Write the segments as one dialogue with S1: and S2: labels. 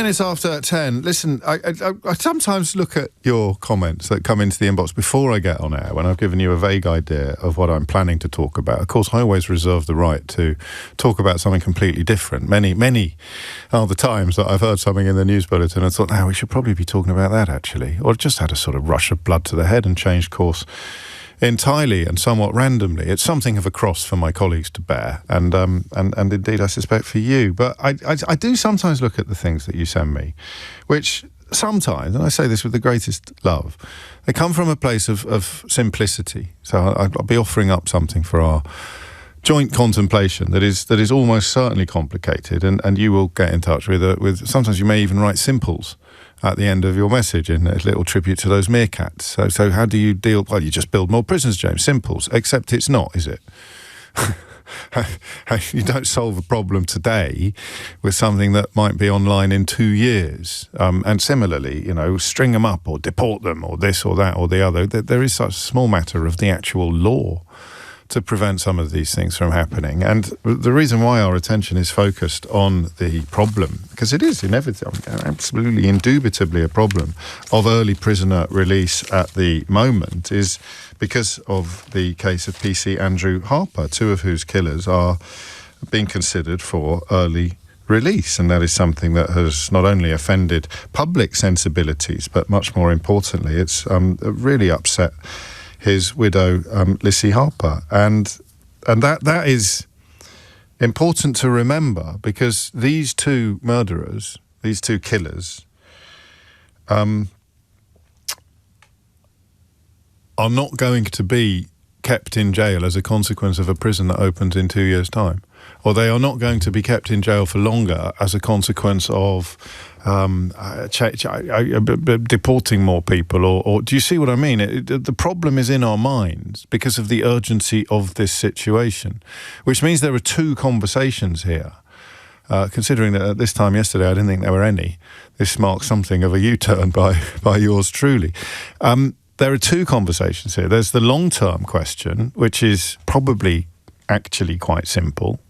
S1: minutes after 10. Listen, I sometimes look at your comments that come into the inbox before I get on air, when I've given you a vague idea of what I'm planning to talk about. Of course, I always reserve the right to talk about something completely different. Many are the times that I've heard something in the news bulletin and thought, we should probably be talking about that, actually. Or just had a sort of rush of blood to the head and changed course entirely and somewhat randomly. It's something of a cross for my colleagues to bear, and indeed I suspect for you. But I do sometimes look at the things that you send me, which sometimes, and I say this with the greatest love, they come from a place of simplicity. So I'll be offering up something for our joint contemplation that is almost certainly complicated, and you will get in touch with sometimes you may even write simples at the end of your message in a little tribute to those meerkats. So how do you deal? Well, you just build more prisons, James. Simples. Except it's not, is it? You don't solve a problem today with something that might be online in 2 years. And similarly, string them up or deport them or this or that or the other. There is such a small matter of the actual law to prevent some of these things from happening. And the reason why our attention is focused on the problem, because it is inevitably, absolutely, indubitably a problem of early prisoner release at the moment, is because of the case of PC Andrew Harper, 2 of whose killers are being considered for early release. And that is something that has not only offended public sensibilities, but much more importantly, it's really upset his widow, Lissy Harper. And that is important to remember, because these 2 murderers, these 2 killers, are not going to be kept in jail as a consequence of a prison that opens in 2 years' time. Or they are not going to be kept in jail for longer as a consequence of deporting more people, or do you see what I mean? The problem is in our minds because of the urgency of this situation, which means there are 2 conversations here. Considering that at this time yesterday I didn't think there were any, this marks something of a U-turn by yours truly. There are 2 conversations here. There's the long-term question, which is probably actually quite simple.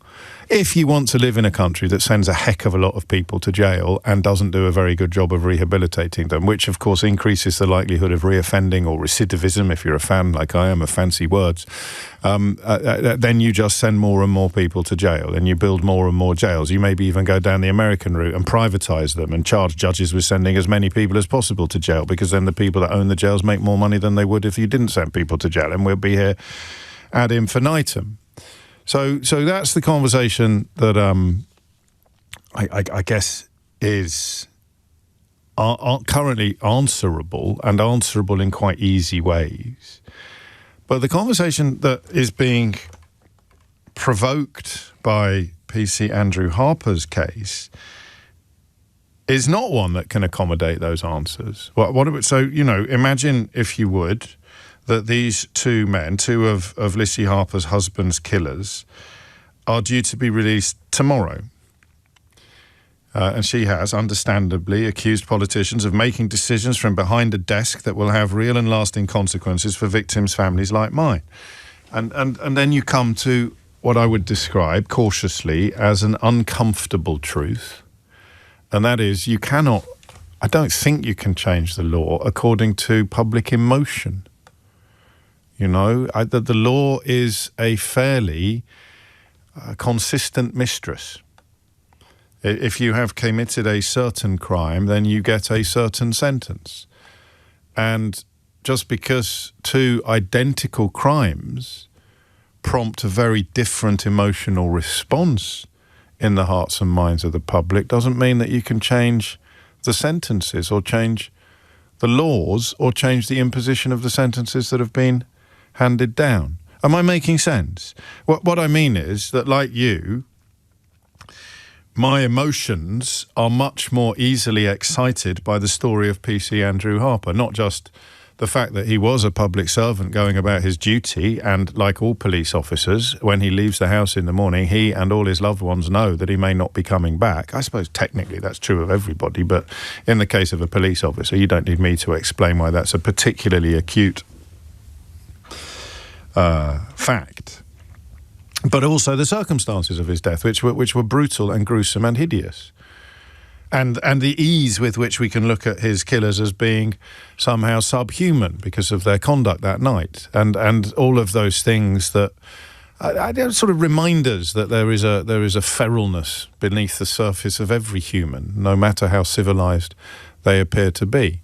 S1: If you want to live in a country that sends a heck of a lot of people to jail and doesn't do a very good job of rehabilitating them, which of course increases the likelihood of reoffending or recidivism, if you're a fan like I am of fancy words, then you just send more and more people to jail and you build more and more jails. You maybe even go down the American route and privatise them and charge judges with sending as many people as possible to jail, because then the people that own the jails make more money than they would if you didn't send people to jail, and we'll be here ad infinitum. So that's the conversation that I guess is currently answerable, and answerable in quite easy ways. But the conversation that is being provoked by PC Andrew Harper's case is not one that can accommodate those answers. So, imagine, if you would, that these 2 men, 2 of Lissy Harper's husband's killers, are due to be released tomorrow. And she has, understandably, accused politicians of making decisions from behind a desk that will have real and lasting consequences for victims' families like mine. And then you come to what I would describe cautiously as an uncomfortable truth. And that is, I don't think you can change the law according to public emotion. That the law is a fairly consistent mistress. If you have committed a certain crime, then you get a certain sentence. And just because 2 identical crimes prompt a very different emotional response in the hearts and minds of the public doesn't mean that you can change the sentences or change the laws or change the imposition of the sentences that have been handed down. Am I making sense? What I mean is that, like you, my emotions are much more easily excited by the story of PC Andrew Harper, not just the fact that he was a public servant going about his duty, and like all police officers, when he leaves the house in the morning, he and all his loved ones know that he may not be coming back. I suppose technically that's true of everybody, but in the case of a police officer, you don't need me to explain why that's a particularly acute fact. But also the circumstances of his death, which were brutal and gruesome and hideous. And the ease with which we can look at his killers as being somehow subhuman because of their conduct that night, and all of those things that sort of reminders that there is a feralness beneath the surface of every human, no matter how civilized they appear to be.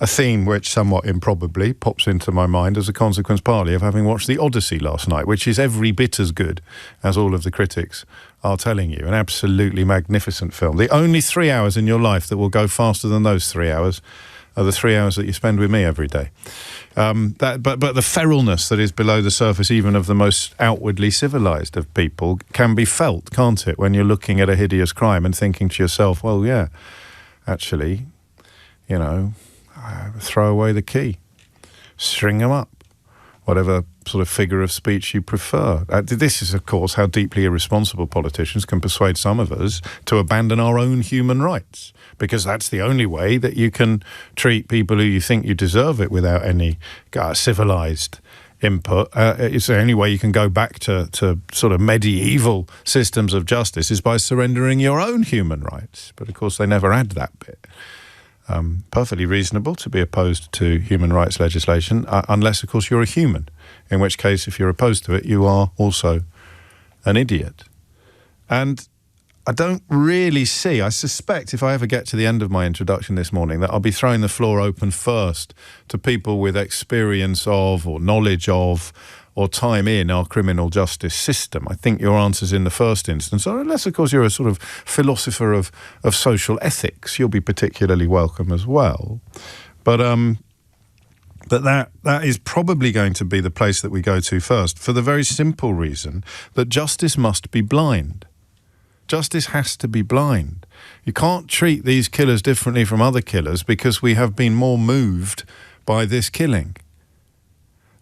S1: A theme which somewhat improbably pops into my mind as a consequence partly of having watched The Odyssey last night, which is every bit as good as all of the critics are telling you. An absolutely magnificent film. The only 3 hours in your life that will go faster than those 3 hours are the 3 hours that you spend with me every day. But the feralness that is below the surface even of the most outwardly civilized of people can be felt, can't it, when you're looking at a hideous crime and thinking to yourself, well, yeah, actually, you know, throw away the key, string them up, whatever sort of figure of speech you prefer. This is, of course, how deeply irresponsible politicians can persuade some of us to abandon our own human rights, because that's the only way that you can treat people who you think you deserve it without any civilized input. It's the only way you can go back to sort of medieval systems of justice is by surrendering your own human rights. But, of course, they never add that bit. Perfectly reasonable to be opposed to human rights legislation, unless, of course, you're a human, in which case, if you're opposed to it, you are also an idiot. And I don't really see, I suspect if I ever get to the end of my introduction this morning, that I'll be throwing the floor open first to people with experience of or knowledge of or time in our criminal justice system. I think your answer's in the first instance, or unless, of course, you're a sort of philosopher of social ethics, you'll be particularly welcome as well. But that is probably going to be the place that we go to first, for the very simple reason that justice must be blind. Justice has to be blind. You can't treat these killers differently from other killers because we have been more moved by this killing.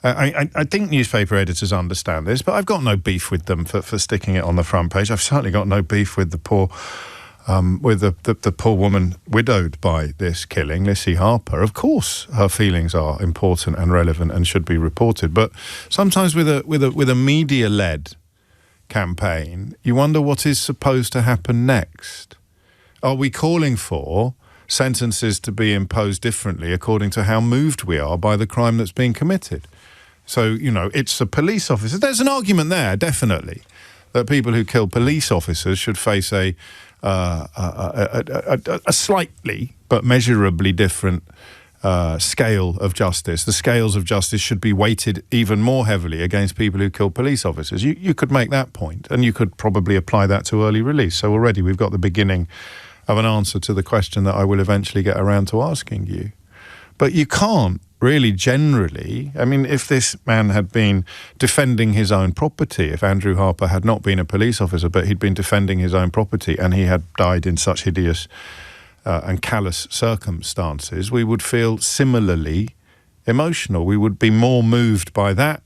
S1: I think newspaper editors understand this, but I've got no beef with them for sticking it on the front page. I've certainly got no beef with the poor the poor woman widowed by this killing, Lissy Harper. Of course, her feelings are important and relevant and should be reported. But sometimes with a media-led campaign, you wonder what is supposed to happen next. Are we calling for sentences to be imposed differently according to how moved we are by the crime that's being committed? So, you know, it's a police officer. There's an argument there, definitely, that people who kill police officers should face a slightly but measurably different scale of justice. The scales of justice should be weighted even more heavily against people who kill police officers. You could make that point, and you could probably apply that to early release. So already we've got the beginning of an answer to the question that I will eventually get around to asking you. But you can't really generally, I mean, if this man had been defending his own property, if Andrew Harper had not been a police officer, but he'd been defending his own property and he had died in such hideous and callous circumstances, we would feel similarly emotional. We would be more moved by that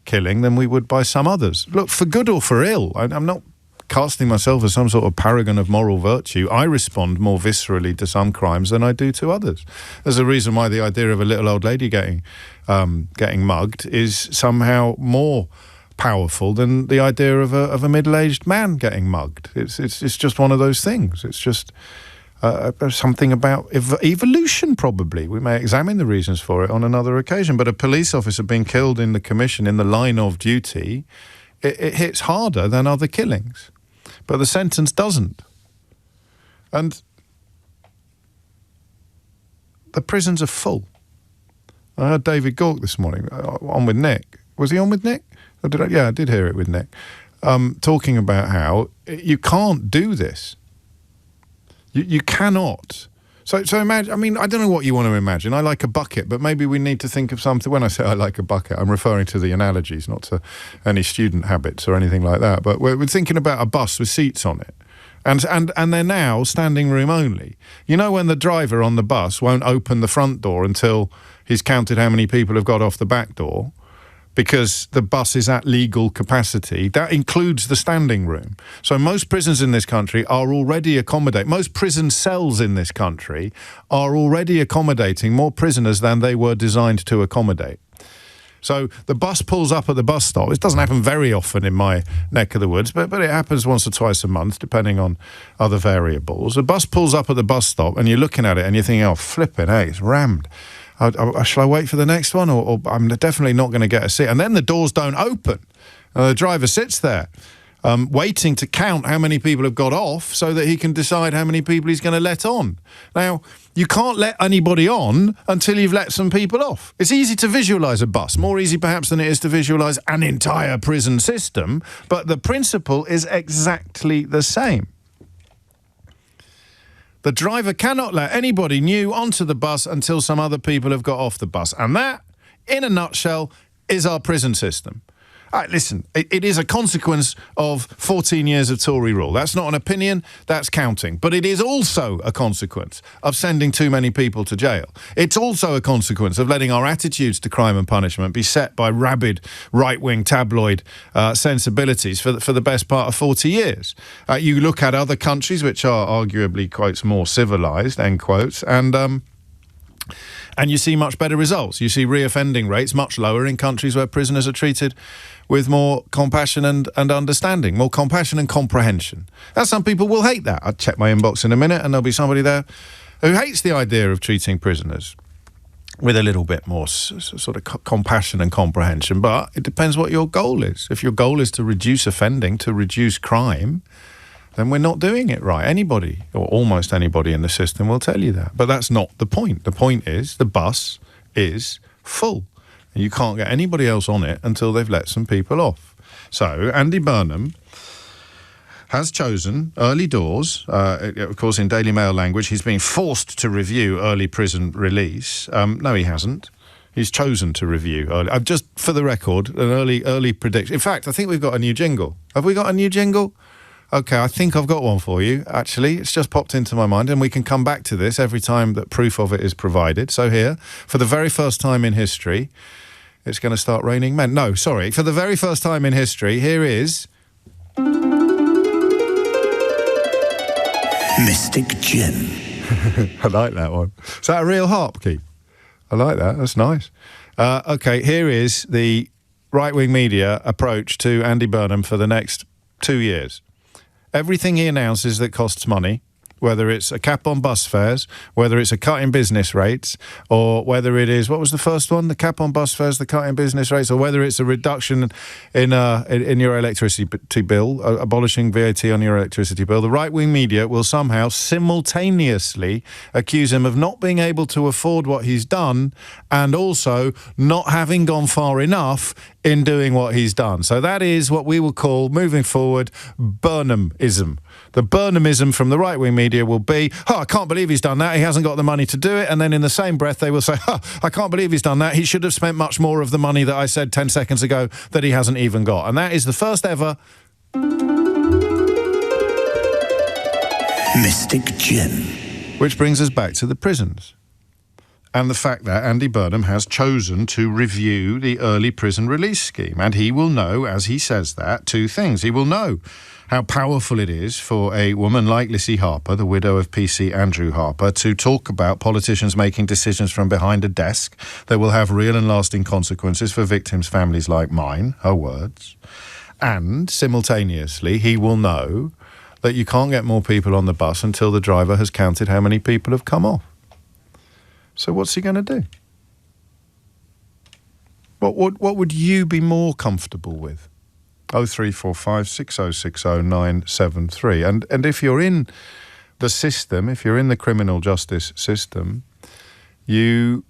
S1: killing than we would by some others. Look, for good or for ill, I'm not casting myself as some sort of paragon of moral virtue. I respond more viscerally to some crimes than I do to others. There's a reason why the idea of a little old lady getting mugged is somehow more powerful than the idea of a middle-aged man getting mugged. It's just one of those things. It's just something about evolution, probably. We may examine the reasons for it on another occasion. But a police officer being killed in the commission, in the line of duty, it hits harder than other killings. But the sentence doesn't. And the prisons are full. I heard David Gork this morning, on with Nick. Was he on with Nick? Or I did hear it with Nick. Talking about how you can't do this. You cannot. So imagine, I mean, I don't know what you want to imagine. I like a bucket, but maybe we need to think of something. When I say I like a bucket, I'm referring to the analogies, not to any student habits or anything like that. But we're thinking about a bus with seats on it. And they're now standing room only. You know, when the driver on the bus won't open the front door until he's counted how many people have got off the back door, because the bus is at legal capacity. That includes the standing room. So most prisons in this country are already most prison cells in this country are already accommodating more prisoners than they were designed to accommodate. So the bus pulls up at the bus stop. It doesn't happen very often in my neck of the woods, but it happens once or twice a month, depending on other variables. The bus pulls up at the bus stop, and you're looking at it, and you're thinking, oh, flipping, hey, it's rammed. Shall I wait for the next one, or I'm definitely not going to get a seat? And then the doors don't open. The driver sits there, waiting to count how many people have got off so that he can decide how many people he's going to let on. Now, you can't let anybody on until you've let some people off. It's easy to visualise a bus, more easy perhaps than it is to visualise an entire prison system, but the principle is exactly the same. The driver cannot let anybody new onto the bus until some other people have got off the bus. And that, in a nutshell, is our prison system. Listen, it is a consequence of 14 years of Tory rule. That's not an opinion, that's counting. But it is also a consequence of sending too many people to jail. It's also a consequence of letting our attitudes to crime and punishment be set by rabid right-wing tabloid sensibilities for the best part of 40 years. You look at other countries which are arguably, quotes, more civilised, end quotes, and you see much better results. You see reoffending rates much lower in countries where prisoners are treated with more compassion and understanding, more compassion and comprehension. Now, some people will hate that. I'll check my inbox in a minute and there'll be somebody there who hates the idea of treating prisoners with a little bit more sort of compassion and comprehension. But it depends what your goal is. If your goal is to reduce offending, to reduce crime, then we're not doing it right. Anybody, or almost anybody in the system will tell you that. But that's not the point. The point is the bus is full. And you can't get anybody else on it until they've let some people off. So Andy Burnham has chosen early doors. Of course, in Daily Mail language, he's been forced to review early prison release. No, he hasn't. He's chosen to review early. I've just, for the record, an early prediction. In fact, I think we've got a new jingle. Have we got a new jingle? OK, I think I've got one for you, actually. It's just popped into my mind, and we can come back to this every time that proof of it is provided. So here, for the very first time in history, it's going to start raining men. No, sorry. For the very first time in history, here is...
S2: Mystic Gin.
S1: I like that one. Is that a real harp, Keith? I like that. That's nice. OK, here is the right-wing media approach to Andy Burnham for the next 2 years. Everything he announces that costs money, whether it's a cap on bus fares, whether it's a cut in business rates, or whether it is, what was the first one? The cap on bus fares, the cut in business rates, or whether it's a reduction in your electricity bill, abolishing VAT on your electricity bill, the right-wing media will somehow simultaneously accuse him of not being able to afford what he's done and also not having gone far enough in doing what he's done. So that is what we will call, moving forward, Burnhamism. The Burnhamism from the right-wing media will be, I can't believe he's done that, he hasn't got the money to do it, and then in the same breath they will say, I can't believe he's done that, he should have spent much more of the money that I said 10 seconds ago that he hasn't even got. And that is the first ever...
S2: Mystic Gin.
S1: Which brings us back to the prisons. And the fact that Andy Burnham has chosen to review the early prison release scheme. And he will know, as he says that, two things. He will know how powerful it is for a woman like Lissy Harper, the widow of PC Andrew Harper, to talk about politicians making decisions from behind a desk that will have real and lasting consequences for victims' families like mine, her words. And simultaneously, he will know that you can't get more people on the bus until the driver has counted how many people have come off. So what's he going to do? What would you be more comfortable with? 0345 6060 973. And if you're in the system, if you're in the criminal justice system, you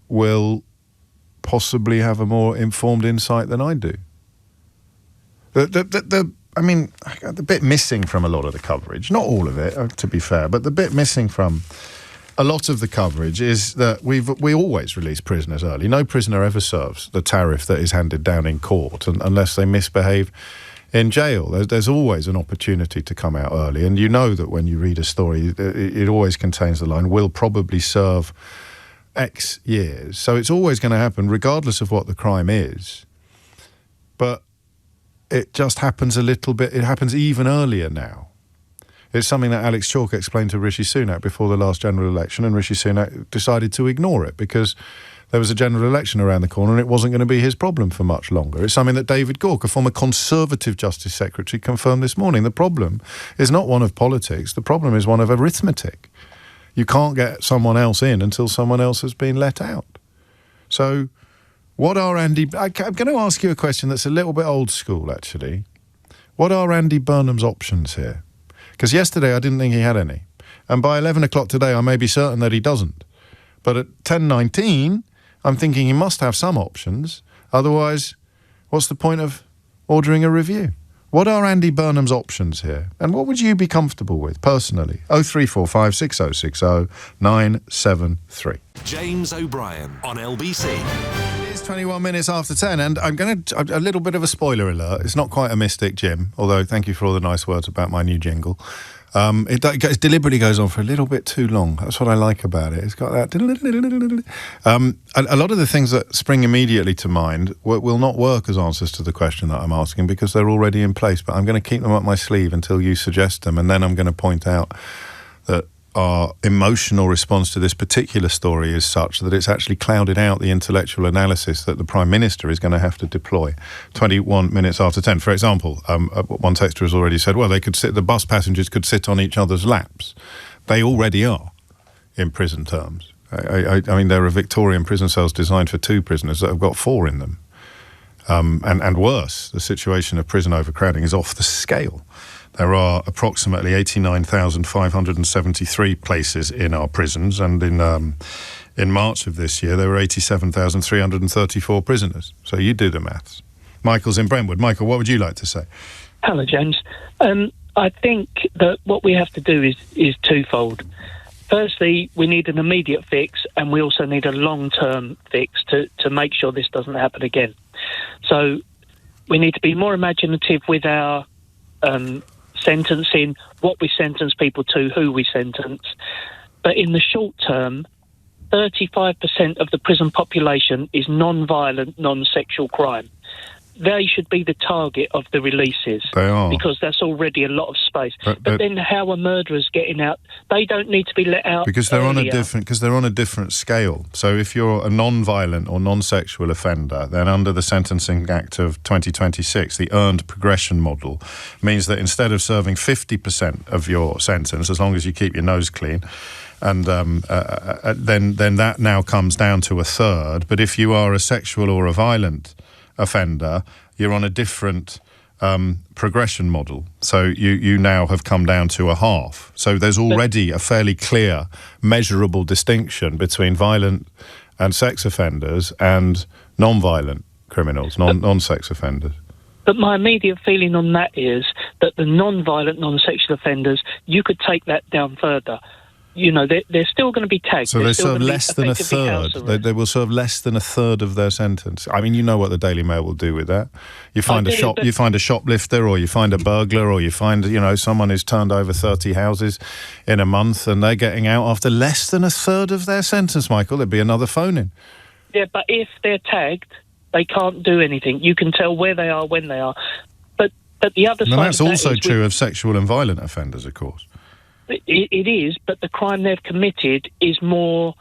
S1: will possibly have a more informed insight than I do. The bit missing from a lot of the coverage, not all of it, to be fair, but the bit missing from a lot of the coverage is that we always release prisoners early. No prisoner ever serves the tariff that is handed down in court unless they misbehave in jail. There's always an opportunity to come out early. And you know that when you read a story, it always contains the line, will probably serve X years. So it's always going to happen regardless of what the crime is. But it just happens a little bit, it happens even earlier now. It's something that Alex Chalk explained to Rishi Sunak before the last general election, and Rishi Sunak decided to ignore it because there was a general election around the corner and it wasn't going to be his problem for much longer. It's something that David Gork, a former Conservative Justice Secretary, confirmed this morning. The problem is not one of politics. The problem is one of arithmetic. You can't get someone else in until someone else has been let out. So what are I'm going to ask you a question that's a little bit old school, actually. What are Andy Burnham's options here? Because yesterday I didn't think he had any. And by 11 o'clock today, I may be certain that he doesn't. But at 10:19, I'm thinking he must have some options. Otherwise, what's the point of ordering a review? What are Andy Burnham's options here? And what would you be comfortable with, personally? 0345 6060 973.
S3: James O'Brien on LBC.
S1: It's 21 minutes after 10, and I'm going to... A little bit of a spoiler alert. It's not quite a mystic, Jim, although thank you for all the nice words about my new jingle. It deliberately goes on for a little bit too long. That's what I like about it. It's got that... A lot of the things that spring immediately to mind will not work as answers to the question that I'm asking because they're already in place, but I'm going to keep them up my sleeve until you suggest them, and then I'm going to point out that our emotional response to this particular story is such that it's actually clouded out the intellectual analysis that the Prime Minister is going to have to deploy. 21 minutes after 10. For example, one texter has already said, well, the bus passengers could sit on each other's laps. They already are in prison terms. I mean, there are Victorian prison cells designed for 2 prisoners that have got 4 in them. And worse, the situation of prison overcrowding is off the scale. There are approximately 89,573 places in our prisons, and in March of this year there were 87,334 prisoners. So you do the maths. Michael's in Brentwood. Michael, what would you like to say?
S4: Hello, James. I think that what we have to do is twofold. Firstly, we need an immediate fix, and we also need a long-term fix to make sure this doesn't happen again. So we need to be more imaginative with our sentencing, what we sentence people to, who we sentence. But in the short term, 35% of the prison population is non-violent, non-sexual crime. They should be the target of the releases.
S1: They are.
S4: Because that's already a lot of space. But then how are murderers getting out? They don't need to be let out
S1: because they're
S4: earlier.
S1: on a different scale. So if you're a non-violent or non-sexual offender, then under the Sentencing Act of 2026, the earned progression model means that instead of serving 50% of your sentence, as long as you keep your nose clean, and then that now comes down to a third. But if you are a sexual or a violent offender, you're on a different progression model. So you now have come down to a half. So there's already a fairly clear, measurable distinction between violent and sex offenders and non-violent criminals, non-sex offenders.
S4: But my immediate feeling on that is that the non-violent, non-sexual offenders, you could take that down further. You know, they're still going to be tagged.
S1: So they serve less than a third. They will serve less than a third of their sentence. I mean, you know what the Daily Mail will do with that. You find you find a shoplifter, or you find a burglar, or you find someone who's turned over 30 houses in a month, and they're getting out after less than a third of their sentence. Michael, there'd be another phone in.
S4: Yeah, but if they're tagged, they can't do anything. You can tell where they are when they are. But the other side.
S1: And that's also true of sexual and violent offenders, of course.
S4: It is, but the crime they've committed is more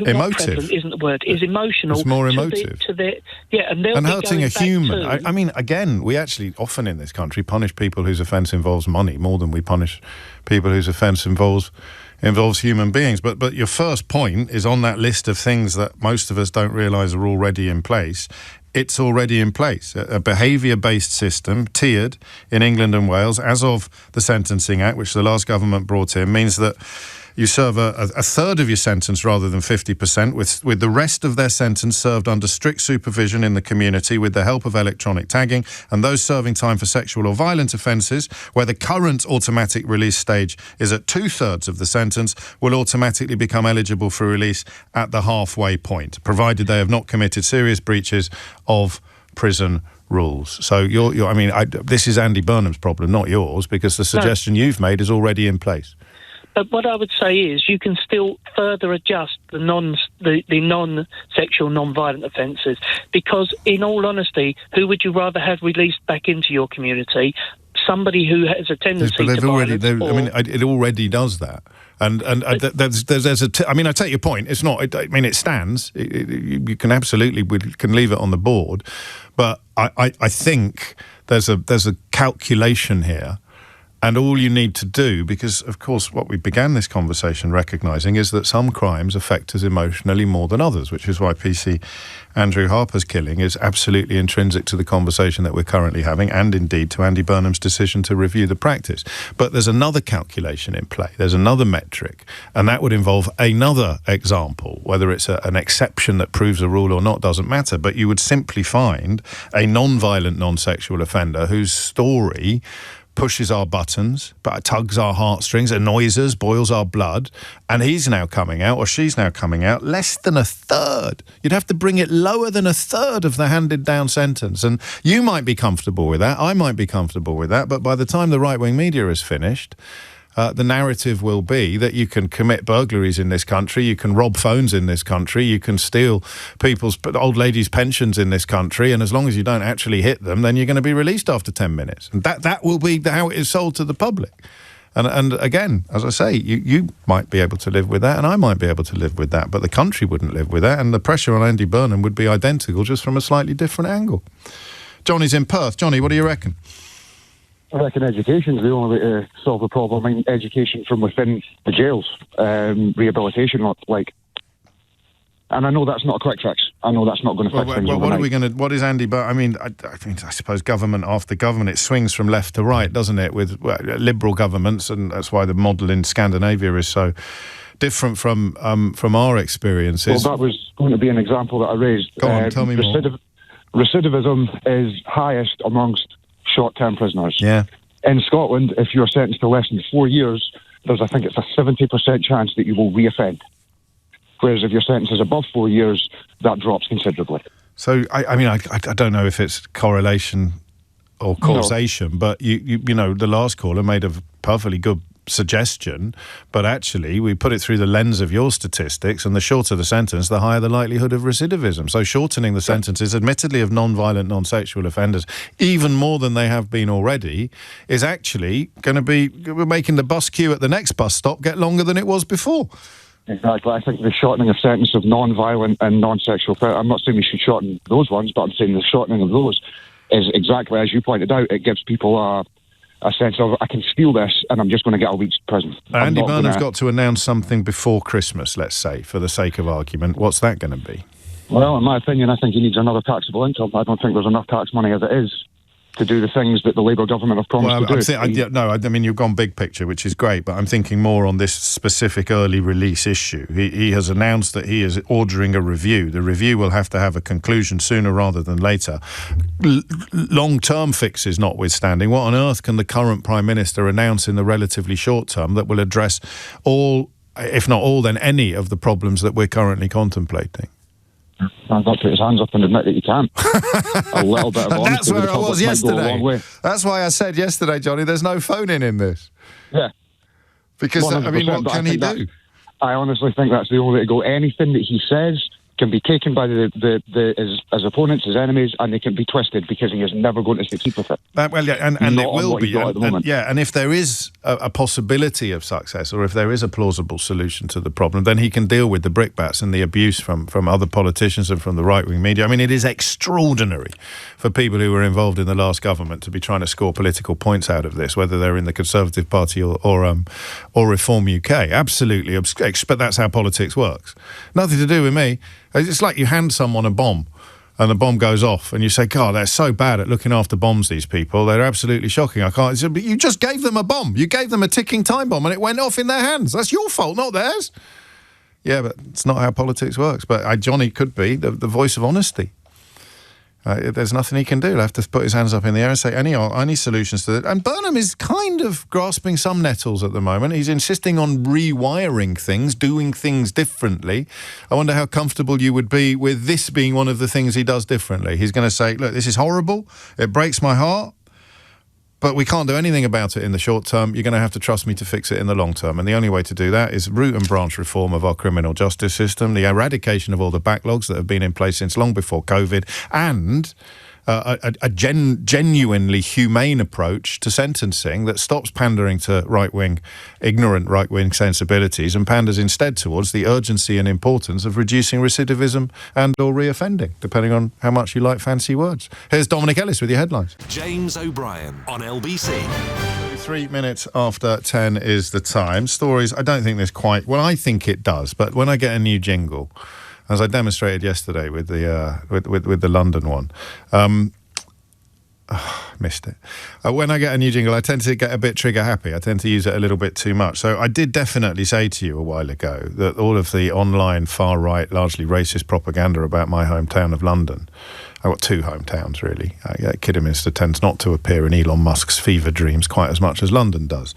S1: emotive.
S4: Isn't the word? Is emotional.
S1: It's more emotive.
S4: And
S1: hurting a human. I mean, again, we actually often in this country punish people whose offence involves money more than we punish people whose offence involves human beings. But your first point is on that list of things that most of us don't realise are already in place. It's already in place. A behaviour-based system, tiered in England and Wales, as of the Sentencing Act, which the last government brought in, means that you serve a third of your sentence rather than 50%, with the rest of their sentence served under strict supervision in the community with the help of electronic tagging, and those serving time for sexual or violent offences, where the current automatic release stage is at 2/3 of the sentence, will automatically become eligible for release at the halfway point, provided they have not committed serious breaches of prison rules. So this is Andy Burnham's problem, not yours, because the suggestion you've made is already in place.
S4: But what I would say is you can still further adjust the non-sexual, non-violent offences, because in all honesty, who would you rather have released back into your community? somebody who has a tendency to violence.
S1: It already does that. And there's I take your point. It's not. It stands. You can absolutely, we can leave it on the board, but I think there's a calculation here. And all you need to do, because, of course, what we began this conversation recognising is that some crimes affect us emotionally more than others, which is why PC Andrew Harper's killing is absolutely intrinsic to the conversation that we're currently having, and indeed to Andy Burnham's decision to review the practice. But there's another calculation in play. There's another metric, and that would involve another example. Whether it's an exception that proves a rule or not doesn't matter, but you would simply find a non-violent, non-sexual offender whose story pushes our buttons, but tugs our heartstrings, annoys us, boils our blood, and he's now coming out, or she's now coming out, less than a third. You'd have to bring it lower than a third of the handed down sentence. And you might be comfortable with that, I might be comfortable with that, but by the time the right-wing media is finished, the narrative will be that you can commit burglaries in this country, you can rob phones in this country, you can steal people's old ladies' pensions in this country, and as long as you don't actually hit them, then you're going to be released after 10 minutes. And that will be how it is sold to the public. And again, as I say, you might be able to live with that, and I might be able to live with that, but the country wouldn't live with that, and the pressure on Andy Burnham would be identical, just from a slightly different angle. Johnny's in Perth. Johnny, what do you reckon?
S5: I reckon education is the only way to solve the problem. I mean, education from within the jails, rehabilitation, and I know that's not a quick fix. I know that's not going to fix things overnight.
S1: What is Andy? But I suppose government after government, it swings from left to right, doesn't it? With liberal governments, and that's why the model in Scandinavia is so different from our experiences.
S5: Well, that was going to be an example that I raised.
S1: Go on, tell me more.
S5: Recidivism is highest amongst short-term prisoners.
S1: Yeah.
S5: In Scotland, if you're sentenced to less than 4 years, I think it's a 70% chance that you will reoffend. Whereas if your sentence is above 4 years, that drops considerably.
S1: So, I don't know if it's correlation or causation, but you know, the last caller made a perfectly good suggestion, but actually we put it through the lens of your statistics, and the shorter the sentence, the higher the likelihood of recidivism. So shortening the sentences, admittedly of non-violent, non-sexual offenders, even more than they have been already, is actually going to be, we're making the bus queue at the next bus stop get longer than it was before.
S5: Exactly. I think the shortening of sentence of non-violent and non-sexual, I'm not saying we should shorten those ones, but I'm saying the shortening of those is exactly as you pointed out. It gives people a sense of, I can steal this and I'm just going to get a week's prison.
S1: Andy Burnham's got to announce something before Christmas, let's say, for the sake of argument. What's that going to be?
S5: Well, in my opinion, I think he needs another taxable income. I don't think there's enough tax money as it is to do the things that the Labour government have promised to do. You've gone big picture, which is great, but I'm thinking more on this specific early release issue. He has announced that he is ordering a review. The review will have to have a conclusion sooner rather than later. Long-term fixes notwithstanding, what on earth can the current Prime Minister announce in the relatively short term that will address all, if not all, then any of the problems that we're currently contemplating? I've got to put his hands up and admit that you can. A little bit of honesty.
S1: That's where I was yesterday. That's why I said yesterday, Johnny, there's no phoning in this.
S5: Yeah.
S1: Because, what can he do?
S5: I honestly think that's the only way to go. Anything that he says can be taken by his opponents, his enemies, and they can be twisted because he is never going to succeed with it.
S1: And it will be. And if there is a possibility of success, or if there is a plausible solution to the problem, then he can deal with the brickbats and the abuse from other politicians and from the right-wing media. I mean, it is extraordinary for people who were involved in the last government to be trying to score political points out of this, whether they're in the Conservative Party or Reform UK. Absolutely, but that's how politics works. Nothing to do with me. It's like you hand someone a bomb and the bomb goes off and you say, God, they're so bad at looking after bombs, these people. They're absolutely shocking. But you just gave them a bomb. You gave them a ticking time bomb and it went off in their hands. That's your fault, not theirs. Yeah, but it's not how politics works. But Johnny could be the voice of honesty. There's nothing he can do. He'll have to put his hands up in the air and say any solutions to it. And Burnham is kind of grasping some nettles at the moment. He's insisting on rewiring things, doing things differently. I wonder how comfortable you would be with this being one of the things he does differently. He's going to say, look, this is horrible. It breaks my heart. But we can't do anything about it in the short term. You're going to have to trust me to fix it in the long term. And the only way to do that is root and branch reform of our criminal justice system, the eradication of all the backlogs that have been in place since long before COVID, and a genuinely humane approach to sentencing that stops pandering to ignorant right-wing sensibilities and panders instead towards the urgency and importance of reducing recidivism and or reoffending, depending on how much you like fancy words. Here's Dominic Ellis with your headlines.
S3: James O'Brien on LBC.
S1: 3 minutes after 10 is the time. Stories, I don't think there's quite... Well, I think it does, but when I get a new jingle, as I demonstrated yesterday with the London one, missed it. When I get a new jingle, I tend to get a bit trigger happy. I tend to use it a little bit too much. So I did definitely say to you a while ago that all of the online far-right, largely racist propaganda about my hometown of London... I've got two hometowns, really. Kidderminster tends not to appear in Elon Musk's fever dreams quite as much as London does,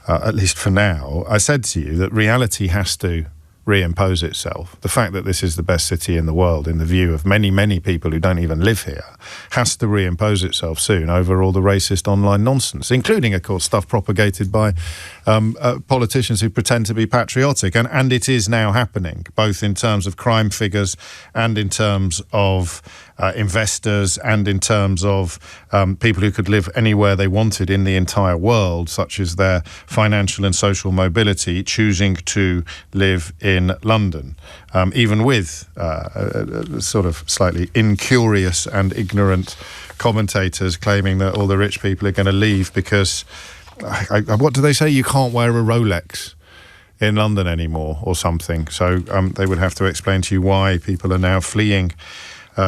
S1: at least for now. I said to you that reality has to reimpose itself. The fact that this is the best city in the world, in the view of many, many people who don't even live here, has to reimpose itself soon over all the racist online nonsense, including, of course, stuff propagated by politicians who pretend to be patriotic. And it is now happening, both in terms of crime figures and in terms of investors and in terms of people who could live anywhere they wanted in the entire world, such as their financial and social mobility, choosing to live in London, even with sort of slightly incurious and ignorant commentators claiming that all the rich people are going to leave because, what do they say? You can't wear a Rolex in London anymore or something. So they would have to explain to you why people are now fleeing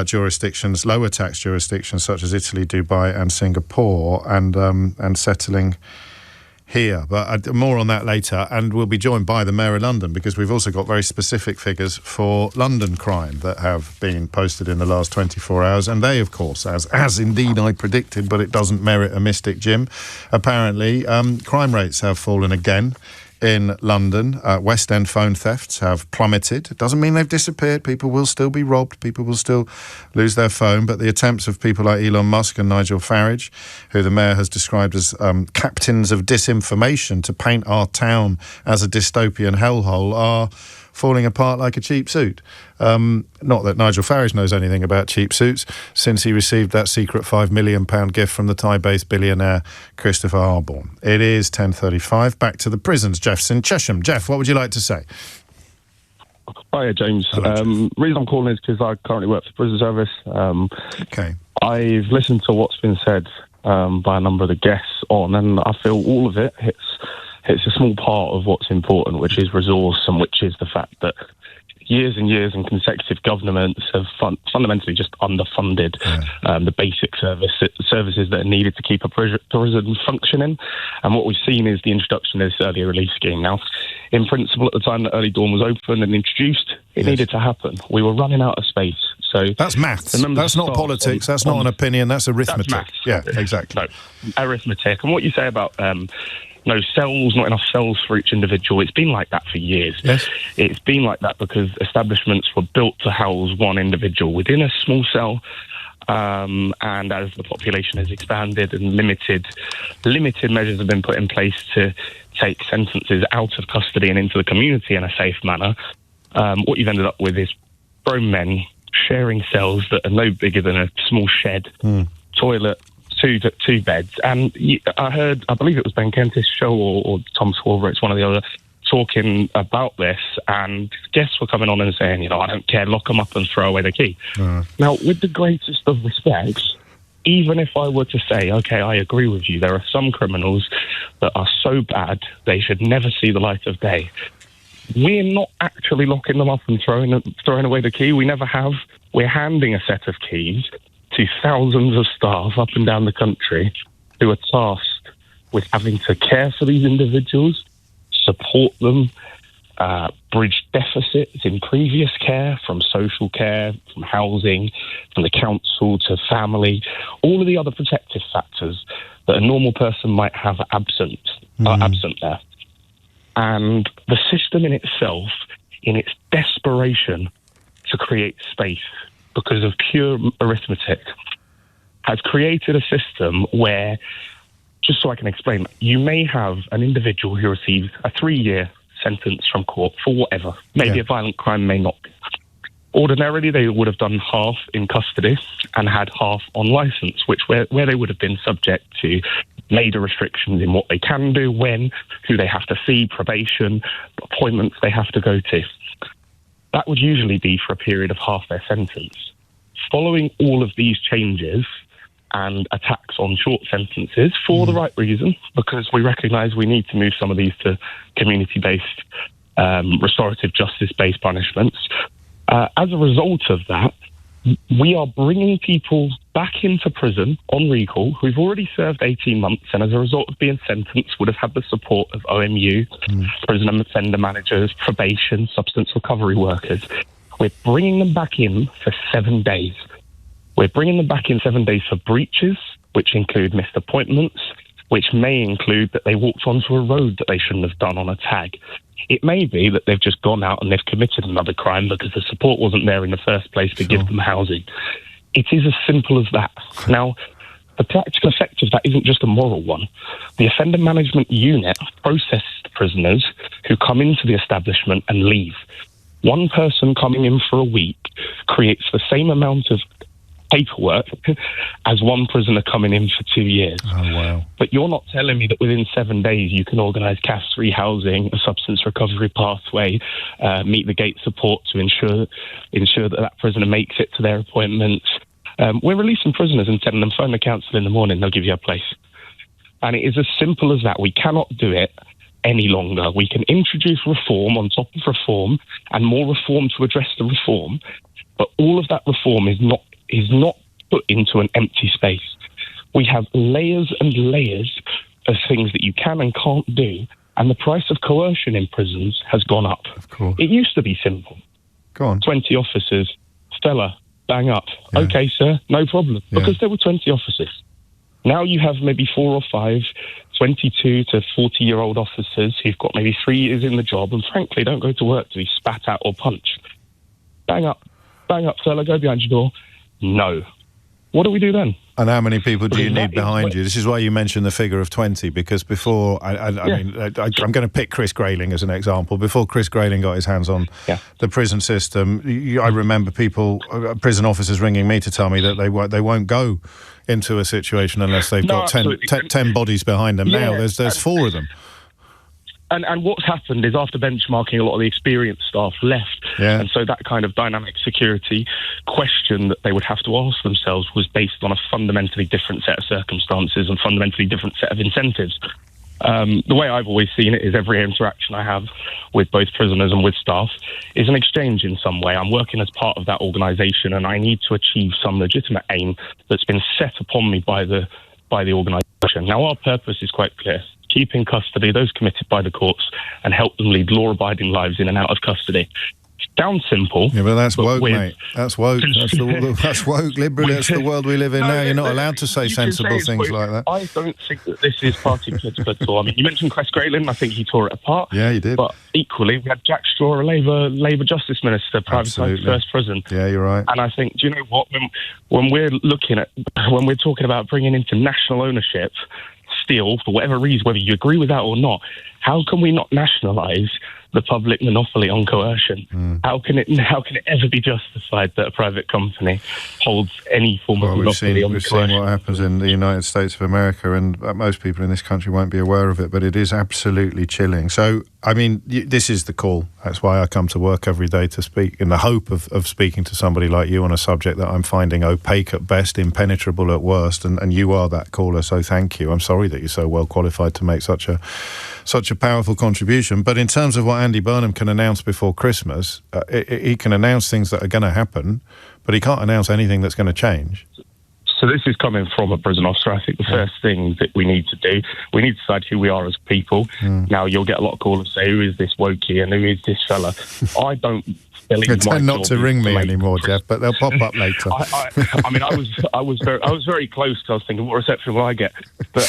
S1: jurisdictions, lower tax jurisdictions such as Italy, Dubai and Singapore, and settling here. But more on that later, and we'll be joined by the Mayor of London because we've also got very specific figures for London crime that have been posted in the last 24 hours, and they, of course, as indeed I predicted, but it doesn't merit a mystic, Jim. Apparently, crime rates have fallen again in London. West End phone thefts have plummeted. It doesn't mean they've disappeared. People will still be robbed. People will still lose their phone. But the attempts of people like Elon Musk and Nigel Farage, who the mayor has described as captains of disinformation to paint our town as a dystopian hellhole, are falling apart like a cheap suit. Not that Nigel Farage knows anything about cheap suits, since he received that secret £5 million gift from the Thai-based billionaire Christopher Harborne. It is 10:35. Back to the prisons. Jeff's in Chesham. Jeff, what would you like to say?
S6: Hiya, James. Reason I'm calling is because I currently work for the prison service.
S1: Okay.
S6: I've listened to what's been said by a number of the guests on, and I feel all of it hits a small part of what's important, which is resource, and which is the fact that years and years and consecutive governments have fundamentally just underfunded the basic services that are needed to keep a prison functioning. And what we've seen is the introduction of this early release scheme. Now, in principle, at the time that Early Dawn was open and introduced, it needed to happen. We were running out of space. So
S1: that's maths. That's not politics. That's not an opinion. That's arithmetic.
S6: That's maths.
S1: Yeah, exactly.
S6: No, arithmetic. And what you say about no cells, not enough cells for each individual. It's been like that for years.
S1: Yes.
S6: It's been like that because establishments were built to house one individual within a small cell. And as the population has expanded and limited measures have been put in place to take sentences out of custody and into the community in a safe manner, what you've ended up with is grown men sharing cells that are no bigger than a small shed, toilet, two beds. And I believe it was Ben Kentish show or Tom Swarbrick's, one or the other, talking about this, and guests were coming on and saying, I don't care, lock them up and throw away the key. Now, with the greatest of respects, even if I were to say, okay, I agree with you, there are some criminals that are so bad they should never see the light of day. We're not actually locking them up and throwing away the key. We never have. We're handing a set of keys to thousands of staff up and down the country who are tasked with having to care for these individuals, support them, bridge deficits in previous care, from social care, from housing, from the council to family, all of the other protective factors that a normal person might have absent there. And the system in itself, in its desperation to create space because of pure arithmetic, has created a system where, just so I can explain, you may have an individual who receives a 3-year sentence from court for whatever. Maybe a violent crime, may not be. Ordinarily, they would have done half in custody and had half on licence, where they would have been subject to major restrictions in what they can do, when, who they have to see, probation, appointments they have to go to. That would usually be for a period of half their sentence. Following all of these changes and attacks on short sentences for the right reason, because we recognise we need to move some of these to community-based, restorative justice-based punishments. As a result of that, we are bringing people back into prison on recall who've already served 18 months and as a result of being sentenced would have had the support of OMU, prison and offender managers, probation, substance recovery workers. We're bringing them back in for 7 days. We're bringing them back in 7 days for breaches, which include missed appointments, which may include that they walked onto a road that they shouldn't have done on a tag. It may be that they've just gone out and they've committed another crime because the support wasn't there in the first place to give them housing. It is as simple as that. Now, the practical effect of that isn't just a moral one. The offender management unit processed prisoners who come into the establishment and leave. One person coming in for a week creates the same amount of paperwork as one prisoner coming in for 2 years.
S1: Oh, wow. But
S6: you're not telling me that within 7 days you can organise CAS-free housing, a substance recovery pathway, meet the gate support to ensure that prisoner makes it to their appointments. We're releasing prisoners and telling them, phone the council in the morning, they'll give you a place. And it is as simple as that. We cannot do it any longer. We can introduce reform on top of reform and more reform to address the reform, but all of that reform is not put into an empty space. We have layers and layers of things that you can and can't do, and the price of coercion in prisons has gone up.
S1: Of course.
S6: It used to be simple.
S1: Go on.
S6: 20 officers, fella, bang up. Yeah. Okay, sir, no problem, because there were 20 officers. Now you have maybe 4 or 5 22 to 40-year-old officers who've got maybe 3 years in the job and frankly don't go to work to be spat at or punched. Bang up, fella, go behind your door. No. What do we do then?
S1: And how many people do you need behind you? This is why you mentioned the figure of 20, because before, I'm going to pick Chris Grayling as an example. Before Chris Grayling got his hands on the prison system, I remember prison officers ringing me to tell me that they won't go into a situation unless they've got 10 bodies behind them. Now there's 4 of them.
S6: And what's happened is after benchmarking, a lot of the experienced staff left. Yeah. And so that kind of dynamic security question that they would have to ask themselves was based on a fundamentally different set of circumstances and fundamentally different set of incentives. The way I've always seen it is every interaction I have with both prisoners and with staff is an exchange in some way. I'm working as part of that organisation and I need to achieve some legitimate aim that's been set upon me by the organisation. Now, our purpose is quite clear. Keep in custody those committed by the courts and help them lead law-abiding lives in and out of custody. Sounds simple.
S1: Yeah, but that's woke, mate. That's woke. That's woke, liberal. That's the world we live in now. You're not allowed to say sensible things like that.
S6: I don't think that this is party political at all. I mean, you mentioned Chris Grayling. I think he tore it apart.
S1: Yeah, he did.
S6: But equally, we had Jack Straw, a Labour Justice Minister, privatised first prison.
S1: Yeah, you're right.
S6: And I think, do you know what? When we're talking about bringing into national ownership, still, for whatever reason, whether you agree with that or not, how can we not nationalise the public monopoly on coercion? How can it ever be justified that a private company holds any form of monopoly on coercion?
S1: We've seen what happens in the United States of America, and most people in this country won't be aware of it, but it is absolutely chilling. So, I mean, this is the call. That's why I come to work every day to speak, in the hope of speaking to somebody like you on a subject that I'm finding opaque at best, impenetrable at worst, and you are that caller, so thank you. I'm sorry that you're so well qualified to make such a powerful contribution. But in terms of what Andy Burnham can announce before Christmas, he can announce things that are going to happen, but he can't announce anything that's going to change.
S6: So this is coming from a prison officer. I think the first thing that we need to do, we need to decide who we are as people. Now, you'll get a lot of callers say, who is this wokey and who is this fella? I don't believe
S1: they tend not to ring me anymore, Jeff, but they'll pop up later.
S6: I mean, I was very close because I was thinking, what reception will I get? But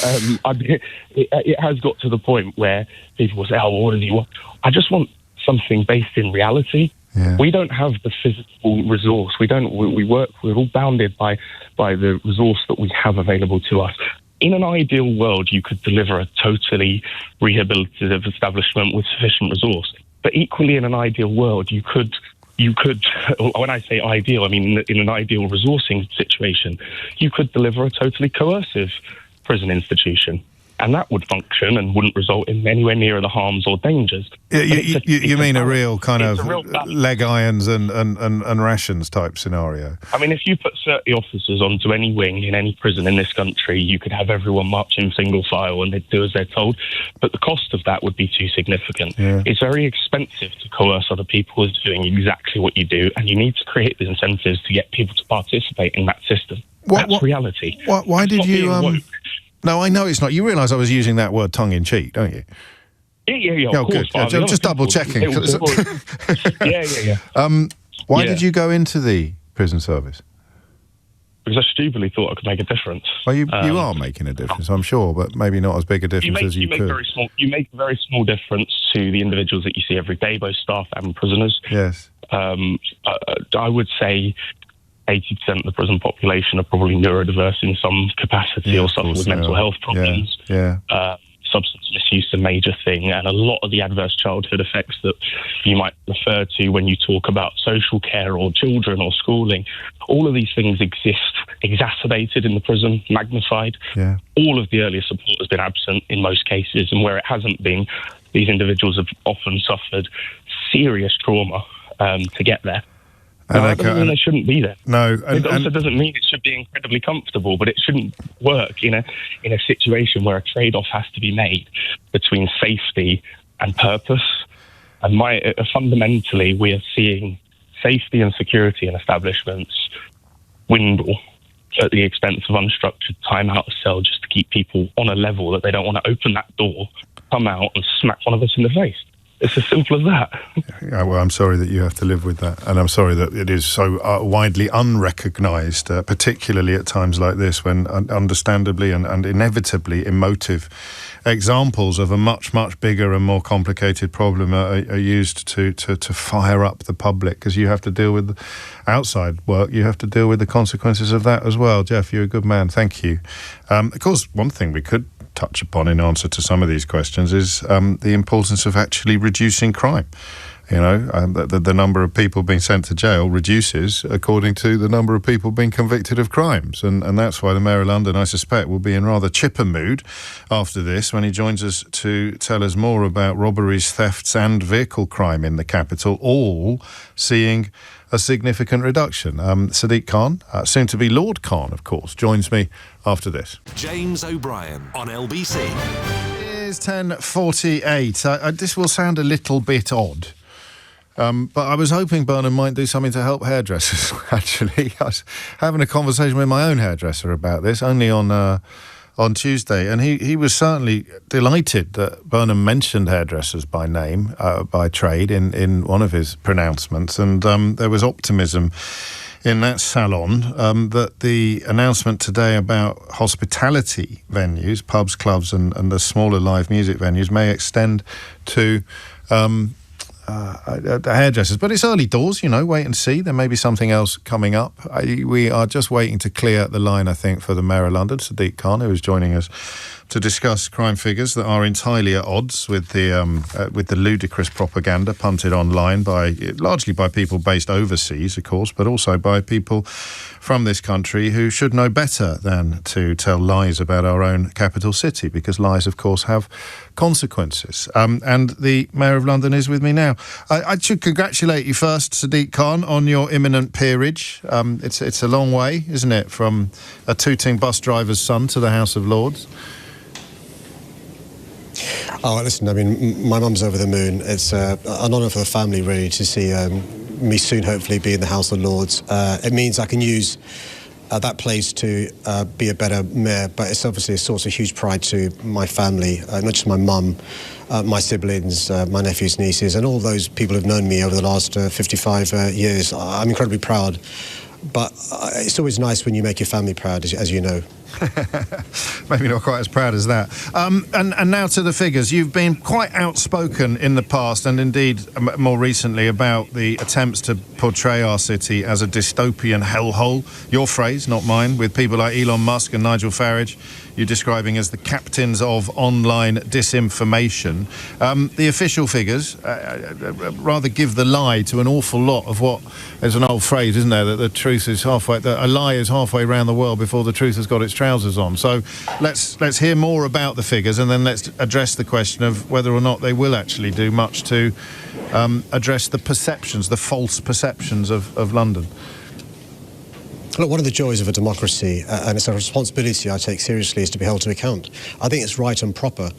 S6: it has got to the point where people will say, oh, well, what does he want? I just want something based in reality. Yeah. We don't have the physical resource. We're all bounded by the resource that we have available to us. In an ideal world, you could deliver a totally rehabilitative establishment with sufficient resource. But equally, in an ideal world, you could you could, when I say ideal, I mean in an ideal resourcing situation, you could deliver a totally coercive prison institution. And that would function and wouldn't result in anywhere near the harms or dangers.
S1: You mean a real kind of leg irons and rations type scenario?
S6: I mean, if you put 30 officers onto any wing in any prison in this country, you could have everyone marching single file and they'd do as they're told. But the cost of that would be too significant. Yeah. It's very expensive to coerce other people into doing exactly what you do, and you need to create the incentives to get people to participate in that system. That's reality.
S1: Why did you... No, I know it's not. You realise I was using that word tongue-in-cheek, don't you?
S6: Yeah, of course.
S1: Good. Just double-checking. Why did you go into the prison service?
S6: Because I stupidly thought I could make a difference.
S1: Well, you are making a difference, I'm sure, but maybe not as big a difference as you could.
S6: You make a very small difference to the individuals that you see every day, both staff and prisoners.
S1: Yes.
S6: I would say 80% of the prison population are probably neurodiverse in some capacity or suffer with mental health problems. Substance misuse is a major thing, and a lot of the adverse childhood effects that you might refer to when you talk about social care or children or schooling, all of these things exist exacerbated in the prison, magnified. Yeah. All of the earlier support has been absent in most cases, and where it hasn't been, these individuals have often suffered serious trauma to get there. And that doesn't mean they shouldn't be there.
S1: No,
S6: it also doesn't mean it should be incredibly comfortable, but it shouldn't work in a situation where a trade-off has to be made between safety and purpose. And fundamentally, we are seeing safety and security in establishments dwindle at the expense of unstructured time out of cell, just to keep people on a level that they don't want to open that door, come out and smack one of us in the face. It's as simple as that.
S1: Yeah, well, I'm sorry that you have to live with that, and I'm sorry that it is so widely unrecognised, particularly at times like this, when understandably and inevitably emotive examples of a much, much bigger and more complicated problem are used to fire up the public, because you have to deal with outside work, you have to deal with the consequences of that as well. Jeff, you're a good man, thank you. Of course, one thing we could touch upon in answer to some of these questions is the importance of actually reducing crime. You know, the number of people being sent to jail reduces according to the number of people being convicted of crimes. And that's why the Mayor of London, I suspect, will be in rather chipper mood after this when he joins us to tell us more about robberies, thefts and vehicle crime in the capital, all seeing a significant reduction. Sadiq Khan, soon to be Lord Khan, of course, joins me after this.
S3: James O'Brien on LBC.
S1: It is 10:48. This will sound a little bit odd. But I was hoping Burnham might do something to help hairdressers, actually. I was having a conversation with my own hairdresser about this, only on Tuesday, and he was certainly delighted that Burnham mentioned hairdressers by name, by trade, in one of his pronouncements, and there was optimism in that salon that the announcement today about hospitality venues, pubs, clubs and the smaller live music venues may extend to hairdressers. But it's early doors, you know, wait and see. There may be something else coming up. We are just waiting to clear the line, I think, for the Mayor of London, Sadiq Khan, who is joining us to discuss crime figures that are entirely at odds with the ludicrous propaganda punted online largely by people based overseas, of course, but also by people from this country who should know better than to tell lies about our own capital city, because lies, of course, have consequences. And the Mayor of London is with me now. I should congratulate you first, Sadiq Khan, on your imminent peerage. It's a long way, isn't it, from a tooting bus driver's son to the House of Lords?
S7: Oh, listen, I mean, my mum's over the moon. It's an honour for the family, really, to see me soon hopefully be in the House of Lords. It means I can use that place to be a better mayor, but it's obviously a source of huge pride to my family, not just my mum, my siblings, my nephews, nieces, and all those people who've known me over the last 55 years. I'm incredibly proud. But it's always nice when you make your family proud, as you know.
S1: Maybe not quite as proud as that. And now to the figures. You've been quite outspoken in the past, and indeed more recently, about the attempts to portray our city as a dystopian hellhole. Your phrase, not mine, with people like Elon Musk and Nigel Farage you're describing as the captains of online disinformation. The official figures rather give the lie to an awful lot of what, there's an old phrase, isn't there, that the truth is halfway, that a lie is halfway around the world before the truth has got its trousers on. So let's hear more about the figures, and then let's address the question of whether or not they will actually do much to address the perceptions, the false perceptions of London.
S7: Look, one of the joys of a democracy, and it's a responsibility I take seriously, is to be held to account. I think it's right and proper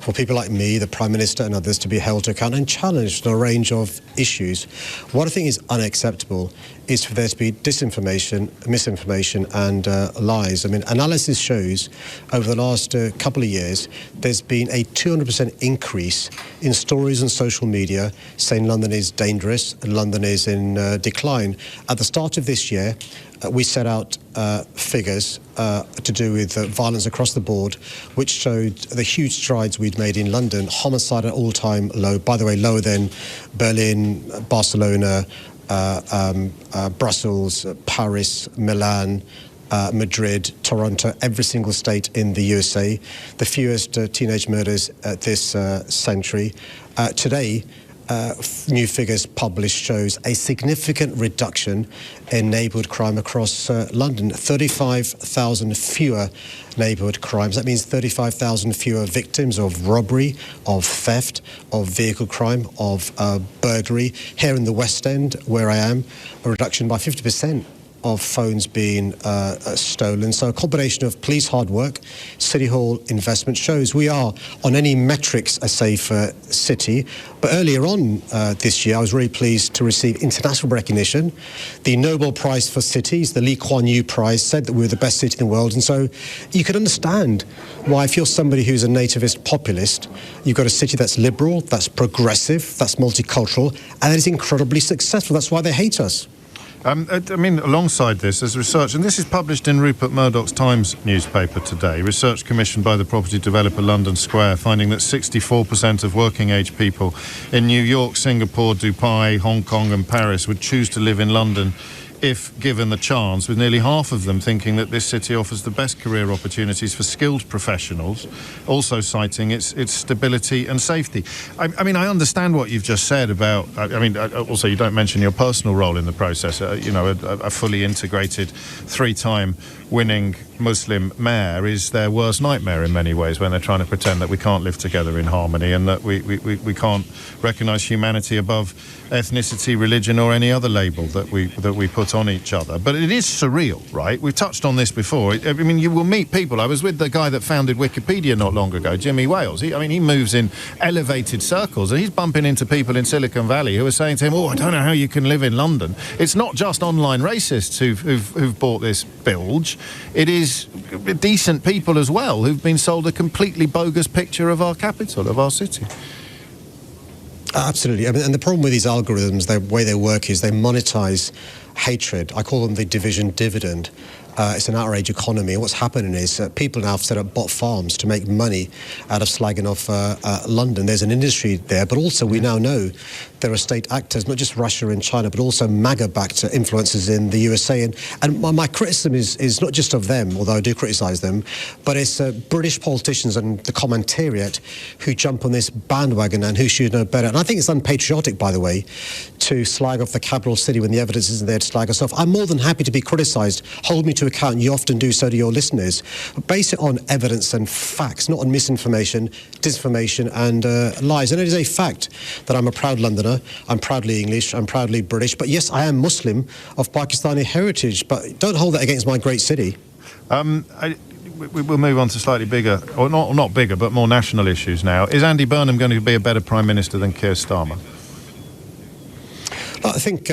S7: for people like me, the Prime Minister and others, to be held to account and challenged on a range of issues. What I think is unacceptable is for there to be disinformation, misinformation and lies. I mean, analysis shows over the last couple of years there's been a 200% increase in stories on social media saying London is dangerous and London is in decline. At the start of this year, we set out figures to do with violence across the board, which showed the huge strides we'd made in London. Homicide at all-time low, by the way, lower than Berlin, Barcelona, Brussels, Paris, Milan, Madrid, Toronto, every single state in the USA. The fewest teenage murders this century. Today, new figures published shows a significant reduction in neighbourhood crime across London. 35,000 fewer neighbourhood crimes. That means 35,000 fewer victims of robbery, of theft, of vehicle crime, of burglary. Here in the West End, where I am, a reduction by 50% of phones being stolen. So a combination of police hard work, City Hall investment shows we are, on any metrics, a safer city. But earlier on this year, I was really pleased to receive international recognition. The Nobel Prize for Cities, the Lee Kuan Yew Prize, said that we were the best city in the world. And so you can understand why, if you're somebody who's a nativist populist, you've got a city that's liberal, that's progressive, that's multicultural, and that is incredibly successful. That's why they hate us.
S1: I mean, alongside this, there's research, and this is published in Rupert Murdoch's Times newspaper today, research commissioned by the property developer London Square, finding that 64% of working-age people in New York, Singapore, Dubai, Hong Kong and Paris would choose to live in London if given the chance, with nearly half of them thinking that this city offers the best career opportunities for skilled professionals, also citing its stability and safety. I mean, I understand what you've just said about, also you don't mention your personal role in the process. A fully integrated, three-time winning Muslim mayor is their worst nightmare in many ways, when they're trying to pretend that we can't live together in harmony and that we can't recognise humanity above ethnicity, religion or any other label that we put on each other. But it is surreal, right? We've touched on this before. I mean, you will meet people. I was with the guy that founded Wikipedia not long ago, Jimmy Wales. He moves in elevated circles, and he's bumping into people in Silicon Valley who are saying to him, I don't know how you can live in London. It's not just online racists who've bought this bilge. It is decent people as well who've been sold a completely bogus picture of our capital, of our city.
S7: Absolutely. I mean, and the problem with these algorithms, the way they work, is they monetize hatred. I call them the division dividend. It's an outrage economy. And what's happening is people now have set up bot farms to make money out of slagging off London. There's an industry there, but also we now know there are state actors, not just Russia and China, but also MAGA-backed influences in the USA. And my criticism is not just of them, although I do criticise them, but it's British politicians and the commentariat who jump on this bandwagon and who should know better. And I think it's unpatriotic, by the way, to slag off the capital city when the evidence isn't there to slag us off. I'm more than happy to be criticised. Hold me to account. You often do so to your listeners. But base it on evidence and facts, not on misinformation, disinformation and lies. And it is a fact that I'm a proud Londoner. I'm proudly English, I'm proudly British, but yes, I am Muslim of Pakistani heritage, but don't hold that against my great city.
S1: We'll move on to slightly bigger, or not bigger, but more national issues now. Is Andy Burnham going to be a better Prime Minister than Keir Starmer?
S7: I think,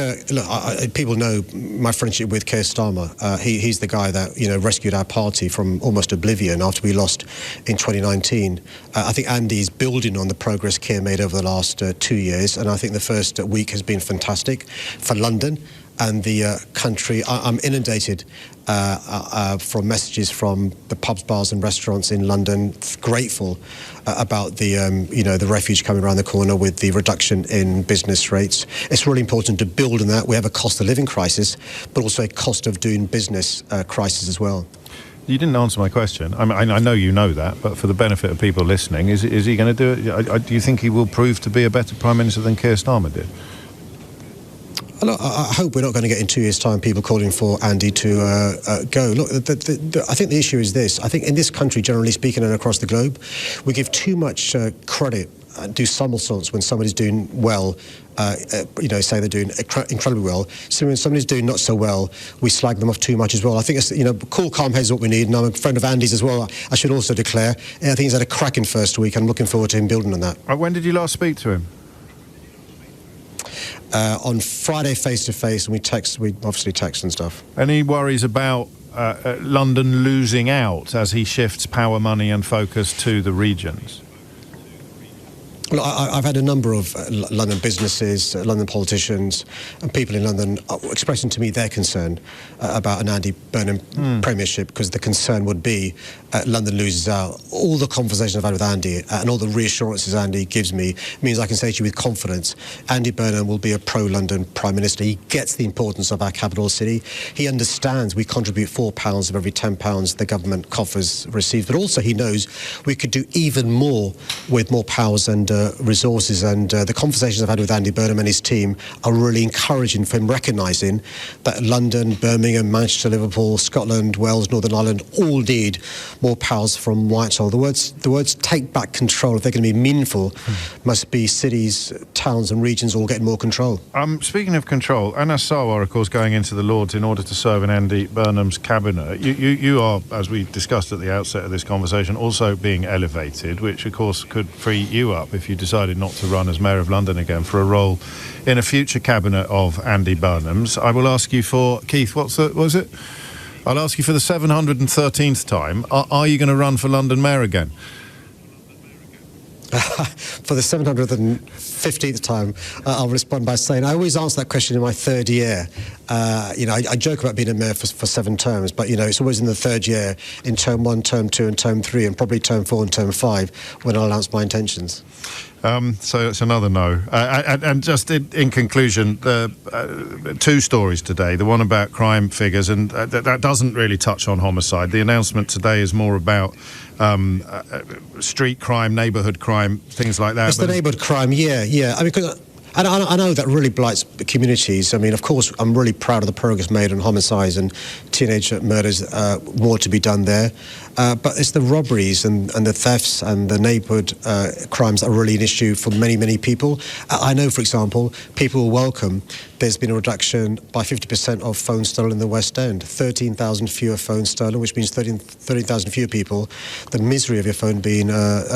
S7: people know my friendship with Keir Starmer. He's the guy that, rescued our party from almost oblivion after we lost in 2019. I think Andy's building on the progress Keir made over the last 2 years, and I think the first week has been fantastic for London and the country. I'm inundated from messages from the pubs, bars and restaurants in London, grateful about the refuge coming around the corner with the reduction in business rates. It's really important to build on that. We have a cost of living crisis, but also a cost of doing business crisis as well.
S1: You didn't answer my question. I know you know that, but for the benefit of people listening, is he going to do it? Do you think he will prove to be a better Prime Minister than Keir Starmer did?
S7: Look, I hope we're not going to get in 2 years' time people calling for Andy to go. Look, I think the issue is this. I think in this country, generally speaking, and across the globe, we give too much credit, do somersaults when somebody's doing well. Say they're doing incredibly well. So when somebody's doing not so well, we slag them off too much as well. I think it's, cool, calm heads is what we need. And I'm a friend of Andy's as well. I should also declare. I think he's had a cracking first week. I'm looking forward to him building on that.
S1: When did you last speak to him?
S7: On Friday, face-to-face, and we obviously text and stuff.
S1: Any worries about London losing out as he shifts power, money and focus to the regions?
S7: Well, I've had a number of London businesses, London politicians and people in London expressing to me their concern about an Andy Burnham premiership, because the concern would be London loses out. All the conversations I've had with Andy and all the reassurances Andy gives me means I can say to you with confidence, Andy Burnham will be a pro-London Prime Minister. He gets the importance of our capital city. He understands we contribute £4 of every £10 the government coffers receives, but also he knows we could do even more with more powers and resources, and the conversations I've had with Andy Burnham and his team are really encouraging for him, recognising that London, Birmingham, Manchester, Liverpool, Scotland, Wales, Northern Ireland all need more powers from Whitehall. The words take back control, if they're going to be meaningful, must be cities, towns and regions all getting more control.
S1: Speaking of control, Anas Sarwar, of course, going into the Lords in order to serve in Andy Burnham's cabinet. You are, as we discussed at the outset of this conversation, also being elevated, which of course could free you up if you decided not to run as Mayor of London again for a role in a future cabinet of Andy Burnham's. I will ask you for, Keith, what was it? I'll ask you for the 713th time, are you going to run for London Mayor again?
S7: For the 715th time, I'll respond by saying I always answer that question in my third year. I joke about being a mayor for 7 terms, but it's always in the third year, in term 1, term 2 and term 3, and probably term 4 and term 5 when I'll announce my intentions.
S1: So it's another no. And just in conclusion, 2 stories today. The one about crime figures, and that doesn't really touch on homicide. The announcement today is more about street crime, neighbourhood crime, things like that.
S7: It's the neighbourhood crime, yeah. I mean, I know that really blights communities. I mean, of course, I'm really proud of the progress made on homicides and teenage murders. More to be done there. But it's the robberies and the thefts and the neighbourhood crimes that are really an issue for many, many people. I know, for example, people will welcome there's been a reduction by 50% of phones stolen in the West End. 13,000 fewer phones stolen, which means 13,000 fewer people. The misery of your phone being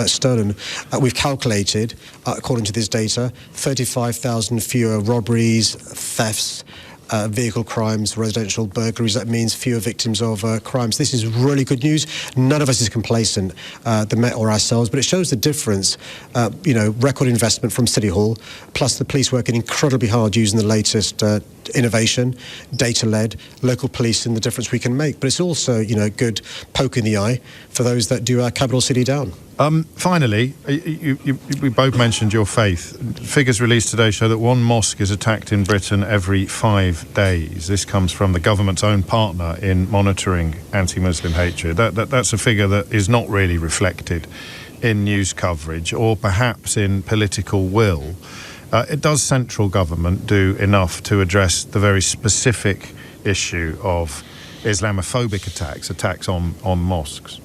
S7: stolen. We've calculated, according to this data, 35,000 fewer robberies, thefts, vehicle crimes, residential burglaries. That means fewer victims of crimes. This is really good news. None of us is complacent, the Met or ourselves, but it shows the difference. Record investment from City Hall, plus the police working incredibly hard using the latest innovation, data-led, local police, and the difference we can make. But it's also, good poke in the eye for those that do our capital city down.
S1: Finally, we both mentioned your faith. Figures released today show that 1 mosque is attacked in Britain every 5 days. This comes from the government's own partner in monitoring anti-Muslim hatred. That's a figure that is not really reflected in news coverage or perhaps in political will. Does central government do enough to address the very specific issue of Islamophobic attacks on mosques?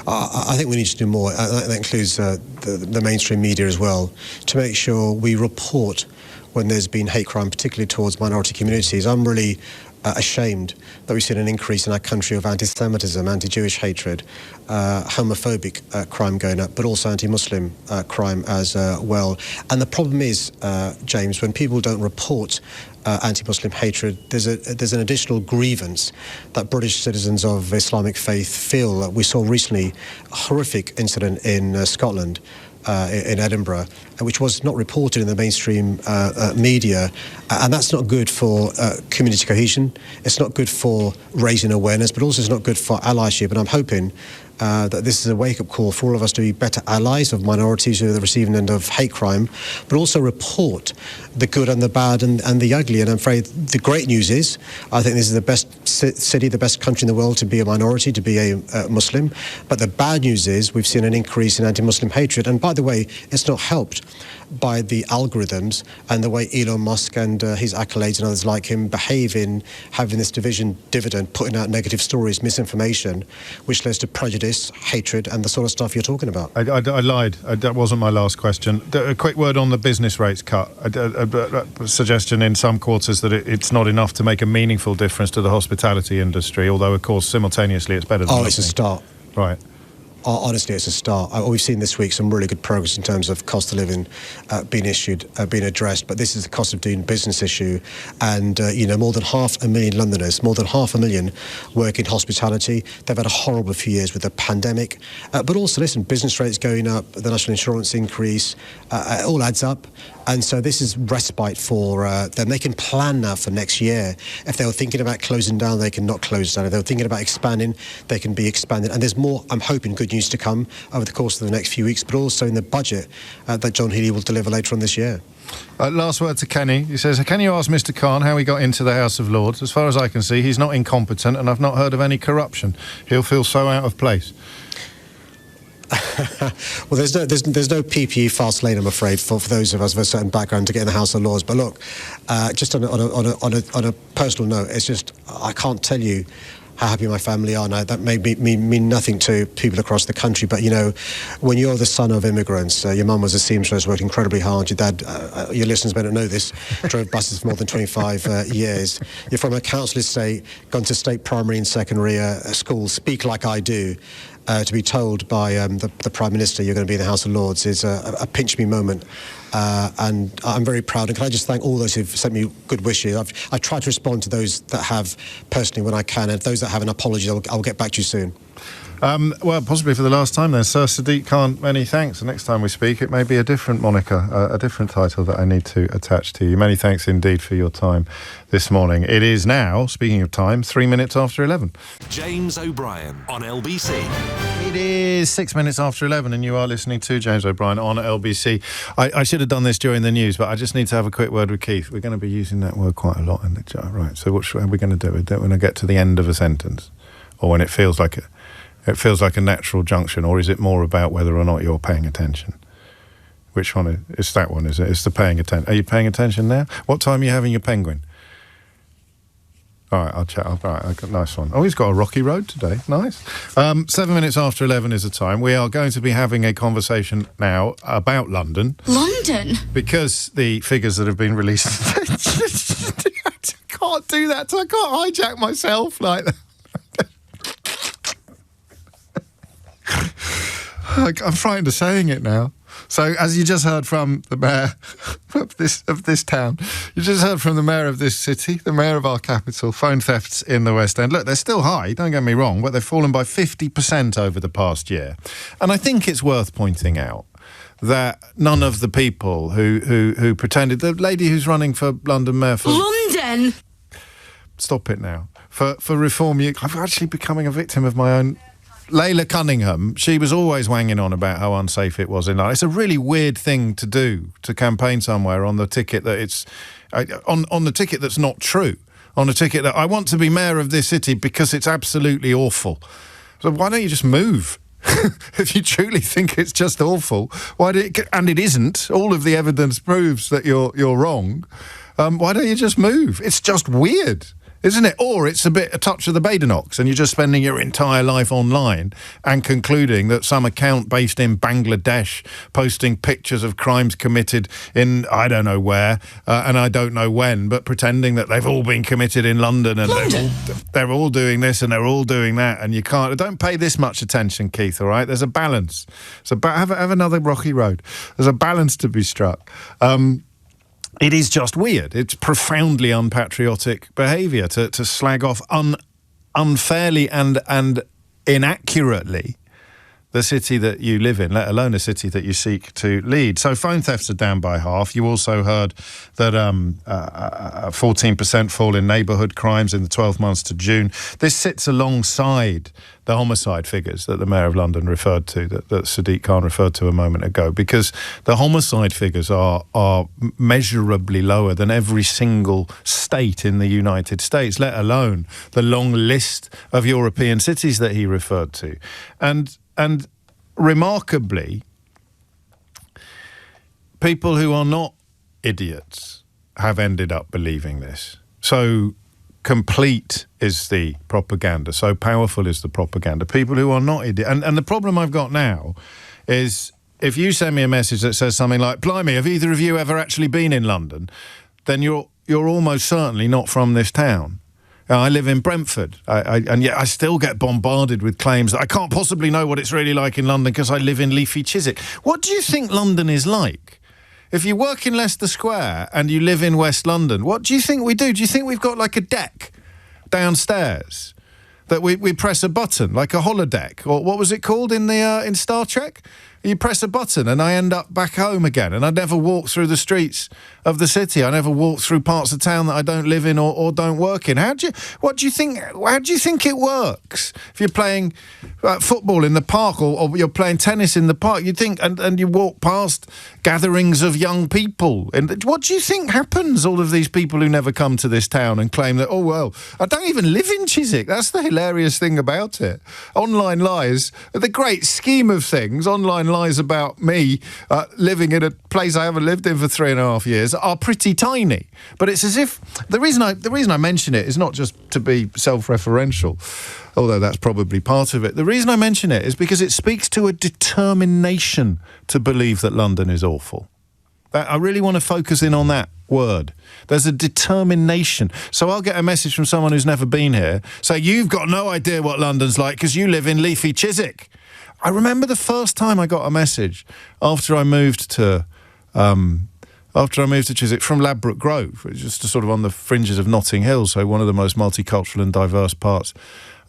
S7: I think we need to do more. That includes the mainstream media as well, to make sure we report when there's been hate crime, particularly towards minority communities. I'm really ashamed that we've seen an increase in our country of anti-Semitism, anti-Jewish hatred, homophobic crime going up, but also anti-Muslim crime as well. And the problem is, James, when people don't report anti-Muslim hatred, there's an additional grievance that British citizens of Islamic faith feel. We saw recently a horrific incident in Scotland, in Edinburgh, which was not reported in the mainstream media, and that's not good for community cohesion. It's not good for raising awareness, but also it's not good for allyship. And I'm hoping that this is a wake-up call for all of us to be better allies of minorities who are the receiving end of hate crime, but also report the good and the bad and the ugly. And I'm afraid the great news is, I think this is the best city, the best country in the world to be a minority, to be a Muslim. But the bad news is we've seen an increase in anti-Muslim hatred. And by the way, it's not helped by the algorithms and the way Elon Musk and his accolades and others like him behave in having this dividend, putting out negative stories, misinformation, which leads to prejudice, hatred, and the sort of stuff you're talking about.
S1: I lied. That wasn't my last question. A quick word on the business rates cut. A suggestion in some quarters that it's not enough to make a meaningful difference to the hospitality industry, although, of course, simultaneously it's better than nothing.
S7: It's a start.
S1: Right.
S7: Honestly, it's a start. We've seen this week some really good progress in terms of cost of living being addressed, but this is the cost of doing business issue. And, more than 500,000 Londoners, more than 500,000 work in hospitality. They've had a horrible few years with the pandemic. But also, listen, business rates going up, the national insurance increase, it all adds up. And so this is respite for them. They can plan now for next year. If they were thinking about closing down, they can not close down. If they were thinking about expanding, they can be expanded. And there's more, I'm hoping, good news to come over the course of the next few weeks, but also in the budget that John Healey will deliver later on this year.
S1: Last word to Kenny. He says, can you ask Mr. Khan how he got into the House of Lords? As far as I can see, he's not incompetent, and I've not heard of any corruption. He'll feel so out of place.
S7: Well, there's no PPE fast lane, I'm afraid, for those of us with a certain background to get in the House of Lords. But look, just on a personal note, it's just I can't tell you how happy my family are now. That may mean nothing to people across the country, but when you're the son of immigrants, your mum was a seamstress, worked incredibly hard. Your dad, your listeners may not know this, drove buses for more than 25 years. You're from a council estate, gone to state primary and secondary schools, speak like I do. To be told by the Prime Minister you're going to be in the House of Lords is a pinch me moment. And I'm very proud. And can I just thank all those who've sent me good wishes. I've tried to respond to those that have personally when I can. And those that have an apology, I'll get back to you soon.
S1: Well, possibly for the last time then. Sir Sadiq Khan, many thanks. The next time we speak, it may be a different moniker, a different title that I need to attach to you. Many thanks indeed for your time this morning. It is now, speaking of time, 3 minutes after 11.
S3: James O'Brien on LBC.
S1: It is 6 minutes after 11 and you are listening to James O'Brien on LBC. I should have done this during the news, but I just need to have a quick word with Keith. We're going to be using that word quite a lot in the chat. Right, so what are we going to do? When I get to the end of a sentence or when it feels like a natural junction, or is it more about whether or not you're paying attention? Which one? It's that one, is it? It's the paying attention. Are you paying attention now? What time are you having your penguin? All right, I'll chat. All right, nice one. Oh, he's got a rocky road today. Nice. 7 minutes after 11 is the time. We are going to be having a conversation now about London.
S8: London? Because
S1: the figures that have been released... I can't do that. I can't hijack myself like that. I'm frightened of saying it now. So, as you just heard from the mayor of this town, you just heard from the mayor of this city, the mayor of our capital, phone thefts in the West End. Look, they're still high, don't get me wrong, but they've fallen by 50% over the past year. And I think it's worth pointing out that none of the people who pretended, the lady who's running for London mayor for...
S8: London!
S1: Stop it now. For Reform UK, I'm actually becoming a victim of my own... Layla Cunningham, she was always wanging on about how unsafe it was in London. It's a really weird thing to do, to campaign somewhere on the ticket that it's... on the ticket that's not true. On the ticket that I want to be mayor of this city because it's absolutely awful. So why don't you just move? If you truly think it's just awful, and it isn't, all of the evidence proves that you're wrong, why don't you just move? It's just weird. Isn't it? Or it's a touch of the Badenoch, and you're just spending your entire life online and concluding that some account based in Bangladesh posting pictures of crimes committed in I don't know where and I don't know when, but pretending that they've all been committed in London and they're all doing this and they're all doing that, and you can't. Don't pay this much attention, Keith. All right, there's a balance. So have another rocky road. There's a balance to be struck. It is just weird. It's profoundly unpatriotic behaviour to slag off unfairly and inaccurately the city that you live in, let alone a city that you seek to lead. So phone thefts are down by half. You also heard that 14% fall in neighbourhood crimes in the 12 months to June. This sits alongside the homicide figures that the Mayor of London referred to, that Sadiq Khan referred to a moment ago, because the homicide figures are measurably lower than every single state in the United States, let alone the long list of European cities that he referred to. And remarkably, people who are not idiots have ended up believing this. So complete is the propaganda. So powerful is the propaganda. People who are not idiots. And the problem I've got now is if you send me a message that says something like, blimey, have either of you ever actually been in London? Then you're almost certainly not from this town. I live in Brentford, and yet I still get bombarded with claims that I can't possibly know what it's really like in London because I live in leafy Chiswick. What do you think London is like? If you work in Leicester Square and you live in West London, what do you think we do? Do you think we've got like a deck downstairs that we press a button, like a holodeck? Or what was it called in Star Trek? You press a button and I end up back home again, and I never walk through the streets of the city. I never walk through parts of town that I don't live in or don't work in. How do you think it works? If you're playing football in the park or you're playing tennis in the park, you think, and you walk past gatherings of young people. And what do you think happens? All of these people who never come to this town and claim that, oh, well, I don't even live in Chiswick. That's the hilarious thing about it. Online lies, the great scheme of things, online lies about me living in a place I haven't lived in for 3.5 years are pretty tiny. But it's as if the reason I mention it is not just to be self-referential, although that's probably part of it. The reason I mention it is because it speaks to a determination to believe that London is awful. I really want to focus in on that word. There's a determination. So I'll get a message from someone who's never been here, say, you've got no idea what London's like because you live in leafy Chiswick. I remember the first time I got a message after I moved to Chiswick from Ladbroke Grove, which is just sort of on the fringes of Notting Hill, so one of the most multicultural and diverse parts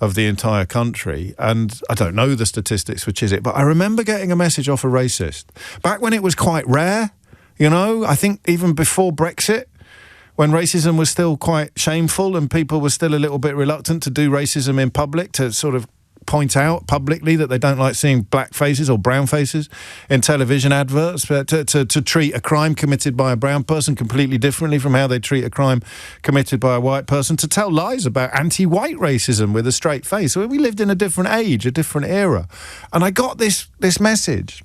S1: of the entire country. And I don't know the statistics for Chiswick, but I remember getting a message off a racist back when it was quite rare. You know, I think even before Brexit, when racism was still quite shameful and people were still a little bit reluctant to do racism in public, to sort of point out publicly that they don't like seeing black faces or brown faces in television adverts, to treat a crime committed by a brown person completely differently from how they treat a crime committed by a white person, to tell lies about anti-white racism with a straight face. So we lived in a different age, a different era. And I got this message.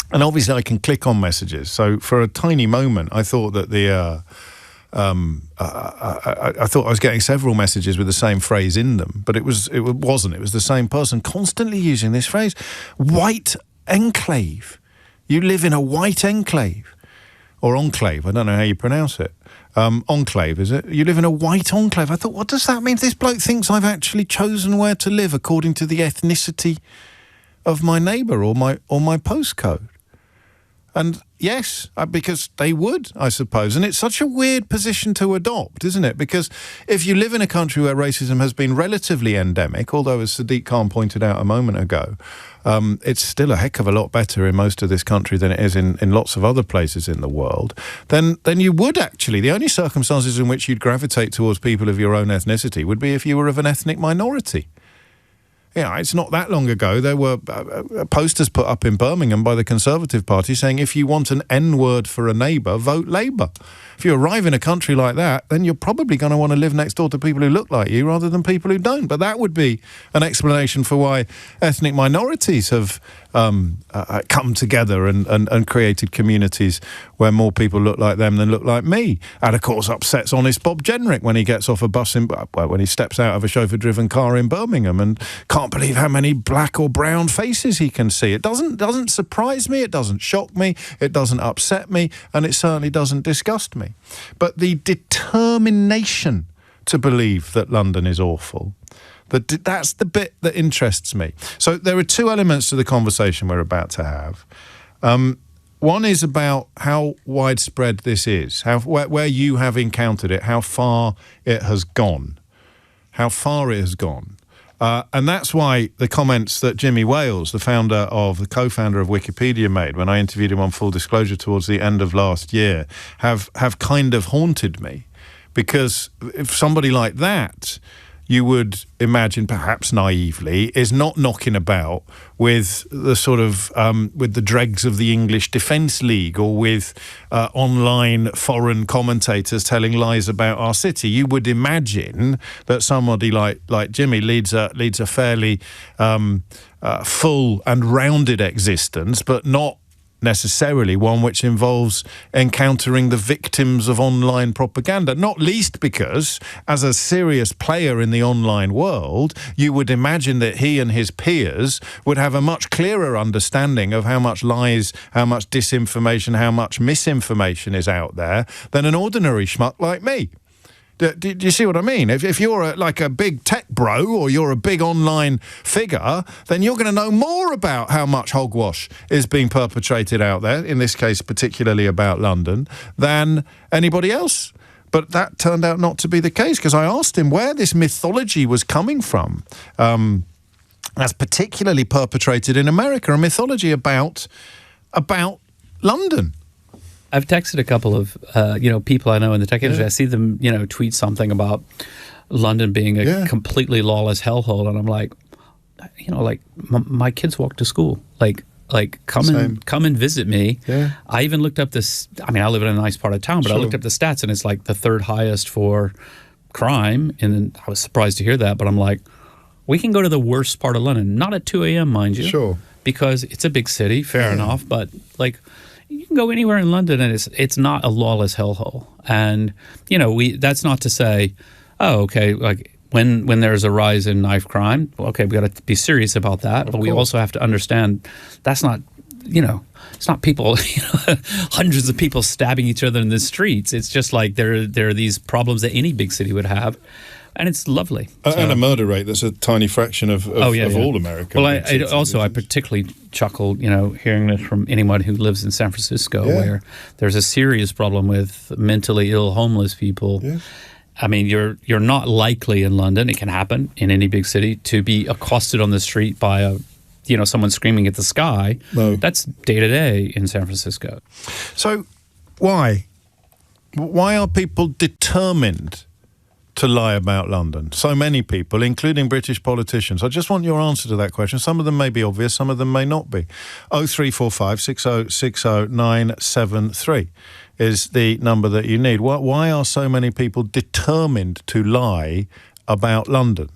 S1: And obviously I can click on messages. So for a tiny moment, I thought that I thought I was getting several messages with the same phrase in them, but it wasn't. It was the same person constantly using this phrase, white enclave. You live in a white enclave, or enclave. I don't know how you pronounce it. Enclave, is it? You live in a white enclave. I thought, what does that mean? This bloke thinks I've actually chosen where to live according to the ethnicity of my neighbour or my postcode. And yes, because they would, I suppose. And it's such a weird position to adopt, isn't it? Because if you live in a country where racism has been relatively endemic, although as Sadiq Khan pointed out a moment ago, it's still a heck of a lot better in most of this country than it is in lots of other places in the world, then you would actually, the only circumstances in which you'd gravitate towards people of your own ethnicity would be if you were of an ethnic minority. Yeah, it's not that long ago there were posters put up in Birmingham by the Conservative Party saying if you want an N-word for a neighbour, vote Labour. If you arrive in a country like that, then you're probably going to want to live next door to people who look like you rather than people who don't. But that would be an explanation for why ethnic minorities have come together and created communities where more people look like them than look like me. And of course upsets honest Bob Jenrick when he gets off a bus when he steps out of a chauffeur-driven car in Birmingham and can't believe how many black or brown faces he can see. It doesn't surprise me, it doesn't shock me, it doesn't upset me, and it certainly doesn't disgust me. But the determination to believe that London is awful, that's the bit that interests me. So there are two elements to the conversation we're about to have. One is about how widespread this is, where you have encountered it, how far it has gone. And that's why the comments that Jimmy Wales, the co-founder of Wikipedia, made when I interviewed him on Full Disclosure towards the end of last year have kind of haunted me. Because if somebody like that, you would imagine, perhaps naively, is not knocking about with the sort of with the dregs of the English Defence League or with online foreign commentators telling lies about our city. You would imagine that somebody like Jimmy leads a fairly full and rounded existence, but not necessarily one which involves encountering the victims of online propaganda, not least because, as a serious player in the online world, you would imagine that he and his peers would have a much clearer understanding of how much lies, how much disinformation, how much misinformation is out there than an ordinary schmuck like me. Do you see what I mean? If you're like a big tech bro or you're a big online figure, then you're going to know more about how much hogwash is being perpetrated out there, in this case particularly about London, than anybody else. But that turned out not to be the case, because I asked him where this mythology was coming from, as particularly perpetrated in America, a mythology about London.
S9: I've texted a couple of people I know in the tech industry. I see them tweet something about London being a completely lawless hellhole, and I'm like, my kids walk to school. Like come and visit me. Yeah. I even looked up this. I mean, I live in a nice part of town, but I looked up the stats, and it's like the third highest for crime. And I was surprised to hear that, but I'm like, we can go to the worst part of London, not at 2 a.m., mind you, because it's a big city. Fair enough, but like, you can go anywhere in London and it's not a lawless hellhole. And, that's not to say, like when there's a rise in knife crime, okay, we got to be serious about that. But we also have to understand that's not, it's not people, hundreds of people stabbing each other in the streets. It's just like there are these problems that any big city would have. And it's lovely.
S1: And a murder rate that's a tiny fraction of all America.
S9: Well, I particularly chuckled, hearing this from anyone who lives in San Francisco, where there's a serious problem with mentally ill homeless people. Yeah. I mean, you're not likely in London, it can happen in any big city, to be accosted on the street by someone screaming at the sky. No. That's day to day in San Francisco.
S1: So why are people determined to lie about London? So many people, including British politicians. I just want your answer to that question. Some of them may be obvious, some of them may not be. 0345 6060 973 is the number that you need. Why are so many people determined to lie about London?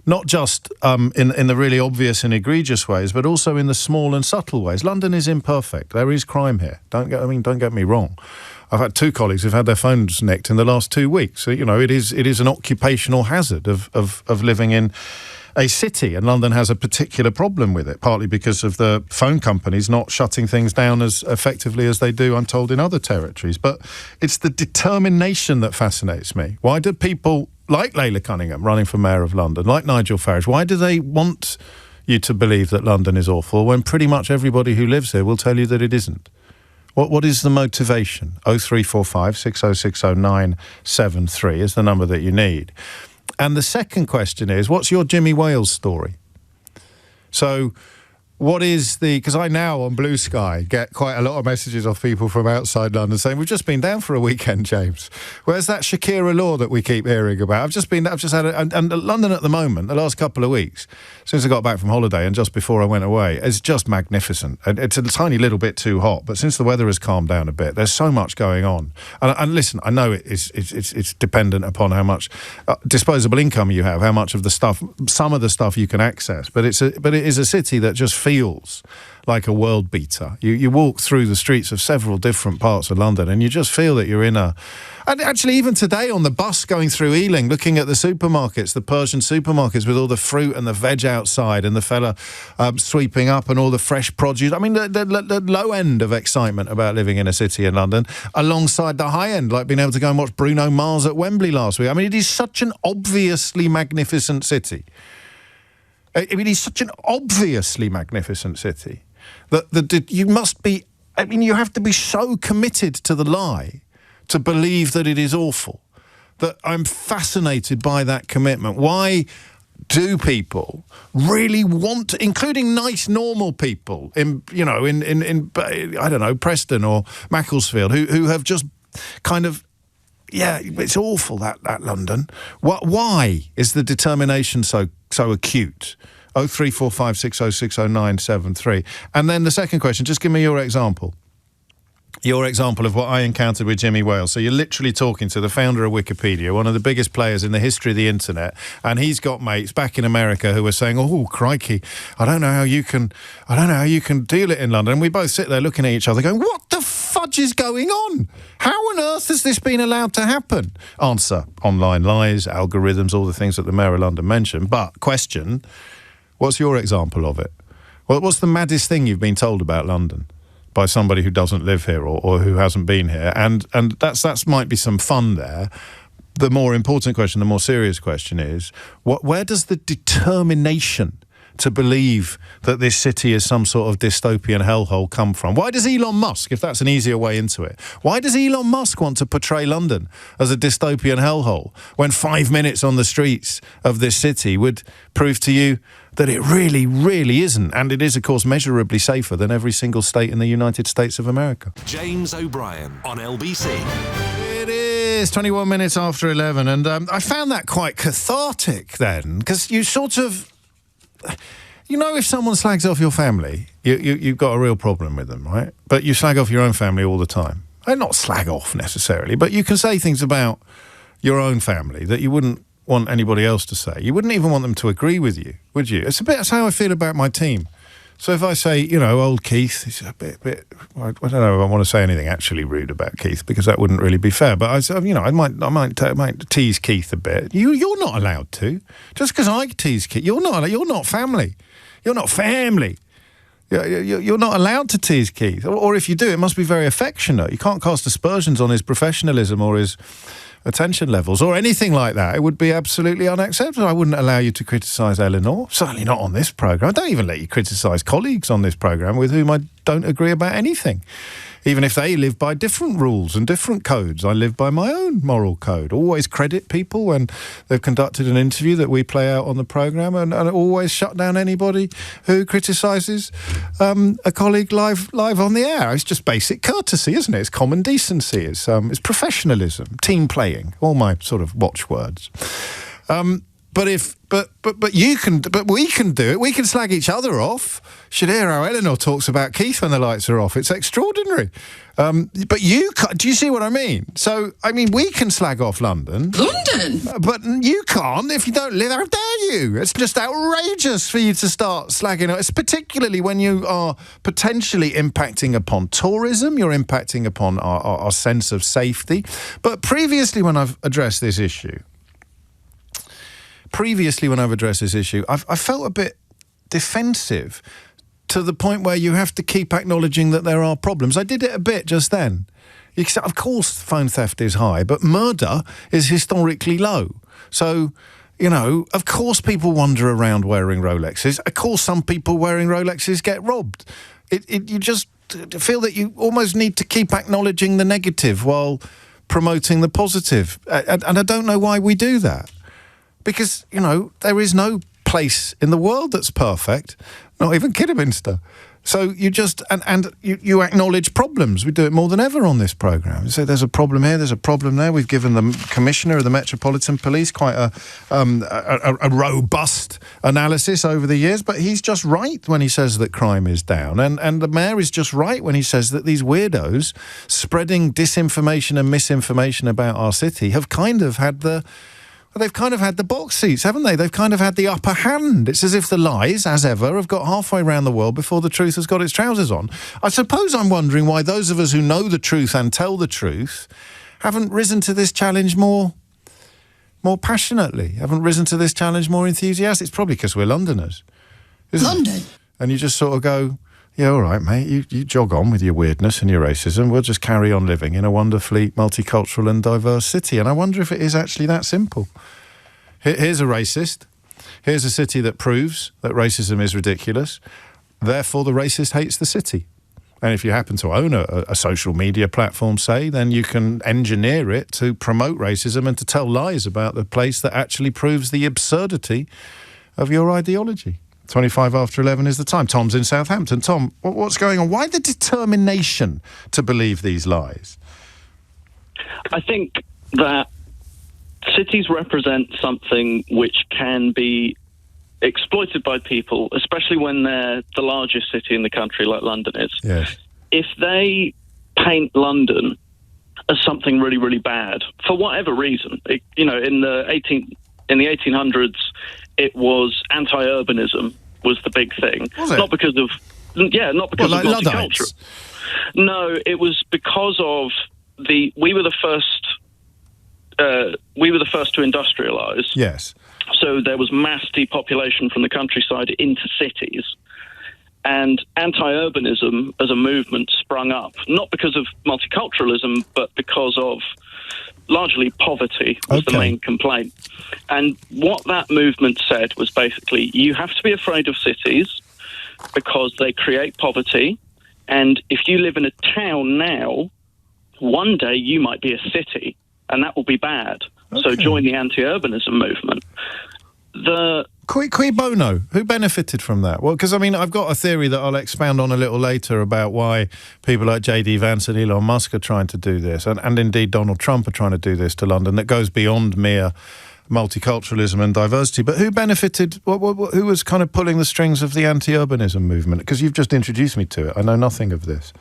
S1: Not just in the really obvious and egregious ways, but also in the small and subtle ways. London is imperfect. There is crime here. Don't get me wrong. I've had two colleagues who've had their phones nicked in the last 2 weeks. So, it is an occupational hazard of living in a city, and London has a particular problem with it, partly because of the phone companies not shutting things down as effectively as they do, I'm told, in other territories. But it's the determination that fascinates me. Why do people like Layla Cunningham running for Mayor of London, like Nigel Farage, why do they want you to believe that London is awful when pretty much everybody who lives here will tell you that it isn't? What is the motivation? 0345 6060 973 is the number that you need. And the second question is, what's your Jimmy Wales story? So what is because I now on Blue Sky get quite a lot of messages off people from outside London saying, we've just been down for a weekend, James. Where's that Shakira law that we keep hearing about? I've just had and London at the moment, the last couple of weeks, since I got back from holiday and just before I went away, is just magnificent. And it's a tiny little bit too hot, but since the weather has calmed down a bit, there's so much going on. And listen, I know it's dependent upon how much disposable income you have, how much of the stuff, some of the stuff you can access, but it is a city that just feels like a world beater. You walk through the streets of several different parts of London and you just feel that you're in and actually even today on the bus going through Ealing, looking at the supermarkets, the Persian supermarkets with all the fruit and the veg outside and the fella sweeping up and all the fresh produce. I mean, the low end of excitement about living in a city in London alongside the high end, like being able to go and watch Bruno Mars at Wembley last week. I mean, it is such an obviously magnificent city. It is such an obviously magnificent city that you must be, you have to be so committed to the lie to believe that it is awful, that I'm fascinated by that commitment. Why do people really want, including nice, normal people in I don't know, Preston or Macclesfield, who have just kind of, yeah, it's awful that London. Why is the determination so acute? 03456060973. And then the second question, just give me your example. Your example of what I encountered with Jimmy Wales. So you're literally talking to the founder of Wikipedia, one of the biggest players in the history of the internet, and he's got mates back in America who are saying, "Oh, crikey, I don't know how you can deal it in London." And we both sit there looking at each other going, "What the fudge is going on? How on earth has this been allowed to happen?" Answer: online lies, algorithms, all the things that the Mayor of London mentioned. But question: what's your example of it? What's the maddest thing you've been told about London by somebody who doesn't live here or who hasn't been here? And that's might be some fun there. The more important question, the more serious question is, where does the determination to believe that this city is some sort of dystopian hellhole come from? Why does Elon Musk, if that's an easier way into it, why does Elon Musk want to portray London as a dystopian hellhole when 5 minutes on the streets of this city would prove to you that it really, really isn't? And it is, of course, measurably safer than every single state in the United States of America.
S3: James O'Brien on LBC.
S1: It is 21 minutes after 11, and I found that quite cathartic then, because you sort of... You know, if someone slags off your family, you've got a real problem with them, right? But you slag off your own family all the time. Not slag off necessarily, but you can say things about your own family that you wouldn't want anybody else to say. You wouldn't even want them to agree with you, would you? That's how I feel about my team. So if I say, old Keith, it's a bit, I don't know if I want to say anything actually rude about Keith, because that wouldn't really be fair. But I might tease Keith a bit. You're not allowed to. Just because I tease Keith, you're not family. You're not family. You're not allowed to tease Keith. Or if you do, it must be very affectionate. You can't cast aspersions on his professionalism or his attention levels or anything like that. It would be absolutely unacceptable. I wouldn't allow you to criticise Eleanor, certainly not on this programme. I don't even let you criticise colleagues on this programme with whom I don't agree about anything. Even if they live by different rules and different codes, I live by my own moral code. Always credit people when they've conducted an interview that we play out on the programme, and always shut down anybody who criticises a colleague live on the air. It's just basic courtesy, isn't it? It's common decency. It's professionalism, team playing, all my sort of watchwords. But we can do it. We can slag each other off. Should hear how Eleanor talks about Keith when the lights are off. It's extraordinary. But you can't. Do you see what I mean? So, we can slag off London. But you can't if you don't live. How dare you? It's just outrageous for you to start slagging off. It's particularly when you are potentially impacting upon tourism. You're impacting upon our sense of safety. But previously when I've addressed this issue, I've felt a bit defensive to the point where you have to keep acknowledging that there are problems. I did it a bit just then. Of course, phone theft is high, but murder is historically low. So, of course people wander around wearing Rolexes. Of course some people wearing Rolexes get robbed. You just feel that you almost need to keep acknowledging the negative while promoting the positive. And I don't know why we do that. Because, there is no place in the world that's perfect, not even Kidderminster. So you just, and you acknowledge problems. We do it more than ever on this programme. You say there's a problem here, there's a problem there. We've given the Commissioner of the Metropolitan Police quite a robust analysis over the years, but he's just right when he says that crime is down. And the Mayor is just right when he says that these weirdos spreading disinformation and misinformation about our city have kind of had the box seats, haven't they? They've kind of had the upper hand. It's as if the lies, as ever, have got halfway around the world before the truth has got its trousers on. I suppose I'm wondering why those of us who know the truth and tell the truth haven't risen to this challenge more passionately, haven't risen to this challenge more enthusiastic. It's probably because we're Londoners. London? It? And you just sort of go, yeah, all right, mate, you jog on with your weirdness and your racism. We'll just carry on living in a wonderfully multicultural and diverse city. And I wonder if it is actually that simple. Here's a racist. Here's a city that proves that racism is ridiculous. Therefore, the racist hates the city. And if you happen to own a social media platform, say, then you can engineer it to promote racism and to tell lies about the place that actually proves the absurdity of your ideology. 25 after 11 is the time. Tom's in Southampton. Tom, what's going on? Why the determination to believe these lies?
S10: I think that cities represent something which can be exploited by people, especially when they're the largest city in the country, like London is.
S1: Yes.
S10: If they paint London as something really, really bad, for whatever reason, in the 1800s, it was anti-urbanism was the big thing.
S1: Was it?
S10: Not because of multicultural.
S1: Luddites?
S10: No, it was because of we were the first to industrialise.
S1: Yes.
S10: So there was mass depopulation from the countryside into cities, and anti-urbanism as a movement sprung up, not because of multiculturalism, but because of largely poverty was the main complaint. And what that movement said was basically, you have to be afraid of cities because they create poverty, and if you live in a town now, one day you might be a city, and that will be bad. So join the anti-urbanism movement.
S1: Cui bono? Who benefited from that? Well, because, I've got a theory that I'll expound on a little later about why people like J.D. Vance and Elon Musk are trying to do this, and indeed Donald Trump are trying to do this to London, that goes beyond mere multiculturalism and diversity. But who benefited? Who was kind of pulling the strings of the anti-urbanism movement? Because you've just introduced me to it. I know nothing of this.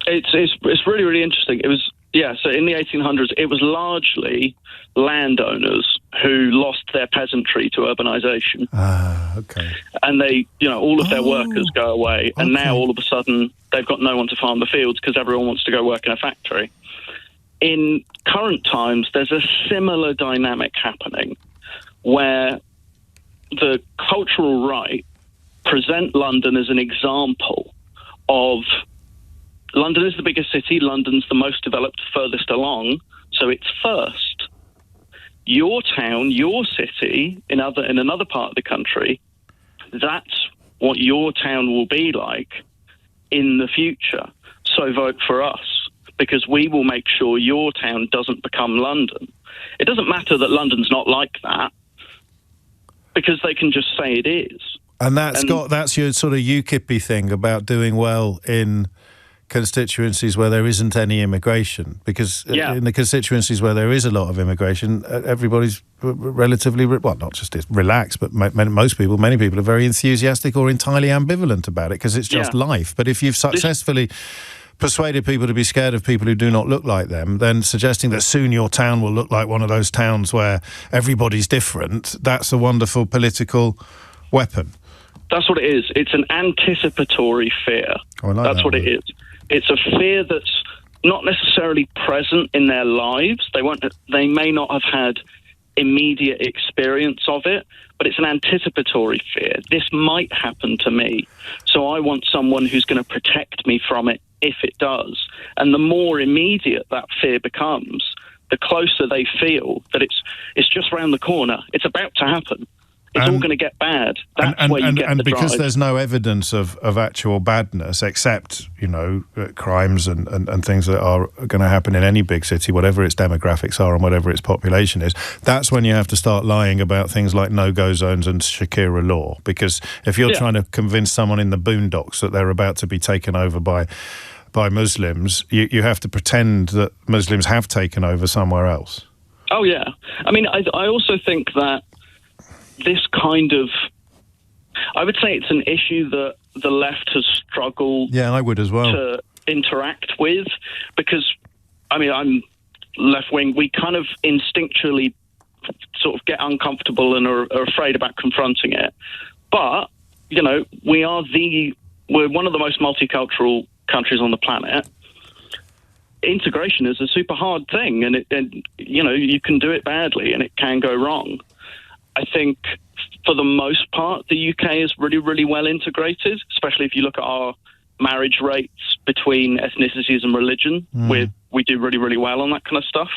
S10: It's really, really interesting. It was... Yeah, so in the 1800s, it was largely landowners who lost their peasantry to urbanisation.
S1: Ah, okay.
S10: And they, all of their workers go away, and now all of a sudden they've got no one to farm the fields because everyone wants to go work in a factory. In current times, there's a similar dynamic happening where the cultural right present London as an example of... London is the biggest city. London's the most developed, furthest along. So it's first. Your town, your city, in another part of the country, that's what your town will be like in the future. So vote for us, because we will make sure your town doesn't become London. It doesn't matter that London's not like that, because they can just say it is.
S1: And that's your sort of UKIP-y thing about doing well in constituencies where there isn't any immigration, because in the constituencies where there is a lot of immigration, everybody's relatively, not just relaxed, but many people are very enthusiastic or entirely ambivalent about it, because it's just life. But if you've successfully persuaded people to be scared of people who do not look like them, then suggesting that soon your town will look like one of those towns where everybody's different, that's a wonderful political weapon.
S10: That's what it is. It's an anticipatory fear. That's what it is. It's a fear that's not necessarily present in their lives. They may not have had immediate experience of it, but it's an anticipatory fear. This might happen to me, so I want someone who's going to protect me from it if it does. And the more immediate that fear becomes, the closer they feel that it's just round the corner. It's about to happen. It's all going to get bad. That's where you get the
S1: because
S10: drive.
S1: There's no evidence of actual badness, except, crimes and things that are going to happen in any big city, whatever its demographics are and whatever its population is. That's when you have to start lying about things like no-go zones and Shakira law. Because if you're trying to convince someone in the boondocks that they're about to be taken over by Muslims, you have to pretend that Muslims have taken over somewhere else.
S10: Oh, yeah. I also think that this kind of... I would say it's an issue that the left has struggled
S1: I would as well.
S10: to interact with, because, I'm left-wing. We kind of instinctually sort of get uncomfortable and are afraid about confronting it. But, we're one of the most multicultural countries on the planet. Integration is a super hard thing, and you can do it badly and it can go wrong. I think for the most part, the UK is really, really well integrated, especially if you look at our marriage rates between ethnicities and religion. We do really, really well on that kind of stuff.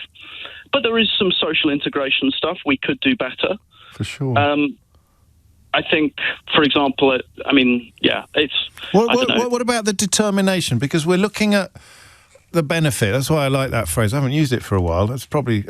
S10: But there is some social integration stuff we could do better.
S1: For sure.
S10: I think, for example, it's...
S1: What about the determination? Because we're looking at the benefit. That's why I like that phrase. I haven't used it for a while. That's probably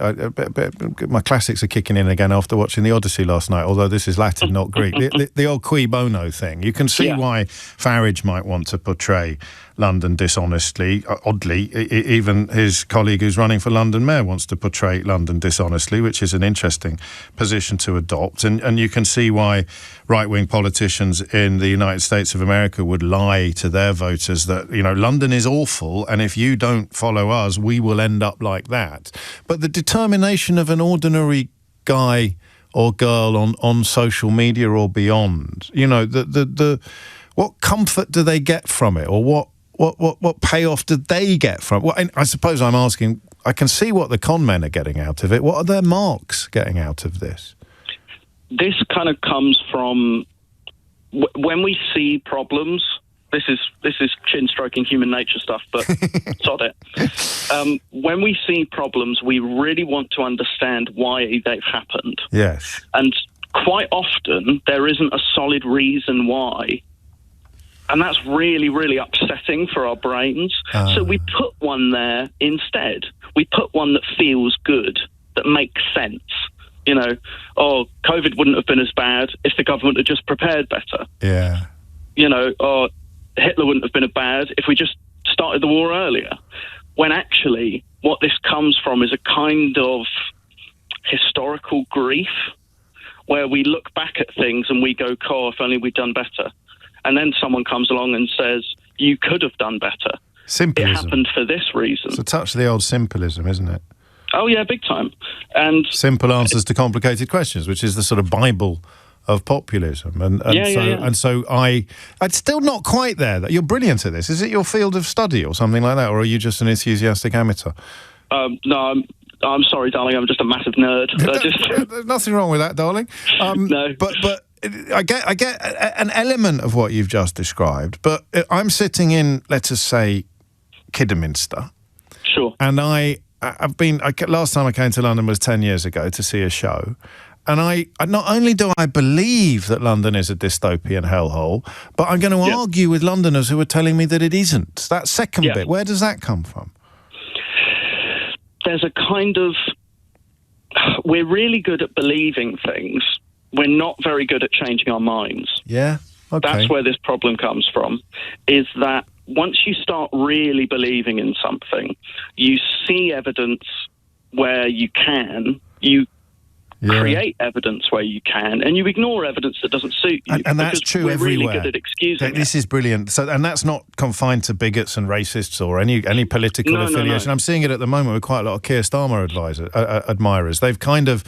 S1: my classics are kicking in again after watching the Odyssey last night, although this is Latin, not Greek. The old cui bono thing. You can see why Farage might want to portray London dishonestly. Oddly, even his colleague who's running for London Mayor wants to portray London dishonestly, which is an interesting position to adopt. And you can see why right-wing politicians in the United States of America would lie to their voters that, London is awful, and if you don't follow us, we will end up like that. But the determination of an ordinary guy or girl on social media or beyond, what comfort do they get from it, or what payoff do they get from it? Well, I suppose I'm asking, I can see what the con men are getting out of it. What are their marks getting out of this?
S10: This kind of comes from when we see problems. This is chin-stroking human nature stuff, but sod it. When we see problems, we really want to understand why they've happened.
S1: Yes.
S10: And quite often, there isn't a solid reason why. And that's really, really upsetting for our brains. So we put one there instead. We put one that feels good, that makes sense. COVID wouldn't have been as bad if the government had just prepared better.
S1: Yeah.
S10: Hitler wouldn't have been as bad if we just started the war earlier. When actually, what this comes from is a kind of historical grief where we look back at things and we go, if only we'd done better. And then someone comes along and says, you could have done better.
S1: Simplism.
S10: It happened for this reason.
S1: It's a touch of the old simplism, isn't it?
S10: Oh, yeah, big time. And
S1: simple answers to complicated questions, which is the sort of Bible of populism. And so I'm still not quite there. You're brilliant at this. Is it your field of study or something like that, or are you just an enthusiastic amateur?
S10: No, I'm sorry, darling. I'm just a massive nerd.
S1: There's nothing wrong with that, darling.
S10: No.
S1: But I get an element of what you've just described, but I'm sitting in, let us say, Kidderminster.
S10: Sure.
S1: And last time I came to London was 10 years ago to see a show. And I not only do I believe that London is a dystopian hellhole, but I'm going to argue with Londoners who are telling me that it isn't. That second bit, where does that come from?
S10: There's a kind of... We're really good at believing things. We're not very good at changing our minds.
S1: Yeah, okay.
S10: That's where this problem comes from, is that once you start really believing in something, you see evidence where you can, you create evidence where you can, and you ignore evidence that doesn't suit you.
S1: And that's true everywhere.
S10: We're really good at excusing
S1: This is brilliant. So, and that's not confined to bigots and racists or any political affiliation. No. I'm seeing it at the moment with quite a lot of Keir Starmer admirers. They've kind of...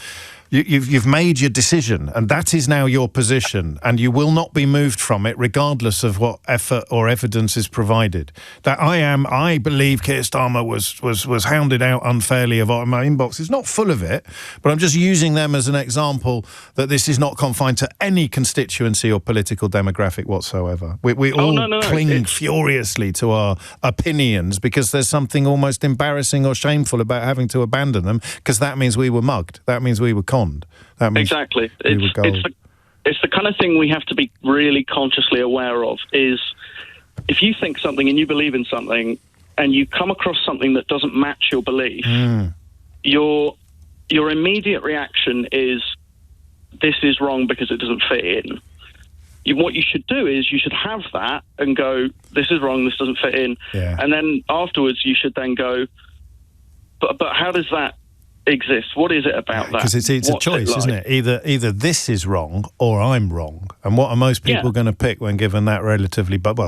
S1: You've made your decision, and that is now your position, and you will not be moved from it regardless of what effort or evidence is provided. That I believe Keir Starmer was hounded out unfairly of my inbox. It's not full of it, but I'm just using them as an example that this is not confined to any constituency or political demographic whatsoever. We all cling furiously to our opinions because there's something almost embarrassing or shameful about having to abandon them, because that means we were mugged. That means we were conned. That means
S10: exactly. It's the kind of thing we have to be really consciously aware of, is if you think something and you believe in something and you come across something that doesn't match your belief, your immediate reaction is, this is wrong because it doesn't fit in. What you should do is you should have that and go, this is wrong, this doesn't fit in.
S1: Yeah.
S10: And then afterwards you should then go, but how does that exist? What is it about that?
S1: Because it's a choice, isn't it? Either this is wrong or I'm wrong. And what are most people going to pick when given that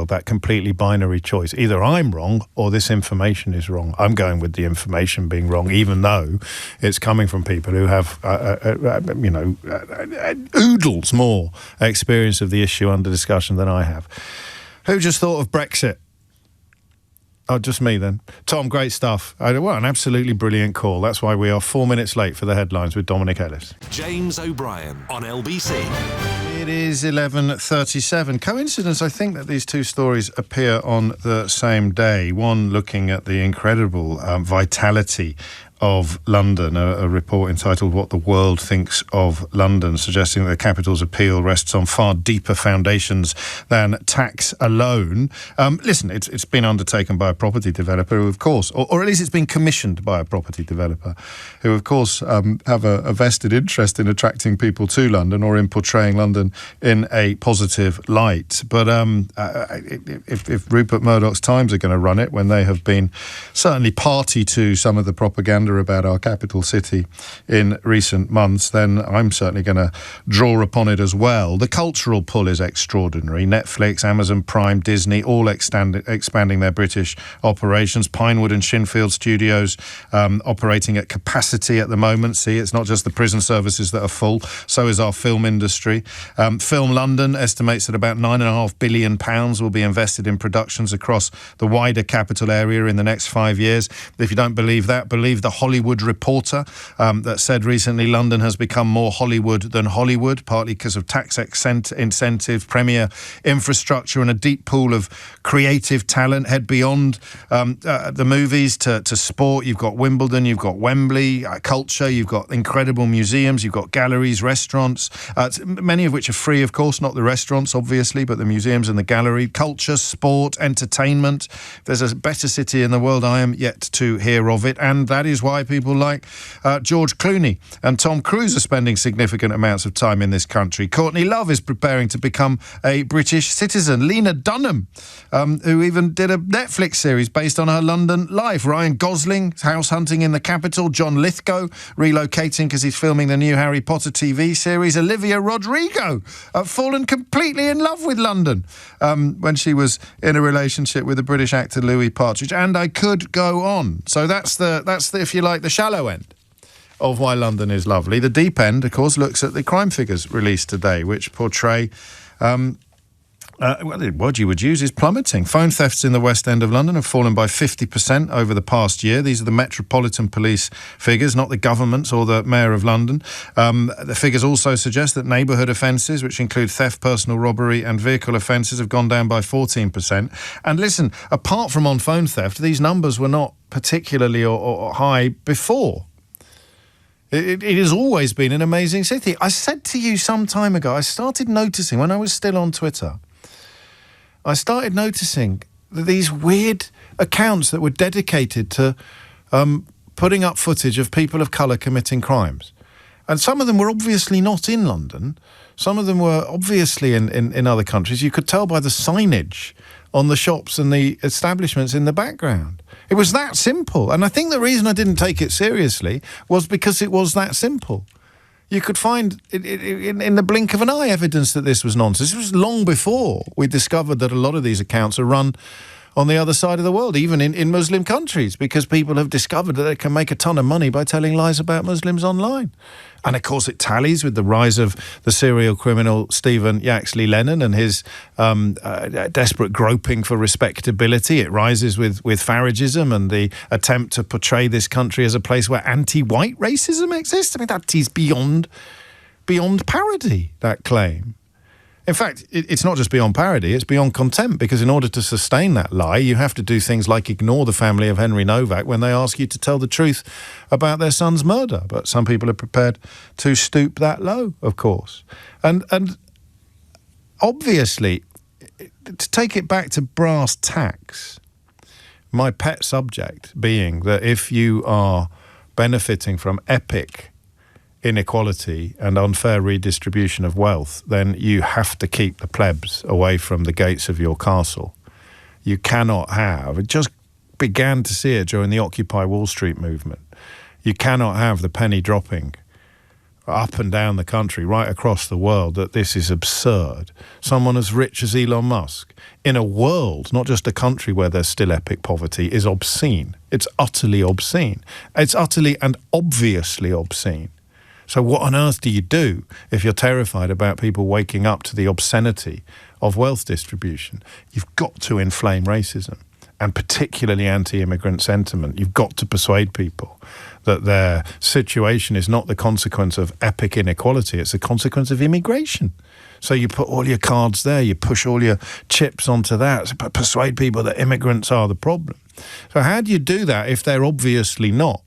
S1: that completely binary choice? Either I'm wrong or this information is wrong. I'm going with the information being wrong, even though it's coming from people who have, oodles more experience of the issue under discussion than I have. Who just thought of Brexit? Oh, just me then. Tom, great stuff. An absolutely brilliant call. That's why we are 4 minutes late for the headlines with Dominic Ellis.
S3: James O'Brien on LBC.
S1: It is 11:37. Coincidence, I think, that these two stories appear on the same day. One looking at the incredible vitality of London, a report entitled What the World Thinks of London, suggesting that the capital's appeal rests on far deeper foundations than tax alone. Listen, it's been undertaken by a property developer who, of course, or at least it's been commissioned by a property developer who, of course, have a vested interest in attracting people to London or in portraying London in a positive light. But if Rupert Murdoch's Times are going to run it when they have been certainly party to some of the propaganda about our capital city in recent months, then I'm certainly going to draw upon it as well. The cultural pull is extraordinary. Netflix, Amazon Prime, Disney, all expanding their British operations. Pinewood and Shinfield Studios operating at capacity at the moment. See, it's not just the prison services that are full, so is our film industry. Film London estimates that about £9.5 billion will be invested in productions across the wider capital area in the next 5 years. If you don't believe that, believe the Hollywood Reporter that said recently London has become more Hollywood than Hollywood, partly because of tax incentives, premier infrastructure and a deep pool of creative talent. Head beyond the movies to sport. You've got Wimbledon, you've got Wembley, culture, you've got incredible museums, you've got galleries, restaurants, many of which are free, of course, not the restaurants, obviously, but the museums and the gallery. Culture, sport, entertainment. If there's a better city in the world, I am yet to hear of it, and that is why people like George Clooney and Tom Cruise are spending significant amounts of time in this country. Courtney Love is preparing to become a British citizen. Lena Dunham, who even did a Netflix series based on her London life. Ryan Gosling, house hunting in the capital. John Lithgow, relocating because he's filming the new Harry Potter TV series. Olivia Rodrigo, fallen completely in love with London when she was in a relationship with the British actor Louis Partridge. And I could go on. So that's the if you like, the shallow end of why London is lovely. The deep end, of course, looks at the crime figures released today, which portray well, the word you would use is plummeting. Phone thefts in the West End of London have fallen by 50% over the past year. These are the Metropolitan Police figures, not the government's or the Mayor of London. The figures also suggest that neighbourhood offences, which include theft, personal robbery and vehicle offences, have gone down by 14%. And listen, apart from on phone theft, these numbers were not particularly or high before. It has always been an amazing city. I said to you some time ago, I started noticing, when I was still on Twitter, I started noticing that these weird accounts that were dedicated to putting up footage of people of colour committing crimes. And some of them were obviously not in London. Some of them were obviously in other countries. You could tell by the signage on the shops and the establishments in the background. It was that simple. And I think the reason I didn't take it seriously was because it was that simple. You could find in the blink of an eye evidence that this was nonsense. This was long before we discovered that a lot of these accounts are run on the other side of the world, even in Muslim countries, because people have discovered that they can make a ton of money by telling lies about Muslims online. And, of course, it tallies with the rise of the serial criminal Stephen Yaxley Lennon and his desperate groping for respectability. It rises with Faragism and the attempt to portray this country as a place where anti-white racism exists. I mean, that is beyond parody, that claim. In fact, it's not just beyond parody, it's beyond contempt, because in order to sustain that lie, you have to do things like ignore the family of Henry Novak when they ask you to tell the truth about their son's murder. But some people are prepared to stoop that low, of course. And obviously, to take it back to brass tacks, my pet subject being that if you are benefiting from epic inequality and unfair redistribution of wealth, then you have to keep the plebs away from the gates of your castle. You cannot have, it just began to see it during the Occupy Wall Street movement, you cannot have the penny dropping up and down the country, right across the world, that this is absurd. Someone as rich as Elon Musk, in a world, not just a country where there's still epic poverty, is obscene. It's utterly obscene. It's utterly and obviously obscene. So what on earth do you do if you're terrified about people waking up to the obscenity of wealth distribution? You've got to inflame racism, and particularly anti-immigrant sentiment. You've got to persuade people that their situation is not the consequence of epic inequality, it's the consequence of immigration. So you put all your cards there, you push all your chips onto that, persuade people that immigrants are the problem. So how do you do that if they're obviously not?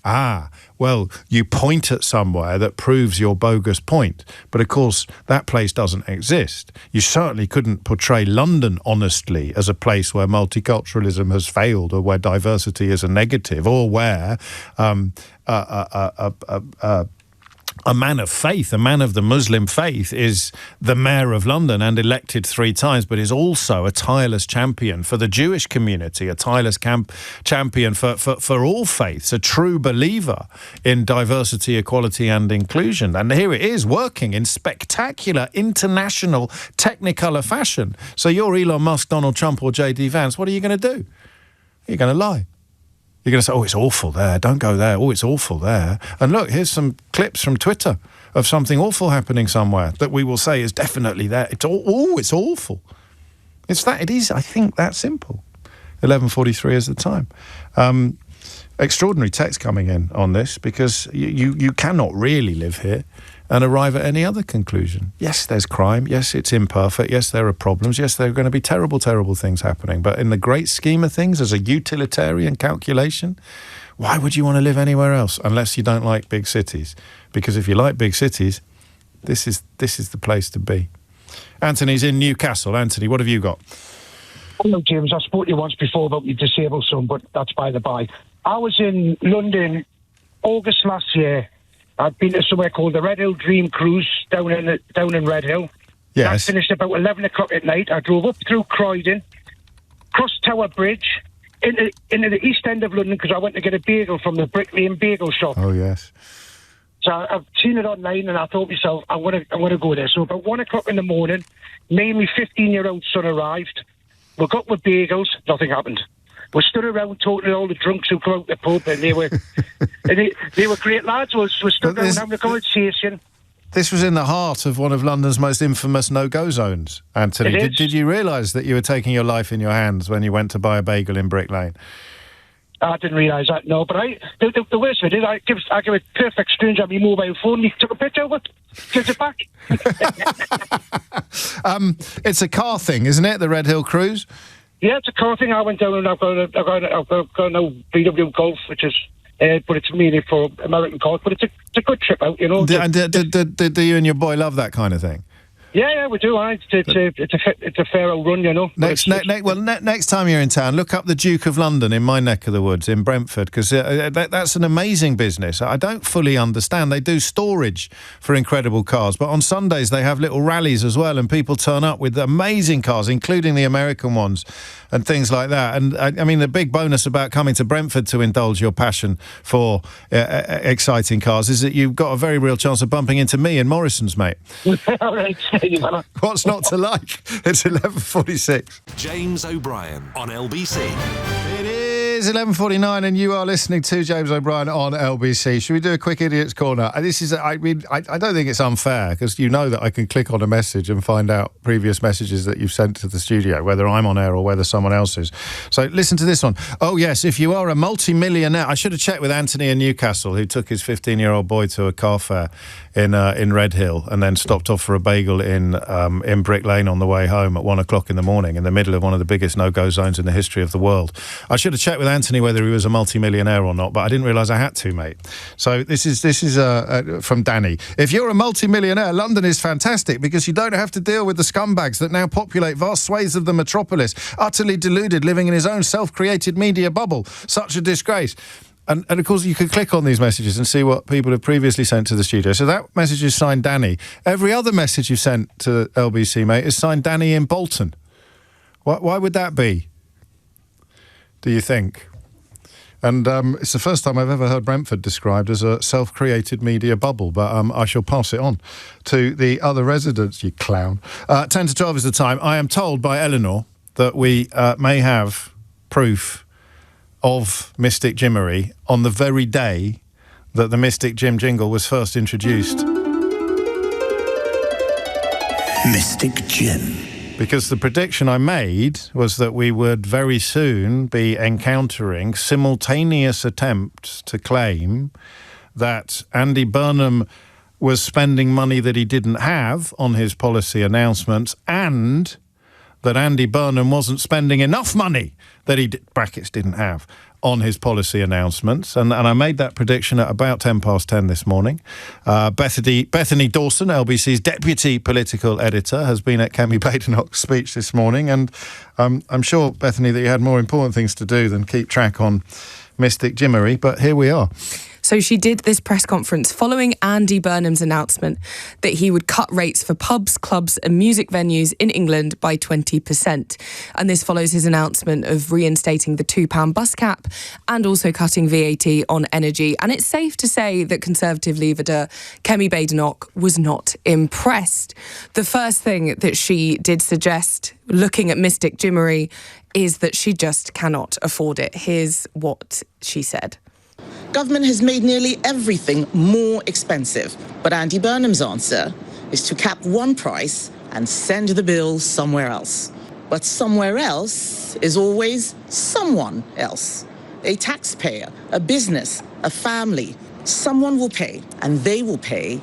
S1: Well, you point at somewhere that proves your bogus point. But of course, that place doesn't exist. You certainly couldn't portray London honestly as a place where multiculturalism has failed, or where diversity is a negative, or where a man of faith, a man of the Muslim faith, is the mayor of London and elected 3 times, but is also a tireless champion for the Jewish community, a tireless champion for all faiths, a true believer in diversity, equality and inclusion. And here it is, working in spectacular international technicolor fashion. So you're Elon Musk, Donald Trump or J.D. Vance. What are you going to do? You're going to lie. You're going to say, oh, it's awful there, don't go there, oh, it's awful there. And look, here's some clips from Twitter of something awful happening somewhere that we will say is definitely there. It's awful. It is, I think, that simple. 11:43 is the time. Extraordinary text coming in on this, because you cannot really live here and arrive at any other conclusion. Yes, there's crime. Yes, it's imperfect. Yes, there are problems. Yes, there are going to be terrible, terrible things happening. But in the great scheme of things, as a utilitarian calculation, why would you want to live anywhere else unless you don't like big cities? Because if you like big cities, this is the place to be. Anthony's in Newcastle. Anthony, what have you got?
S11: Hello, James. I spoke to you once before about your disabled son, but that's by the by. I was in London August last year. I'd been to somewhere called the Red Hill Dream Cruise down in Red Hill.
S1: Yes.
S11: That finished about 11 o'clock at night. I drove up through Croydon, crossed Tower Bridge, into the east end of London, because I went to get a bagel from the Brick Lane bagel shop.
S1: Oh, yes.
S11: So I've seen it online, and I thought to myself, I'm going to go there. So about 1 o'clock in the morning, me and my 15-year-old son arrived. We got with bagels, nothing happened. We stood around talking to all the drunks who come out the pub, and they were they were great lads. We stood around having a conversation.
S1: This was in the heart of one of London's most infamous no-go zones, Anthony. Did you realise that you were taking your life in your hands when you went to buy a bagel in Brick Lane?
S11: I didn't realise that, no. But the worst of it is, I give a perfect stranger my mobile phone. He took a picture of it, gives it back.
S1: It's a car thing, isn't it? The Red Hill Cruise.
S11: Yeah, it's a car thing. I went down and I've got a VW Golf, which is, but it's mainly for American cars. But it's a good trip out, you know.
S1: Do you and your boy love that kind of thing?
S11: Yeah, we do. It's a fair old run, you know.
S1: Next time you're in town, look up the Duke of London in my neck of the woods in Brentford, because that's an amazing business. I don't fully understand. They do storage for incredible cars, but on Sundays they have little rallies as well, and people turn up with amazing cars, including the American ones and things like that. And I mean, the big bonus about coming to Brentford to indulge your passion for exciting cars is that you've got a very real chance of bumping into me in Morrison's, mate.
S11: All right.
S1: What's not to like? It's 11:46.
S3: James O'Brien on LBC.
S1: It is 11:49, and you are listening to James O'Brien on LBC. Should we do a quick Idiot's Corner? This is, I don't think it's unfair, because you know that I can click on a message and find out previous messages that you've sent to the studio, whether I'm on air or whether someone else is. So listen to this one. Oh yes, if you are a multi-millionaire, I should have checked with Anthony in Newcastle, who took his 15-year-old boy to a car fair in Red Hill and then stopped off for a bagel in Brick Lane on the way home at 1 o'clock in the morning, in the middle of one of the biggest no-go zones in the history of the world. I should have checked with Anthony whether he was a multi-millionaire or not, but I didn't realise I had to, mate. So this is from Danny. If you're a multi-millionaire, London is fantastic, because you don't have to deal with the scumbags that now populate vast swathes of the metropolis, utterly deluded, living in his own self-created media bubble. Such a disgrace. And of course, you can click on these messages and see what people have previously sent to the studio. So that message is signed Danny. Every other message you've sent to LBC, mate, is signed Danny in Bolton. Why would that be, do you think? And it's the first time I've ever heard Brentford described as a self-created media bubble, but I shall pass it on to the other residents, you clown. 10 to 12 is the time. I am told by Eleanor that we may have proof of Mystic Jimmery on the very day that the Mystic Jim jingle was first introduced.
S2: Mystic Jim.
S1: Because the prediction I made was that we would very soon be encountering simultaneous attempts to claim that Andy Burnham was spending money that he didn't have on his policy announcements, and that Andy Burnham wasn't spending enough money that he, brackets, didn't have on his policy announcements, and I made that prediction at about 10:10 this morning. Bethany Dawson, LBC's deputy political editor, has been at Kemi Badenoch's speech this morning, and I'm sure, Bethany, that you had more important things to do than keep track on Mystic Jimmery, but here we are.
S12: So she did this press conference following Andy Burnham's announcement that he would cut rates for pubs, clubs and music venues in England by 20%. And this follows his announcement of reinstating the £2 bus cap and also cutting VAT on energy. And it's safe to say that Conservative leader Kemi Badenoch was not impressed. The first thing that she did suggest, looking at Mystic Jimmery, is that she just cannot afford it. Here's what she said.
S13: Government has made nearly everything more expensive, but Andy Burnham's answer is to cap one price and send the bill somewhere else. But somewhere else is always someone else. A taxpayer, a business, a family. Someone will pay, and they will pay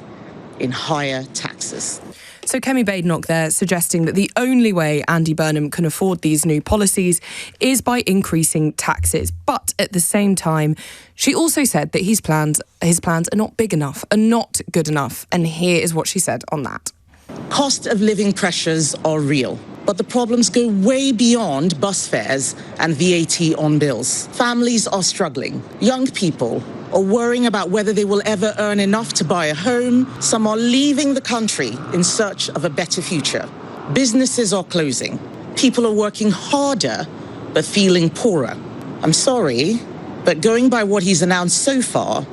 S13: in higher taxes.
S12: So Kemi Badenoch there suggesting that the only way Andy Burnham can afford these new policies is by increasing taxes. But at the same time, she also said that his plans are not big enough, are not good enough. And here is what she said on that.
S13: Cost of living pressures are real, but the problems go way beyond bus fares and VAT on bills. Families are struggling. Young people are worrying about whether they will ever earn enough to buy a home. Some are leaving the country in search of a better future. Businesses are closing. People are working harder, but feeling poorer. I'm sorry, but going by what he's announced so far,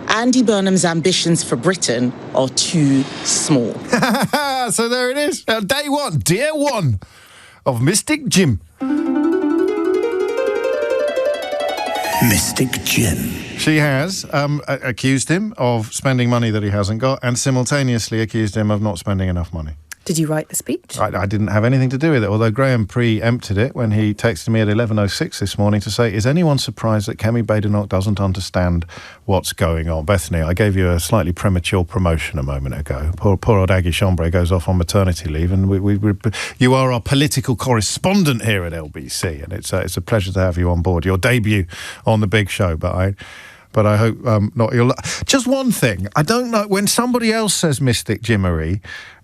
S13: Andy Burnham's ambitions for Britain are too small.
S1: So there it is. Day one of Mystic Jim.
S2: Mystic Jim.
S1: She has accused him of spending money that he hasn't got and simultaneously accused him of not spending enough money.
S12: Did you write the speech?
S1: I didn't have anything to do with it, although Graham preempted it when he texted me at 11:06 this morning to say, is anyone surprised that Kemi Badenoch doesn't understand what's going on? Bethany, I gave you a slightly premature promotion a moment ago. Poor old Aggie Chambray goes off on maternity leave, and you are our political correspondent here at LBC, and it's a pleasure to have you on board. Your debut on the big show, but I hope not. Just one thing, I don't know, when somebody else says Mystic Jimmery,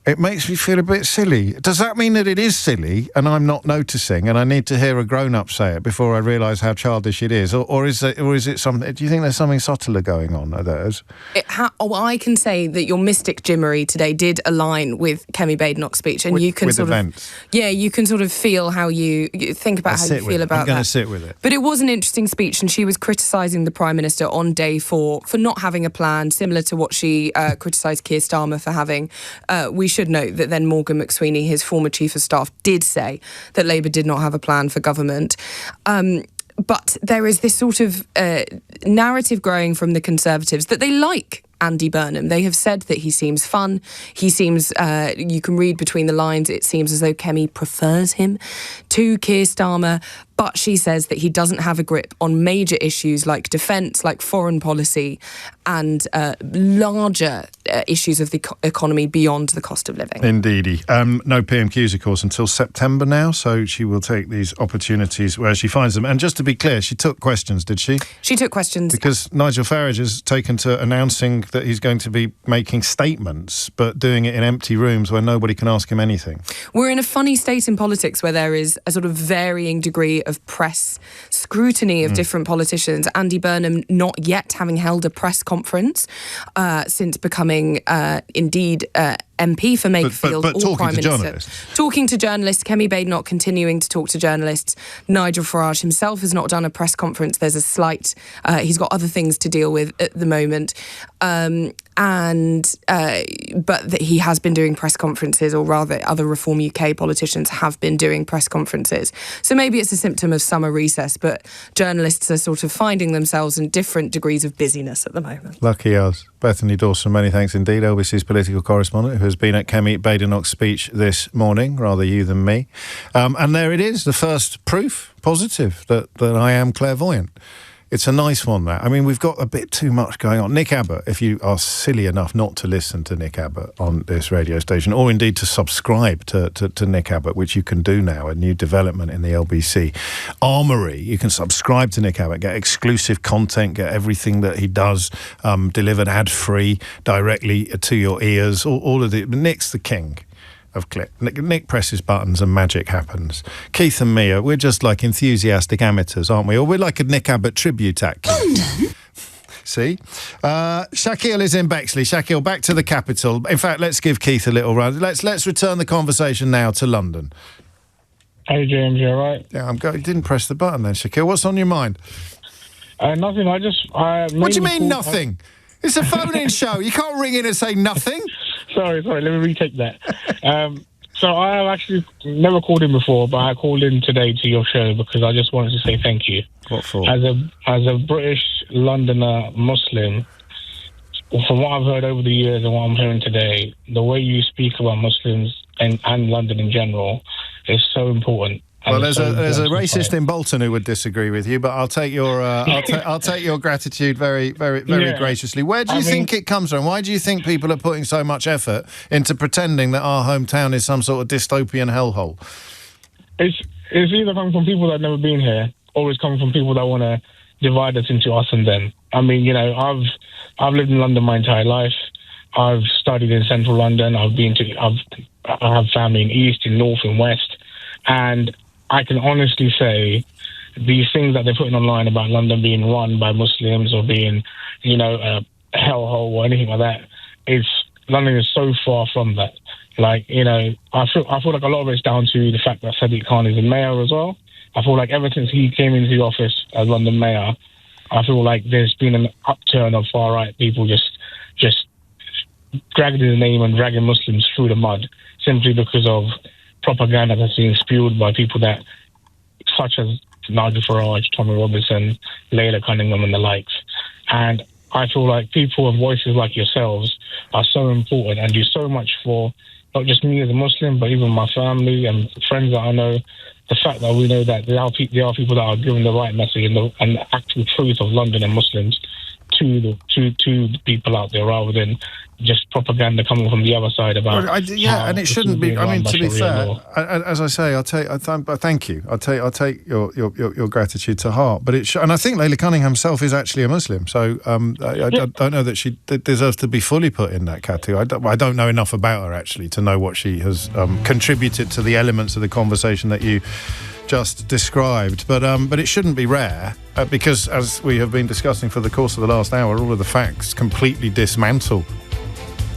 S1: it makes me feel a bit silly. Does that mean that it is silly and I'm not noticing and I need to hear a grown-up say it before I realise how childish it is? Or is it something... Do you think there's something subtler going on at those?
S12: I can say that your Mystic Jimmery today did align with Kemi Badenoch's speech, and you can sort
S1: events.
S12: you can sort of feel how you think about how you feel about that.
S1: I'm going to sit with it.
S12: But it was an interesting speech, and she was criticising the Prime Minister on day 4 for not having a plan, similar to what she criticised Keir Starmer for having. We should note that then Morgan McSweeney, his former Chief of Staff, did say that Labour did not have a plan for government. But there is this sort of narrative growing from the Conservatives that they like Andy Burnham. They have said that he seems fun. He seems, you can read between the lines, it seems as though Kemi prefers him to Keir Starmer. But she says that he doesn't have a grip on major issues like defence, like foreign policy, and larger issues of the economy beyond the cost of living.
S1: Indeedy. No PMQs, of course, until September now, so she will take these opportunities where she finds them. And just to be clear, she took questions, did she?
S12: She took questions.
S1: Because Nigel Farage has taken to announcing that he's going to be making statements, but doing it in empty rooms where nobody can ask him anything.
S12: We're in a funny state in politics where there is a sort of varying degree of press scrutiny of different politicians. Andy Burnham not yet having held a press conference since becoming indeed MP for Makerfield or Prime Minister. Talking to journalists. Kemi Badenoch continuing to talk to journalists. Nigel Farage himself has not done a press conference. There's a slight... he's got other things to deal with at the moment. But that he has been doing press conferences, or rather other Reform UK politicians have been doing press conferences. So maybe it's a symptom of summer recess, but journalists are sort of finding themselves in different degrees of busyness at the moment.
S1: Lucky us. Bethany Dawson, many thanks indeed, LBC's political correspondent, who has been at Kemi Badenoch's speech this morning, rather you than me. And there it is, the first proof, positive, that I am clairvoyant. It's a nice one, that. I mean, we've got a bit too much going on. Nick Abbott, if you are silly enough not to listen to Nick Abbott on this radio station, or indeed to subscribe to Nick Abbott, which you can do now, a new development in the LBC Armoury. You can subscribe to Nick Abbott, get exclusive content, get everything that he does delivered ad-free directly to your ears. All of the... Nick's the king of clip. Nick presses buttons and magic happens. Keith and Mia, we're just like enthusiastic amateurs, aren't we? Or we're like a Nick Abbott tribute act.
S8: London.
S1: See? Shaquille is in Bexley. Shaquille, back to the capital. In fact, let's give Keith a little run. Let's return the conversation now to London.
S14: Hey, James, you all right?
S1: Yeah, you didn't press the button then, Shaquille. What's on your mind?
S14: Nothing. What
S1: do you mean, nothing? It's a phone-in show. You can't ring in and say nothing.
S14: Sorry. Let me retake that. So I have actually never called in before, but I called in today to your show because I just wanted to say thank you.
S1: What for?
S14: As a British Londoner Muslim, from what I've heard over the years and what I'm hearing today, the way you speak about Muslims and London in general is so important.
S1: Well, there's a racist in Bolton who would disagree with you, but I'll take your I'll take your gratitude very graciously. Where do you think it comes from? Why do you think people are putting so much effort into pretending that our hometown is some sort of dystopian hellhole?
S14: It's either coming from people that have never been here, or it's coming from people that want to divide us into us and them. I mean, you know, I've lived in London my entire life. I've studied in central London. I have family in east, in north, and west, and I can honestly say these things that they're putting online about London being run by Muslims or being, you know, a hellhole or anything like that, London is so far from that. Like, you know, I feel like a lot of it's down to the fact that Sadiq Khan is a mayor as well. I feel like ever since he came into the office as London mayor, I feel like there's been an upturn of far-right people just dragging the name and dragging Muslims through the mud simply because of propaganda that's being spewed by people such as Nigel Farage, Tommy Robinson, Layla Cunningham and the likes. And I feel like people with voices like yourselves are so important and do so much for not just me as a Muslim, but even my family and friends that I know. The fact that we know that there are people that are giving the right message and the actual truth of London and Muslims to the people out there, rather than just propaganda coming from the other side about.
S1: And it shouldn't be. I mean, to be fair, as I say, thank you. I'll take your gratitude to heart. But and I think Layla Cunningham herself is actually a Muslim, so I don't know that she deserves to be fully put in that category. I don't know enough about her actually to know what she has contributed to the elements of the conversation that you just described, but it shouldn't be rare because, as we have been discussing for the course of the last hour, all of the facts completely dismantle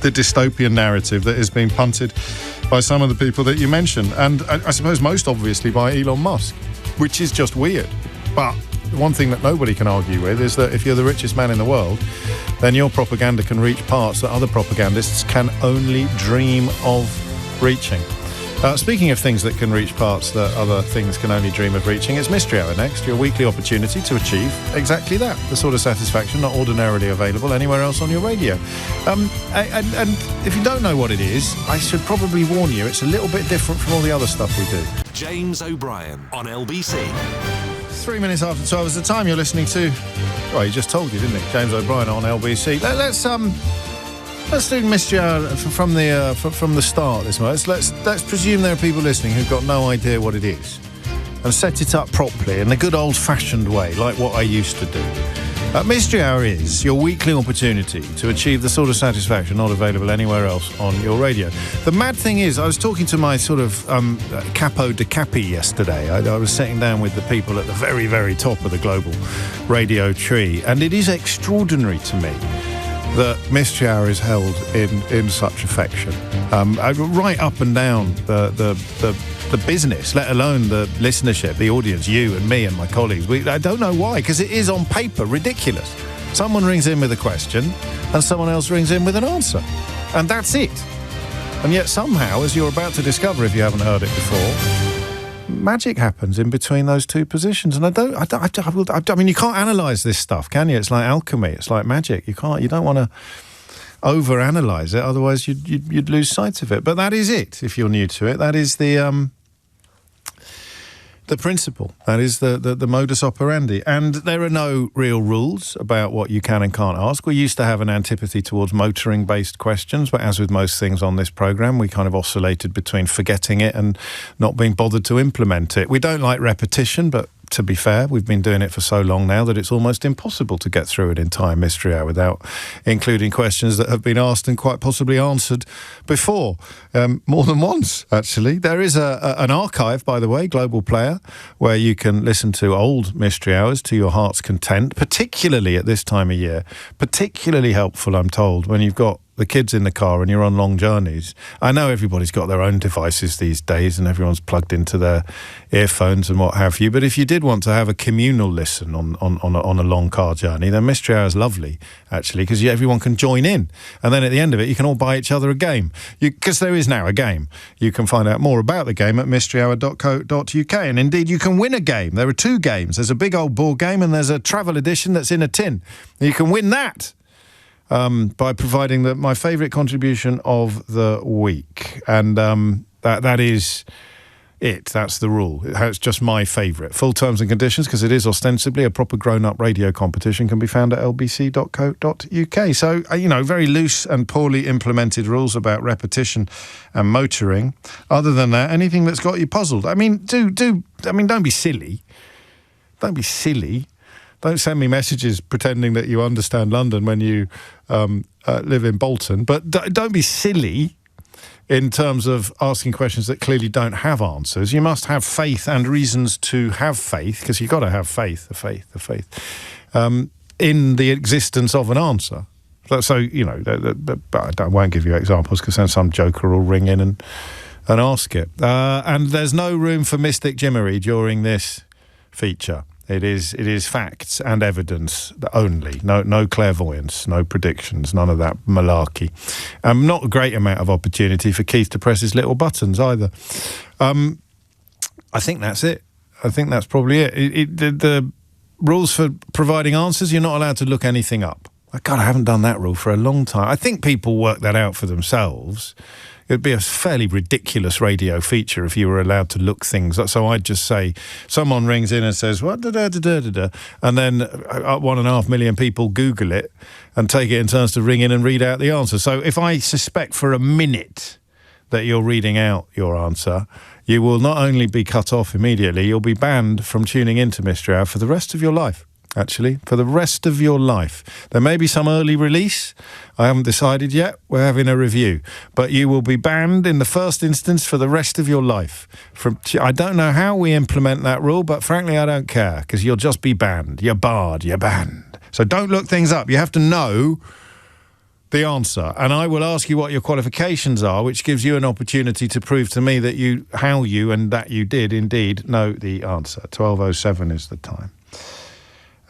S1: the dystopian narrative that is being punted by some of the people that you mentioned, and I suppose most obviously by Elon Musk, which is just weird. But one thing that nobody can argue with is that if you're the richest man in the world, then your propaganda can reach parts that other propagandists can only dream of reaching. Speaking of things that can reach parts that other things can only dream of reaching, it's Mystery Hour next, your weekly opportunity to achieve exactly that, the sort of satisfaction not ordinarily available anywhere else on your radio. And if you don't know what it is, I should probably warn you, it's a little bit different from all the other stuff we do.
S3: James O'Brien on LBC.
S1: 3 minutes after 12 is the time you're listening to... Well, he just told you, didn't he? James O'Brien on LBC. Let's do Mystery Hour from the start this month. Let's presume there are people listening who've got no idea what it is, and set it up properly in the good old-fashioned way, like what I used to do. Mystery Hour is your weekly opportunity to achieve the sort of satisfaction not available anywhere else on your radio. The mad thing is, I was talking to my sort of capo de capi yesterday. I was sitting down with the people at the very, very top of the global radio tree, and it is extraordinary to me that Mystery Hour is held in such affection, right up and down the business, let alone the listenership, the audience, you and me and my colleagues. I don't know why, because it is on paper ridiculous. Someone rings in with a question and someone else rings in with an answer, and that's it. And yet somehow, as you're about to discover if you haven't heard it before, magic happens in between those two positions. And I mean, you can't analyse this stuff, can you? It's like alchemy. It's like magic. You don't want to over-analyse it, otherwise you'd lose sight of it. But that is it, if you're new to it. That is the the principle. That is the modus operandi. And there are no real rules about what you can and can't ask. We used to have an antipathy towards motoring-based questions, but as with most things on this programme, we kind of oscillated between forgetting it and not being bothered to implement it. We don't like repetition, but to be fair, we've been doing it for so long now that it's almost impossible to get through an entire Mystery Hour without including questions that have been asked and quite possibly answered before. More than once, actually. There is an archive, by the way, Global Player, where you can listen to old Mystery Hours to your heart's content, particularly at this time of year. Particularly helpful, I'm told, when you've got the kids in the car and you're on long journeys. I know everybody's got their own devices these days and everyone's plugged into their earphones and what have you, but if you did want to have a communal listen on a long car journey, then Mystery Hour is lovely, actually, because everyone can join in. And then at the end of it, you can all buy each other a game. Because there is now a game. You can find out more about the game at mysteryhour.co.uk. And indeed, you can win a game. There are 2 games. There's a big old board game and there's a travel edition that's in a tin. You can win that. By providing my favourite contribution of the week. And that is it. That's the rule. It's just my favourite. Full terms and conditions, because it is ostensibly a proper grown-up radio competition, can be found at lbc.co.uk. So, very loose and poorly implemented rules about repetition and motoring. Other than that, anything that's got you puzzled. I mean, don't be silly. Don't be silly. Don't send me messages pretending that you understand London when you live in Bolton. But don't be silly in terms of asking questions that clearly don't have answers. You must have faith and reasons to have faith, because you've got to have faith, in the existence of an answer. So I won't give you examples because then some joker will ring in and ask it. And there's no room for mystic jimmery during this feature. It is facts and evidence only. No clairvoyance, no predictions, none of that malarkey. Not a great amount of opportunity for Keith to press his little buttons either. I think that's it. I think that's probably it. The rules for providing answers, you're not allowed to look anything up. God, I haven't done that rule for a long time. I think people work that out for themselves. It'd be a fairly ridiculous radio feature if you were allowed to look things up. So I'd just say, someone rings in and says, what, da-da-da-da-da-da, and then 1.5 million people Google it and take it in turns to ring in and read out the answer. So if I suspect for a minute that you're reading out your answer, you will not only be cut off immediately, you'll be banned from tuning into Mystery Hour for the rest of your life. Actually, for the rest of your life. There may be some early release. I haven't decided yet. We're having a review. But you will be banned in the first instance for the rest of your life. I don't know how we implement that rule, but frankly, I don't care, because you'll just be banned. You're barred. You're banned. So don't look things up. You have to know the answer. And I will ask you what your qualifications are, which gives you an opportunity to prove to me that you did indeed know the answer. 12:07 is the time.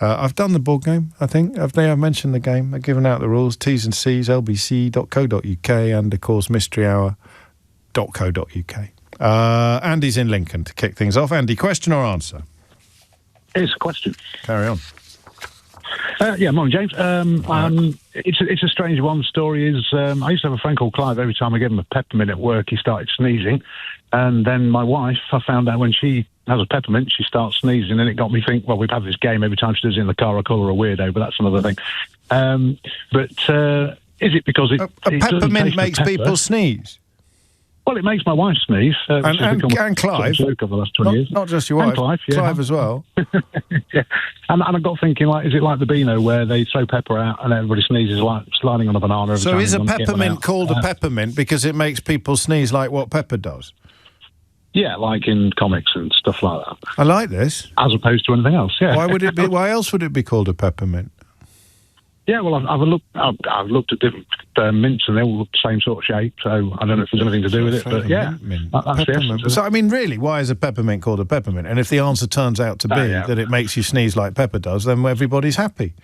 S1: I've done the board game, I think. I've mentioned the game. I've given out the rules. T's and C's, lbc.co.uk, and, of course, mysteryhour.co.uk. Andy's in Lincoln to kick things off. Andy, question or answer?
S15: It's a question.
S1: Carry on.
S15: Morning, James. It's a strange one. Story is, I used to have a friend called Clive. Every time I gave him a peppermint at work, he started sneezing. And then my wife, I found out when she has a peppermint, she starts sneezing, and it got me think, well, we've had this game every time she does it in the car, I call her a weirdo, but that's another thing. Is it because it
S1: peppermint makes people sneeze?
S15: Well, it makes my wife sneeze.
S1: And Clive.
S15: Joke over the last 20 years.
S1: Not just your wife.
S15: And
S1: Clive as well.
S15: Yeah. And I got thinking, is it like the Beano where they throw pepper out and everybody sneezes like sliding on a banana?
S1: So is a peppermint called a peppermint because it makes people sneeze like what pepper does?
S15: Yeah, like in comics and stuff like that.
S1: I like this.
S15: As opposed to anything else, yeah.
S1: Why would it be? Why else would it be called a peppermint?
S15: Yeah, well, I've looked at different mints and they all look the same sort of shape, so I don't know if there's anything to do with it, but yeah. That's the essence.
S1: So, I mean, really, why is a peppermint called a peppermint? And if the answer turns out to be that it makes you sneeze like pepper does, then everybody's happy.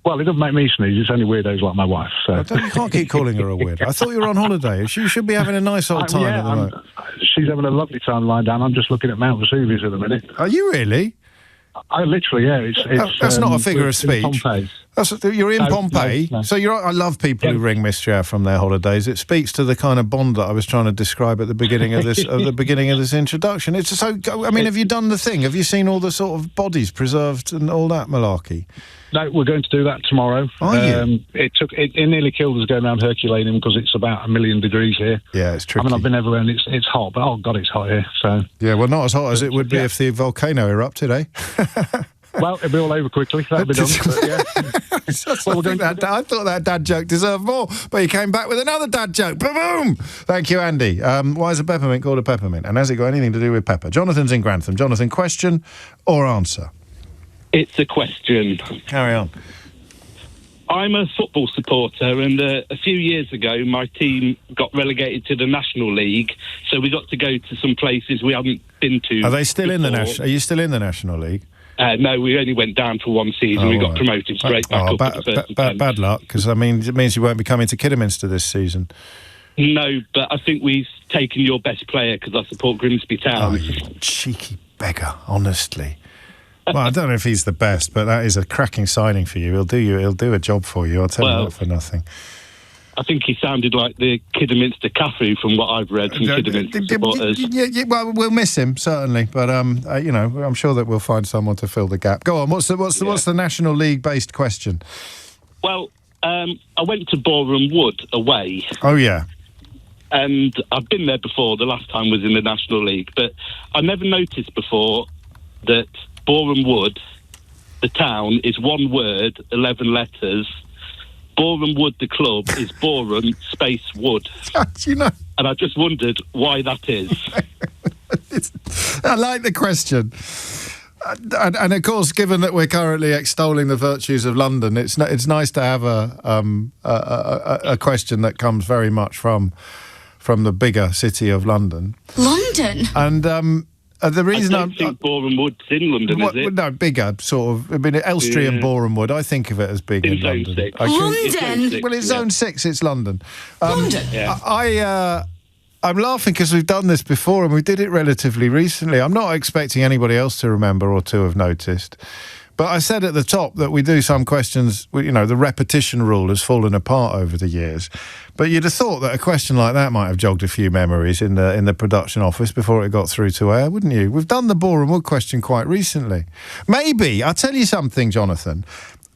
S15: Well, it doesn't make me sneeze. It's only weirdos like my wife. So.
S1: You can't keep calling her a weirdo. I thought you were on holiday. She should be having a nice old time at the moment.
S15: She's having a lovely time lying down. I'm just looking at Mount Vesuvius at the minute.
S1: Are you really?
S15: I literally, yeah. It's
S1: that's not a figure of speech. You're in Pompeii,
S15: no.
S1: so I love people who ring Mystery Hour from their holidays. It speaks to the kind of bond that I was trying to describe at the beginning of this introduction. It's just so. I mean, have you done the thing? Have you seen all the sort of bodies preserved and all that malarkey?
S15: No, we're going to do that tomorrow.
S1: Are you?
S15: It nearly killed us going around Herculaneum because it's about 1 million degrees here.
S1: Yeah, it's tricky.
S15: I mean, I've been everywhere and it's hot, but oh god, it's hot here. So
S1: yeah, well, not as hot as it would be if the volcano erupted, eh?
S15: Well, it'll be all over quickly. That'll be done. But, yeah.
S1: I thought that dad joke deserved more, but he came back with another dad joke. Boom! Thank you, Andy. Why is a peppermint called a peppermint? And has it got anything to do with pepper? Jonathan's in Grantham. Jonathan, question or answer?
S16: It's a question.
S1: Carry on.
S16: I'm a football supporter, and a few years ago, my team got relegated to the National League, so we got to go to some places we haven't been to.
S1: Are they still
S16: before.
S1: Are you still in the National League?
S16: No, we only went down for one season. We got promoted straight back up.
S1: Bad luck, because it means you won't be coming to Kidderminster this season.
S16: No, but I think we've taken your best player because I support Grimsby Town.
S1: Oh, you cheeky beggar, honestly. Well, I don't know if he's the best, but that is a cracking signing for you. He'll do a job for you. I'll tell you that for nothing.
S16: I think he sounded like the Kidderminster Cafu from what I've read from Kidderminster supporters.
S1: Yeah, well, we'll miss him certainly, but I'm sure that we'll find someone to fill the gap. Go on. What's the National League based question?
S16: Well, I went to Boreham Wood away.
S1: Oh yeah.
S16: And I've been there before. The last time was in the National League, but I never noticed before that Boreham Wood, the town, is one word, 11 letters. Boreham Wood, the club, is Boreham space Wood. And I just wondered why that is.
S1: I like the question. And of course, given that we're currently extolling the virtues of London, it's nice to have a question that comes very much from the bigger city of London.
S8: London?
S1: And the reason
S16: I don't think Boreham Wood's in London, is it?
S1: No, bigger, sort of. I mean, Elstree and Boreham Wood, I think of it as big in London.
S8: London?
S1: Well, it's Zone 6, it's London.
S8: London?
S1: Yeah. I'm laughing because we've done this before and we did it relatively recently. I'm not expecting anybody else to remember or to have noticed. But I said at the top that we do some questions, the repetition rule has fallen apart over the years. But you'd have thought that a question like that might have jogged a few memories in the production office before it got through to air, wouldn't you? We've done the Boreham Wood question quite recently. Maybe, I'll tell you something, Jonathan.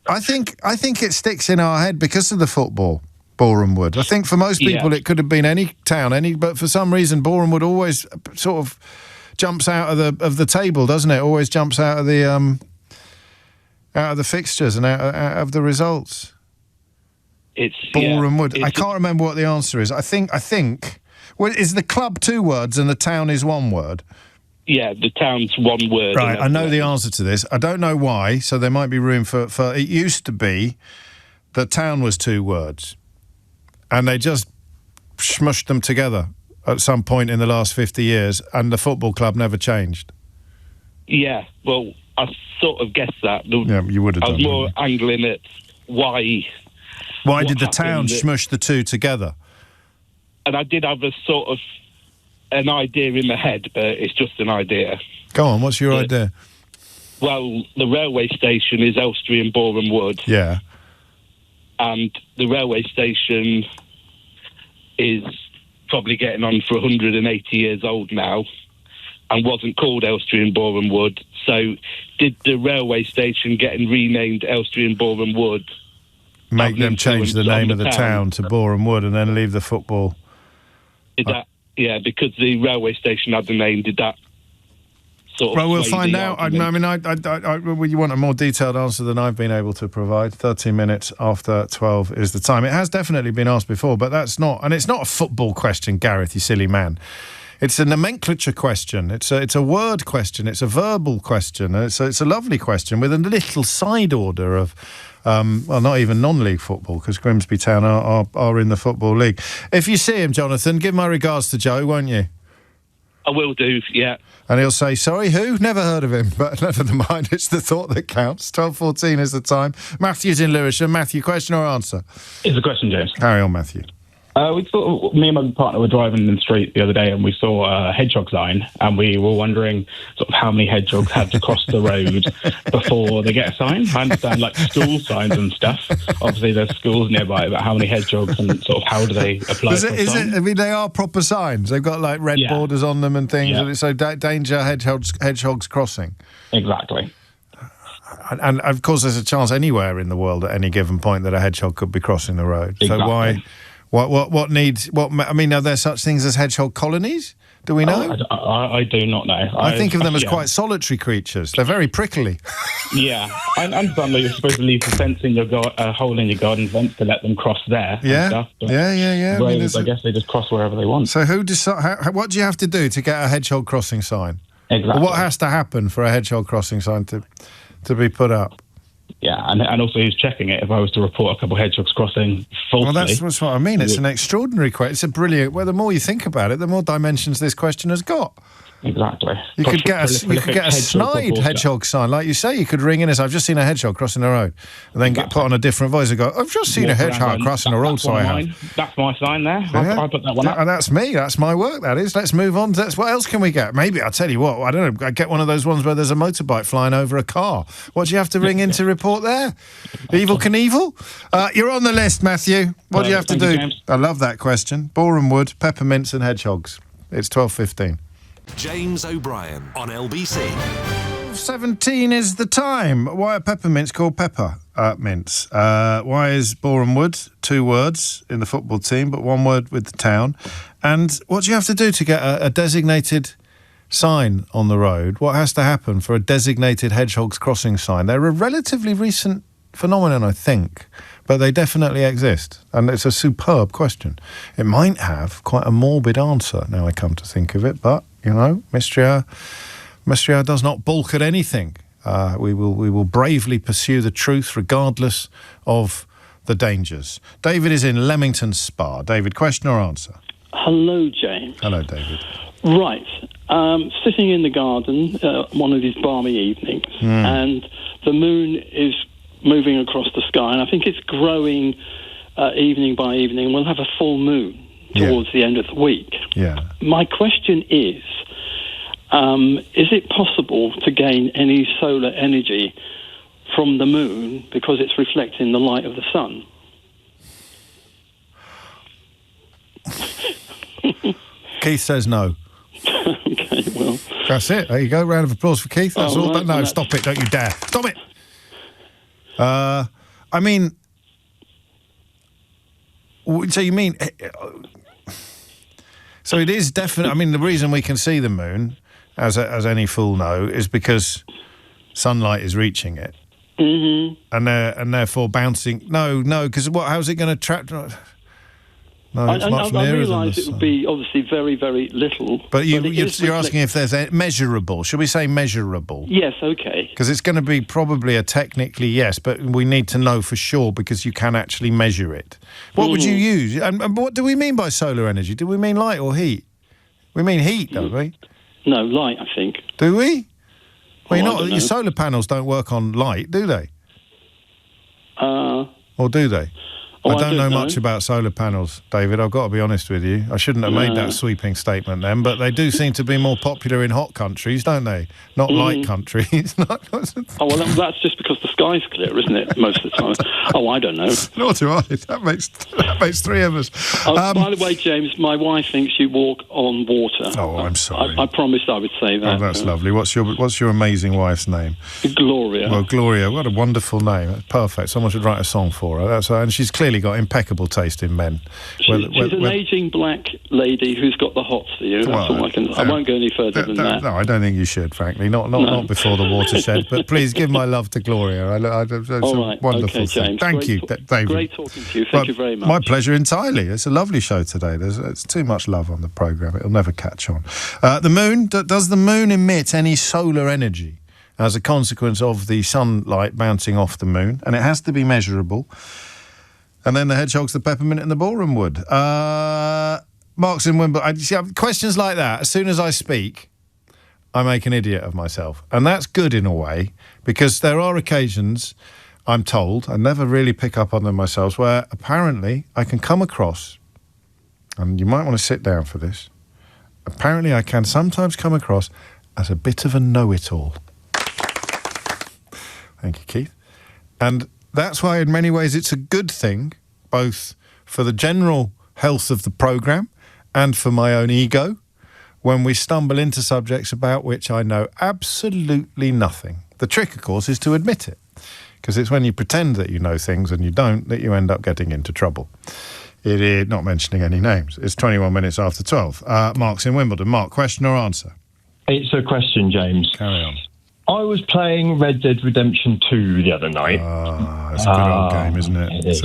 S1: I think it sticks in our head because of the football, Boreham Wood. I think for most people it could have been any town, but for some reason Boreham Wood always sort of jumps out of the table, doesn't it? Always jumps out of the fixtures and out of the results.
S16: It's
S1: Boreham Wood. I can't remember what the answer is. I think. Well, is the club 2 words and the town is 1 word?
S16: Yeah, the town's 1 word.
S1: Right, I know the answer to this. I don't know why, so there might be room for. It used to be the town was 2 words, and they just smushed them together at some point in the last 50 years, and the football club never changed.
S16: Yeah, well, I sort of guessed that.
S1: Yeah, you would have done.
S16: I was more angling at why.
S1: Why did the town smush the 2 together?
S16: And I did have a sort of an idea in my head, but it's just an idea.
S1: Go on, what's your idea?
S16: Well, the railway station is Elstree and Boreham Wood.
S1: Yeah.
S16: And the railway station is probably getting on for 180 years old now and wasn't called Elstree and Boreham Wood. So did the railway station getting renamed Elstree and Boreham Wood
S1: make them change the name of the town to Boreham Wood and then leave the football?
S16: Did that, because the railway station had the name, did that sort of...
S1: Well, we'll find out. I mean, you want a more detailed answer than I've been able to provide. 13 minutes after 12 is the time. It has definitely been asked before, but that's not... And it's not a football question, Gareth, you silly man. It's a nomenclature question. It's a word question. It's a verbal question. It's a lovely question with a little side order of... not even non-league football, because Grimsby Town are in the Football League. If you see him, Jonathan, give my regards to Joe, won't you?
S16: I will do, yeah.
S1: And he'll say, sorry, who? Never heard of him. But never mind, it's the thought that counts. 12:14 is the time. Matthew's in Lewisham. Matthew, question or answer?
S17: It's a question, James.
S1: Carry on, Matthew.
S6: Me and my partner were driving in the street the other day, and we saw a hedgehog sign, and we were wondering sort of how many hedgehogs had to cross the road before they get a sign. I understand, like, school signs and stuff. Obviously, there's schools nearby, but how many hedgehogs and sort of how do they apply?
S1: I mean, they are proper signs. They've got like red borders on them and things.
S6: Yeah.
S1: So danger hedgehogs crossing.
S6: Exactly.
S1: And of course, there's a chance anywhere in the world at any given point that a hedgehog could be crossing the road.
S6: Exactly.
S1: So why? What needs? I mean, are there such things as hedgehog colonies? Do we know?
S6: I do not know.
S1: I think of them as quite solitary creatures. They're very prickly.
S6: Yeah, I understand that you're supposed to leave a fence in a hole in your garden fence to let them cross there.
S1: Yeah,
S6: and stuff, but
S1: yeah.
S6: Roads, I guess they just cross wherever they want.
S1: So what do you have to do to get a hedgehog crossing sign?
S6: Exactly.
S1: What has to happen for a hedgehog crossing sign to be put up?
S6: Yeah, and also who's checking it if I was to report a couple of hedgehogs crossing falsely.
S1: Well, that's what I mean. It's an extraordinary question. It's a brilliant... Well, the more you think about it, the more dimensions this question has got.
S6: Exactly.
S1: You could get a snide hedgehog sign. Like you say, you could ring in and say, I've just seen a hedgehog crossing the road. And then get put on a different voice and go, I've just seen a hedgehog crossing the road, so I have.
S6: That's my sign there. I put that one up.
S1: And that's me. That's my work, that is. Let's move on. What else can we get? Maybe, I'll tell you what, I don't know, I get one of those ones where there's a motorbike flying over a car. What do you have to ring in to report there? Evil Knievel? You're on the list, Matthew. What do you have to do? I love that question. Boreham Wood, peppermints and hedgehogs. It's 12:15.
S3: James O'Brien on LBC.
S1: 17 is the time. Why are peppermints called pepper mints? Why is Boreham Wood 2 words in the football team, but 1 word with the town? And what do you have to do to get a designated sign on the road? What has to happen for a designated hedgehogs crossing sign? They're a relatively recent phenomenon, I think, but they definitely exist, and it's a superb question. It might have quite a morbid answer, now I come to think of it, but, you know, mystery hour does not balk at anything. We will bravely pursue the truth regardless of the dangers. David is in Leamington Spa. David, question or answer?
S17: Hello, James.
S1: Hello, David.
S17: Right. Sitting in the garden one of these balmy evenings, and the moon is moving across the sky, and I think it's growing evening by evening. We'll have a full moon towards the end of the week.
S1: Yeah.
S17: My question is it possible to gain any solar energy from the moon because it's reflecting the light of the sun?
S1: Keith says no.
S17: Okay, well...
S1: That's it. There you go. Round of applause for Keith. That's all. Right, no, stop it. Don't you dare. Stop it. I mean, so you mean, so it is definitely, I mean, the reason we can see the moon, as any fool know, is because sunlight is reaching it.
S17: Mm-hmm.
S1: And therefore bouncing, because how's it going to trap? No, it's much nearer.
S17: I realise it would be obviously very, very little.
S1: But you're asking if there's a measurable. Should we say measurable?
S17: Yes, okay.
S1: Because it's going to be probably a technically yes, but we need to know for sure because you can actually measure it. What would you use? And what do we mean by solar energy? Do we mean light or heat? We mean heat, don't we?
S17: No, light, I think.
S1: Do we? Well, your solar panels don't work on light, do they? Or do they? I don't know much about solar panels, David. I've got to be honest with you. I shouldn't have made that sweeping statement then, but they do seem to be more popular in hot countries, don't they? Not light countries.
S17: Well, that's just because the sky's clear, isn't it, most of the time? I don't know.
S1: Nor do I. That makes 3 of us.
S17: By the way, James, my wife thinks you walk on water.
S1: Oh, I'm sorry.
S17: I promised I would say that.
S1: Oh, that's lovely. What's your amazing wife's name?
S17: Gloria.
S1: Well, Gloria, what a wonderful name. That's perfect. Someone should write a song for her. And she's clearly got impeccable taste in men.
S17: She's an ageing black lady who's got the hots for you. That's all I can. I won't go any further than that.
S1: No, I don't think you should, frankly. Not before the watershed. But please give my love to Gloria. It's
S17: all right.
S1: a wonderful thing. Thank you, David.
S17: Great talking to you. Thank you very much.
S1: My pleasure entirely. It's a lovely show today. It's too much love on the programme. It'll never catch on. The moon. Does the moon emit any solar energy as a consequence of the sunlight bouncing off the moon? And it has to be measurable. And then the hedgehogs, the peppermint, and the Boreham Wood. Mark's in Wimbledon. Questions like that, as soon as I speak, I make an idiot of myself. And that's good in a way, because there are occasions, I'm told, I never really pick up on them myself, where apparently I can come across and you might want to sit down for this. Apparently, I can sometimes come across as a bit of a know-it-all. Thank you, Keith. And that's why, in many ways, it's a good thing, both for the general health of the programme and for my own ego, when we stumble into subjects about which I know absolutely nothing. The trick, of course, is to admit it, because it's when you pretend that you know things and you don't that you end up getting into trouble. It is, not mentioning any names. It's 21 minutes after 12. Mark's in Wimbledon. Mark, question or answer?
S18: It's a question, James.
S1: Carry on.
S18: I was playing Red Dead Redemption 2 the other night.
S1: It's a good old game, isn't it?
S18: It is.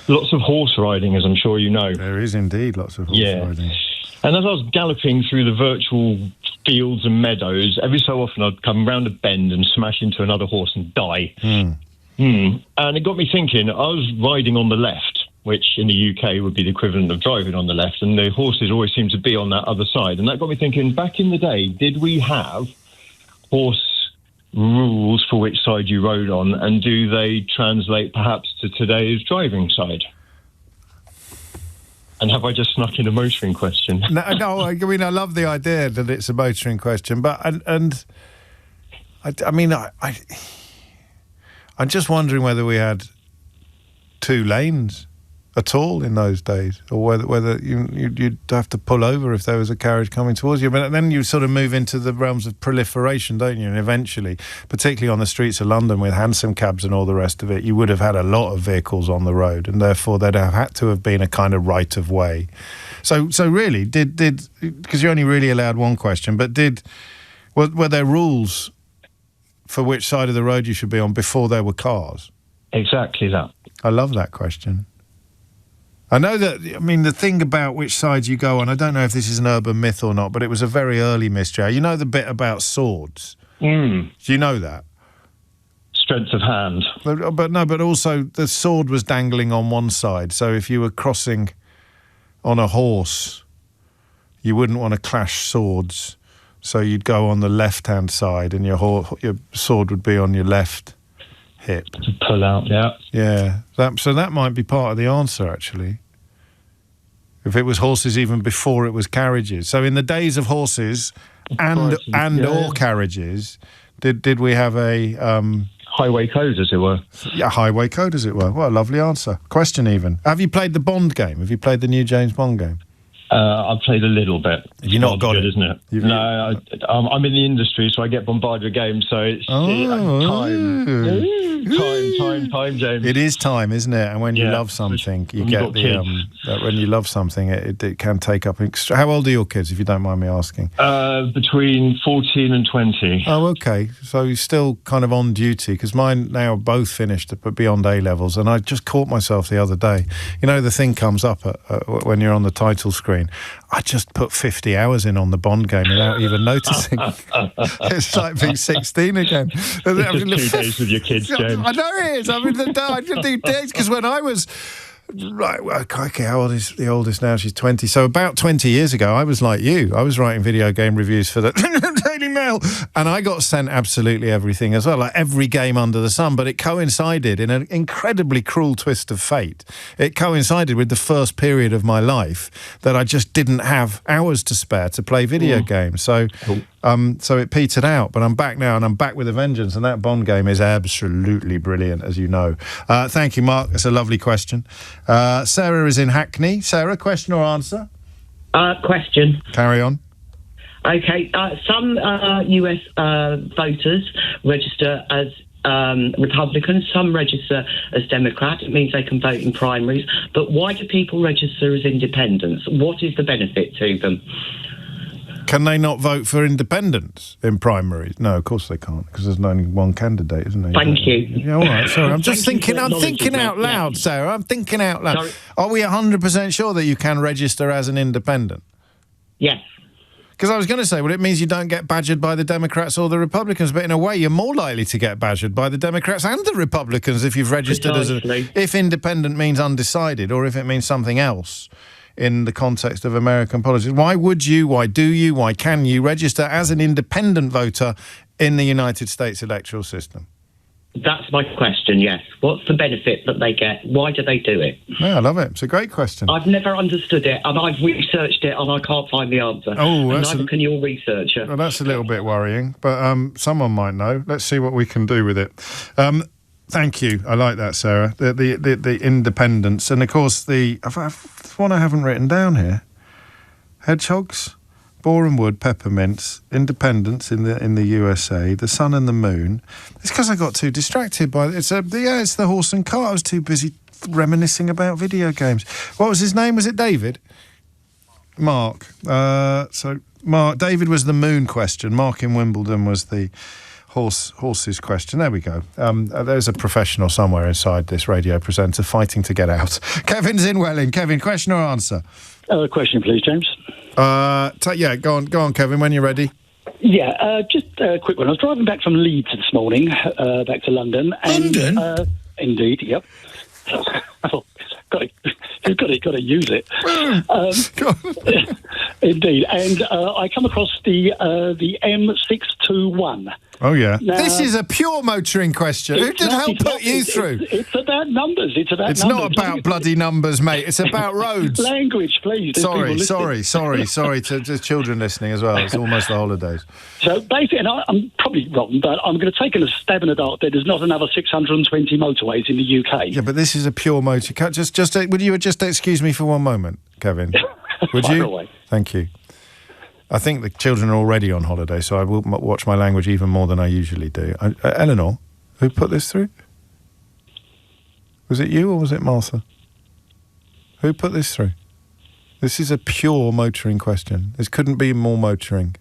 S18: Lots of horse riding, as I'm sure you know.
S1: There is indeed lots of horse riding.
S18: And as I was galloping through the virtual fields and meadows, every so often I'd come round a bend and smash into another horse and die. And it got me thinking, I was riding on the left, which in the UK would be the equivalent of driving on the left, and the horses always seem to be on that other side. And that got me thinking, back in the day, did we have horse rules for which side you rode on, and do they translate perhaps to today's driving side? And have I just snuck in a motoring question?
S1: No, I mean, I love the idea that it's a motoring question, but I'm just wondering whether we had 2 lanes at all in those days, or whether you'd have to pull over if there was a carriage coming towards you. But then you sort of move into the realms of proliferation, don't you? And eventually, particularly on the streets of London with hansom cabs and all the rest of it, you would have had a lot of vehicles on the road, and therefore there'd have had to have been a kind of right of way. So really, did because you're only really allowed one question, but were there rules for which side of the road you should be on before there were cars?
S18: Exactly that.
S1: I love that question. I know that, I mean, the thing about which side you go on, I don't know if this is an urban myth or not, but it was a very early mystery. You know the bit about swords? Do you know that?
S18: Strength of hand.
S1: But also the sword was dangling on one side, so if you were crossing on a horse, you wouldn't want to clash swords, so you'd go on the left-hand side and your sword would be on your left hip.
S18: To pull out,
S1: Yeah. So that might be part of the answer, actually. If it was horses even before it was carriages. So in the days of horses or carriages, did we have a...
S18: highway code, as it were.
S1: Yeah, highway code, as it were. What a lovely answer. Question even. Have you played the Bond game? Have you played the new James Bond game?
S18: I've played a little bit.
S1: Have you not got
S18: good,
S1: it?
S18: Isn't it? No, I'm in the industry, so I get bombarded with games, so it's time, James.
S1: It is time, isn't it? And when you love something, you get when you love something, it can take up... How old are your kids, if you don't mind me asking?
S18: Between 14 and 20.
S1: Oh, okay. So you're still kind of on duty, because mine now are both finished but beyond A-levels, and I just caught myself the other day. You know, the thing comes up when you're on the title screen. I just put 50 hours in on the Bond game without even noticing. It's like being 16 again.
S18: It's just 2 days with your kids, James.
S1: I know it is. I mean, I do days, because when I was... Right, well, crikey, how old is the oldest now? She's 20. So about 20 years ago, I was like you. I was writing video game reviews for the Daily Mail, and I got sent absolutely everything as well, like every game under the sun. But it coincided in an incredibly cruel twist of fate. It coincided with the first period of my life that I just didn't have hours to spare to play video games. So it petered out, but I'm back now, and I'm back with a vengeance, and that Bond game is absolutely brilliant, as you know. Thank you, Mark. That's a lovely question. Sarah is in Hackney. Sarah, question or answer?
S19: Question.
S1: Carry on.
S19: Okay. Some US voters register as Republicans. Some register as Democrat. It means they can vote in primaries. But why do people register as independents? What is the benefit to them?
S1: Can they not vote for independents in primaries? No, of course they can't, because there's only one candidate, isn't there?
S19: Thank you.
S1: Yeah, all right, sorry. I'm just thinking out loud, Sarah. I'm thinking out loud. Sorry. Are we 100% sure that you can register as an independent?
S19: Yes.
S1: Because I was going to say, well, it means you don't get badgered by the Democrats or the Republicans, but in a way you're more likely to get badgered by the Democrats and the Republicans if you've registered if independent means undecided, or if it means something else in the context of American politics. Why would you, why do you, why can you register as an independent voter in the United States electoral system?
S19: That's my question, yes. What's the benefit that they get? Why do they do it?
S1: Yeah, I love it. It's a great question.
S19: I've never understood it, and I've researched it, and I can't find the answer.
S1: Oh,
S19: and neither can your researcher.
S1: Well, that's a little bit worrying, but someone might know. Let's see what we can do with it. Thank you. I like that, Sarah. The independence, and of course the one I haven't written down here. Hedgehogs, Boreham Wood, peppermints, independence in the USA, the sun and the moon. It's because I got too distracted by it. It's the horse and cart. I was too busy reminiscing about video games. What was his name? Was it David? Mark. Mark. David was the moon question. Mark in Wimbledon was the horses question. There we go. There's a professional somewhere inside this radio presenter fighting to get out. Kevin's in Welling. Kevin, question or answer?
S20: Question, please, James.
S1: Go on, Kevin, when you're ready.
S20: Yeah, just a quick one. I was driving back from Leeds this morning, back to London.
S2: London?
S20: Indeed, yep. You've got to use it. Indeed, and I come across the M621.
S1: Oh, yeah.
S20: Now,
S1: this is a pure motoring question. Who did help put you through?
S20: It's about numbers.
S1: It's not about bloody numbers, mate. It's about roads.
S20: Language, please.
S1: Sorry to children listening as well. It's almost the holidays.
S20: So basically, and I'm probably wrong, but I'm going to take a stab in the dark that there's not another 620 motorways in the UK.
S1: Yeah, but this is a pure motor. Would you just excuse me for one moment, Kevin? Would you?
S20: Away.
S1: Thank you. I think the children are already on holiday, so I will watch my language even more than I usually do. Eleanor, who put this through? Was it you or was it Martha? Who put this through? This is a pure motoring question. This couldn't be more motoring.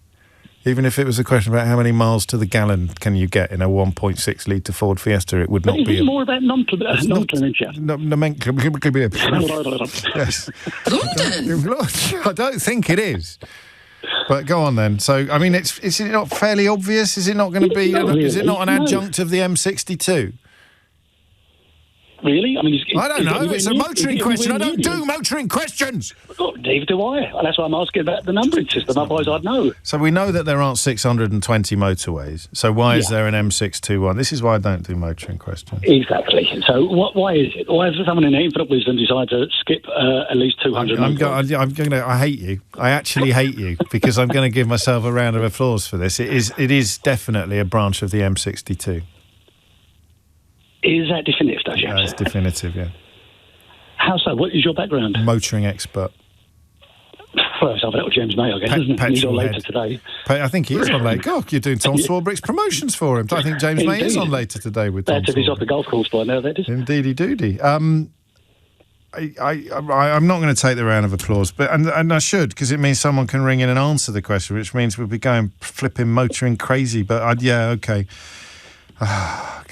S1: Even if it was a question about how many miles to the gallon can you get in a 1.6 litre Ford Fiesta, it would not be...
S20: It's more about nomenclature.
S1: Yes. I don't think it is. But go on then. So, I mean, is it not fairly obvious? Is it not going to be... Is it not an adjunct of the M62?
S20: Really? I mean,
S1: I don't know. It's a motoring question. I don't do motoring questions.
S20: Oh, neither do I. And that's why I'm asking about the numbering system. Otherwise, I'd know.
S1: So we know that there aren't 620 motorways. So why is there an M621? This is why I don't do motoring questions.
S20: Exactly. So why is it? Why has someone in infinite wisdom decided to skip at least 200 motorways?
S1: I hate you. I actually hate you because I'm going to give myself a round of applause for this. It is definitely a branch of the M62.
S20: Is that definitive, though, James?
S1: It's definitive, yeah.
S20: How so? What is your background?
S1: Motoring expert.
S20: Well, it's little James May, I guess, isn't it? He's on later today.
S1: I think he is on later. God, you're doing Tom Swarbrick's promotions for him. I think James May is on later today with Tom
S20: That's if he's off the golf course by now, that is.
S1: Indeedy doody. I'm not going to take the round of applause, but and I should, because it means someone can ring in and answer the question, which means we'll be going flipping motoring crazy. But okay.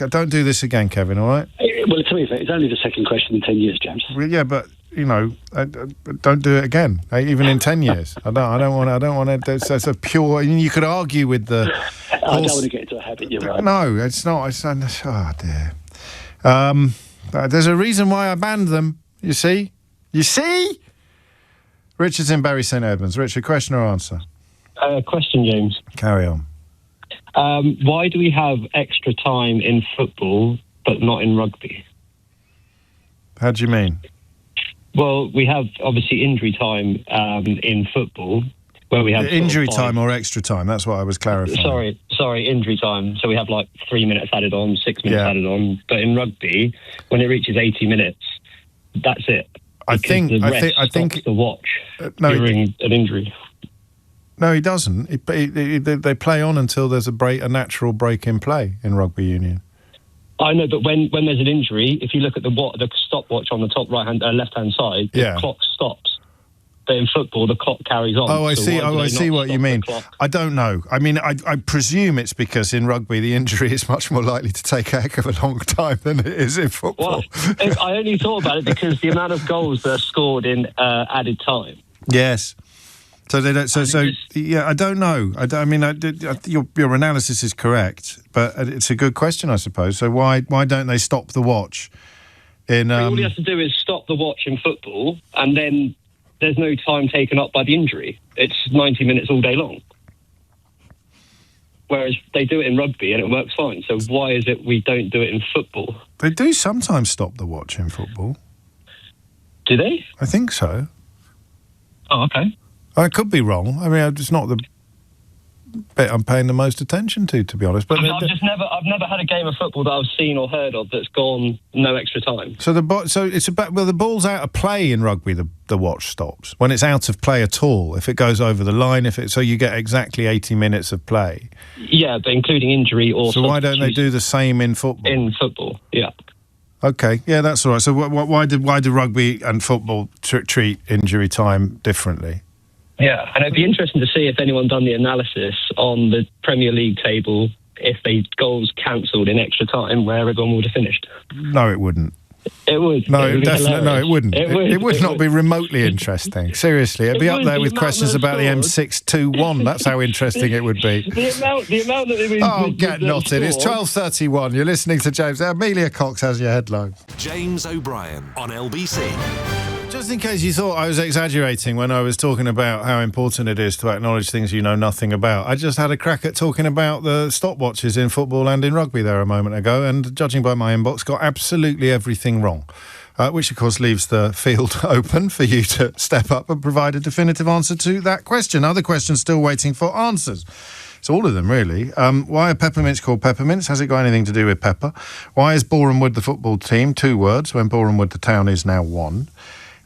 S1: Don't do this again, Kevin, all right?
S20: Well, to be fair, it's only the second question in 10 years, James.
S1: Well, yeah, but, don't do it again, even in 10 years. I don't want to. It's a pure... You could argue with the...
S20: I don't want to get into a habit, you're right.
S1: No, it's not. Oh, dear. There's a reason why I banned them, you see? You see? Richard's in Bury St Edmunds. Richard, question or answer?
S21: Question, James.
S1: Carry on.
S21: Why do we have extra time in football but not in rugby?
S1: How do you mean?
S21: Well, we have obviously injury time in football where we have
S1: injury time or extra time. That's what I was clarifying.
S21: Sorry, injury time. So we have like 3 minutes added on, 6 minutes added on. But in rugby, when it reaches 80 minutes, that's it.
S1: I think
S21: the watch during an injury.
S1: No, he doesn't. They play on until there's a natural break in play in rugby union.
S21: I know, but when there's an injury, if you look at the stopwatch on the top left-hand side, the clock stops. But in football, the clock carries on.
S1: Oh, I see. I see what you mean. I don't know. I mean, I presume it's because in rugby the injury is much more likely to take a heck of a long time than it is in football.
S21: Well, I only thought about it because the amount of goals that are scored in added time.
S1: Yes. So they don't. Yeah, I don't know. Your analysis is correct, but it's a good question, I suppose. So why don't they stop the watch?
S21: All he has to do is stop the watch in football, and then there's no time taken up by the injury. It's 90 minutes all day long. Whereas they do it in rugby and it works fine. So why is it we don't do it in football?
S1: They do sometimes stop the watch in football.
S21: Do they?
S1: I think so.
S21: Oh, okay.
S1: I could be wrong. I mean, it's not the bit I'm paying the most attention to be honest. But
S21: I've never had a game of football that I've seen or heard of that's gone no extra time.
S1: So the ball's out of play in rugby. The watch stops when it's out of play at all. If it goes over the line, so you get exactly 80 minutes of play.
S21: Yeah, but including injury or.
S1: So why don't they do the same in football?
S21: In football, yeah.
S1: Okay, yeah, that's all right. So why do rugby and football treat injury time differently?
S21: Yeah, and it'd be interesting to see if anyone done the analysis on the Premier League table if they goals cancelled in extra time, where everyone would have finished.
S1: No, it wouldn't.
S21: It would.
S1: No, definitely. No, it wouldn't. It would not be remotely interesting. Seriously, it'd be up there with questions about the M621. That's how interesting it would be.
S21: The amount that they.
S1: Oh, get knotted. It's 12:31. You're listening to James. Amelia Cox has your headlines.
S3: James O'Brien on LBC.
S1: Just in case you thought I was exaggerating when I was talking about how important it is to acknowledge things you know nothing about, I just had a crack at talking about the stopwatches in football and in rugby there a moment ago, and judging by my inbox, got absolutely everything wrong, which of course leaves the field open for you to step up and provide a definitive answer to that question. Other questions still waiting for answers. It's all of them, really. Why are peppermints called peppermints? Has it got anything to do with pepper? Why is Boreham Wood the football team? 2 words, when Boreham Wood the town is now 1.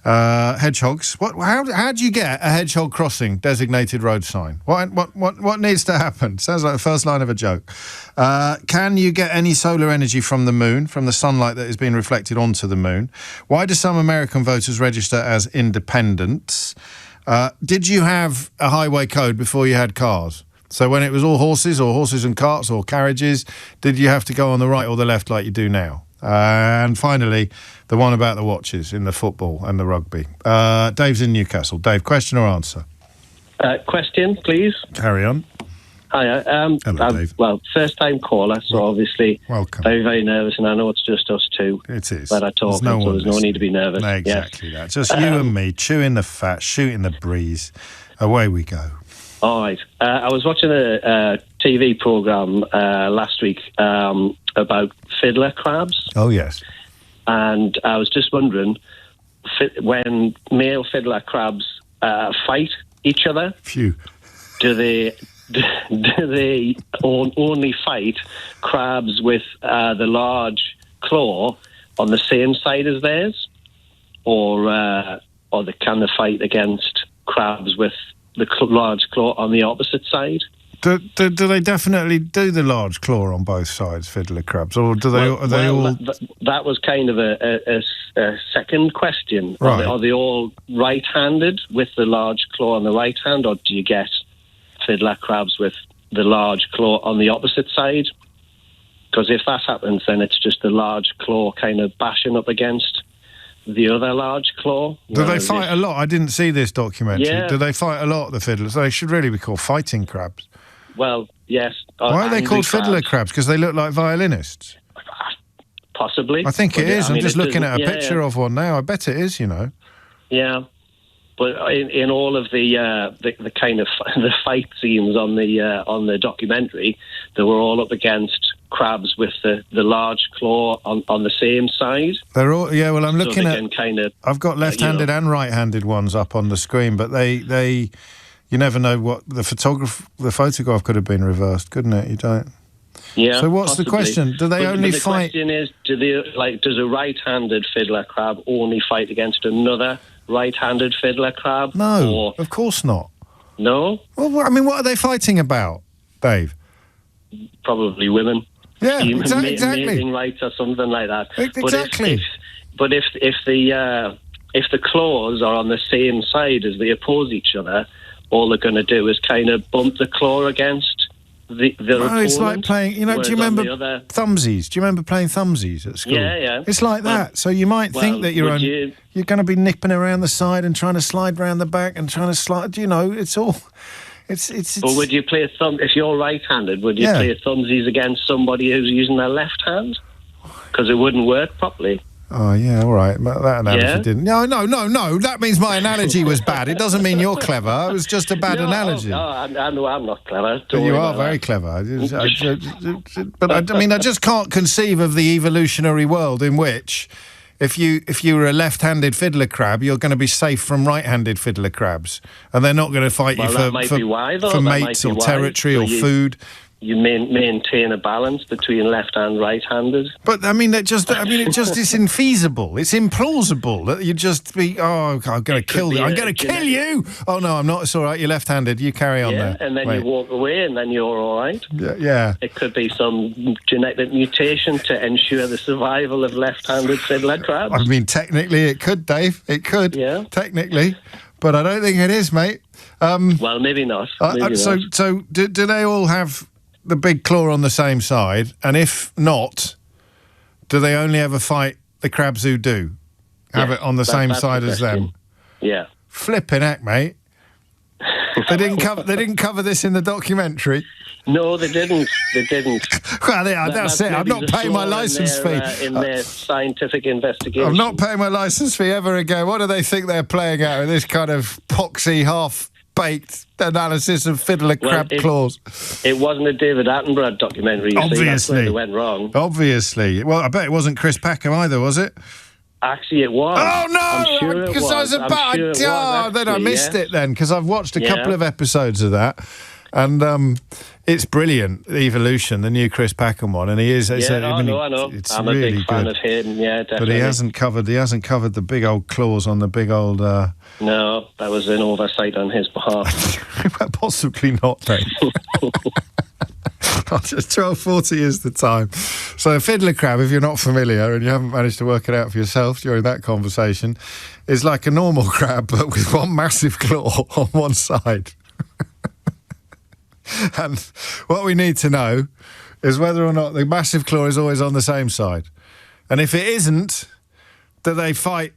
S1: Hedgehogs. How do you get a hedgehog crossing designated road sign? What needs to happen? Sounds like the first line of a joke. Can you get any solar energy from the moon, from the sunlight that is being reflected onto the moon? Why do some American voters register as independents? Did you have a highway code before you had cars? So when it was all horses or horses and carts or carriages, did you have to go on the right or the left like you do now? And finally, the one about the watches in the football and the rugby. Dave's in Newcastle. Dave, question or answer?
S21: Question, please.
S1: Carry on.
S21: Hiya.
S1: Hello, Dave.
S21: Well, first-time caller, so obviously
S1: welcome.
S21: Very, very nervous, and I know it's just us two.
S1: It is.
S21: But I talk, so there's no need to be nervous.
S1: No, exactly that. Just you and me, chewing the fat, shooting the breeze. Away we go.
S21: All right. I was watching a TV programme last week about fiddler crabs.
S1: Oh, yes.
S21: And I was just wondering, when male fiddler crabs fight each other, do they only fight crabs with the large claw on the same side as theirs, or can they fight against crabs with the large claw on the opposite side?
S1: Do they definitely do the large claw on both sides, fiddler crabs, or do they? Are they all?
S21: That was kind of a second question.
S1: Right.
S21: Are they all right-handed with the large claw on the right hand, or do you get fiddler crabs with the large claw on the opposite side? Because if that happens, then it's just the large claw kind of bashing up against the other large claw.
S1: Do they fight a lot? I didn't see this documentary.
S21: Yeah.
S1: Do they fight a lot, the fiddlers? They should really be called fighting crabs.
S21: Well, yes.
S1: Why are they called fiddler crabs? Because they look like violinists?
S21: Possibly.
S1: I think it is. I'm just looking at a picture of one now. I bet it is, you know.
S21: Yeah. But in all of the kind of the fight scenes on the documentary, they were all up against crabs with the large claw on the same side.
S1: They're all well. I'm looking at
S21: kind of.
S1: I've got left-handed and right-handed ones up on the screen, but they you never know what the photograph could have been reversed, couldn't it? You don't.
S21: Yeah.
S1: So what's the question? Do they only fight?
S21: The question is, does a right-handed fiddler crab only fight against another right-handed fiddler crab?
S1: No, of course not.
S21: No?
S1: Well, I mean, what are they fighting about, Dave?
S21: Probably women.
S1: Yeah, exactly.
S21: Mating rights or something like that.
S1: Exactly.
S21: But if the claws are on the same side as they oppose each other, all they're going to do is kind of bump the claw against the opponent.
S1: It's like playing, do you remember thumbsies? Do you remember playing thumbsies at school?
S21: Yeah.
S1: It's like that. So you might think that you're going to be nipping around the side and trying to slide around the back and trying to slide, it's all... It's.
S21: But would you play if you're right-handed, would you play thumbsies against somebody who's using their left hand? Because it wouldn't work properly.
S1: Oh, yeah, all right. That analogy didn't... No. That means my analogy was bad. It doesn't mean you're clever. It was just a bad analogy.
S21: No, I know I'm not clever.
S1: You are very clever. But I just can't conceive of the evolutionary world in which if you were a left-handed fiddler crab, you're going to be safe from right-handed fiddler crabs. And they're not going to fight you for mates or territory or food.
S21: You maintain a balance between left and right-handed.
S1: But it's infeasible. It's implausible that you just be, I'm going to kill you. I'm going to kill you. Oh no, I'm not. It's all right. You're left-handed. You carry on there.
S21: And then you walk away, and then you're all right.
S1: Yeah.
S21: It could be some genetic mutation to ensure the survival of left-handed fiddler crabs.
S1: I mean, technically, it could, Dave. It could. Yeah. Technically, but I don't think it is, mate.
S21: Well, maybe not.
S1: So do they all have the big claw on the same side? And if not, do they only ever fight the crabs who do have it on the same side as them?
S21: Yeah.
S1: Flipping heck, mate. They didn't cover this in the documentary.
S21: No, they didn't.
S1: Well, that's it. I'm not paying my licence fee.
S21: In their scientific investigation.
S1: I'm not paying my licence fee ever again. What do they think they're playing at with this kind of poxy, half-baked analysis of fiddler crab claws?
S21: It wasn't a David Attenborough documentary.
S1: Obviously.
S21: That's where they went wrong.
S1: Obviously. Well, I bet it wasn't Chris Packham either, was it?
S21: Actually, it was.
S1: Oh, no!
S21: I'm sure
S1: Because I was about... then I missed it then, because I've watched a couple of episodes of that. And it's brilliant, Evolution, the new Chris Packham one, and he is.
S21: I know.
S1: It's
S21: I'm
S1: really
S21: a big fan
S1: good.
S21: of him. Yeah, definitely.
S1: But he hasn't covered the big old claws on the big old.
S21: No, that was an oversight on his behalf.
S1: Possibly not, then. Just 12:40 is the time. So a fiddler crab, if you're not familiar and you haven't managed to work it out for yourself during that conversation, is like a normal crab but with one massive claw on one side. And what we need to know is whether or not the massive claw is always on the same side. And if it isn't, do they fight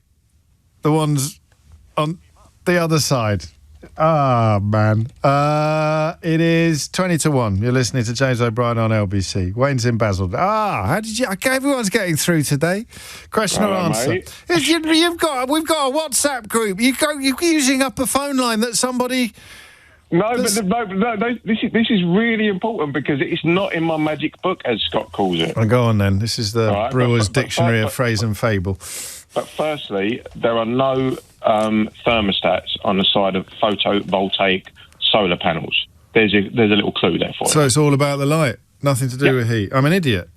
S1: the ones on the other side? Ah, man. It is 20-1. You're listening to James O'Brien on LBC. Wayne's in Basel. How did you... Okay, everyone's getting through today. Question or answer. We've got a WhatsApp group. You're using up a phone line that somebody...
S4: No, this is really important because it's not in my magic book, as Scott calls it.
S1: Well, go on then. This is the Brewer's Dictionary of Phrase and Fable.
S4: But firstly, there are no thermostats on the side of photovoltaic solar panels. There's a little clue there for you.
S1: So it's all about the light, nothing to do with heat. I'm an idiot.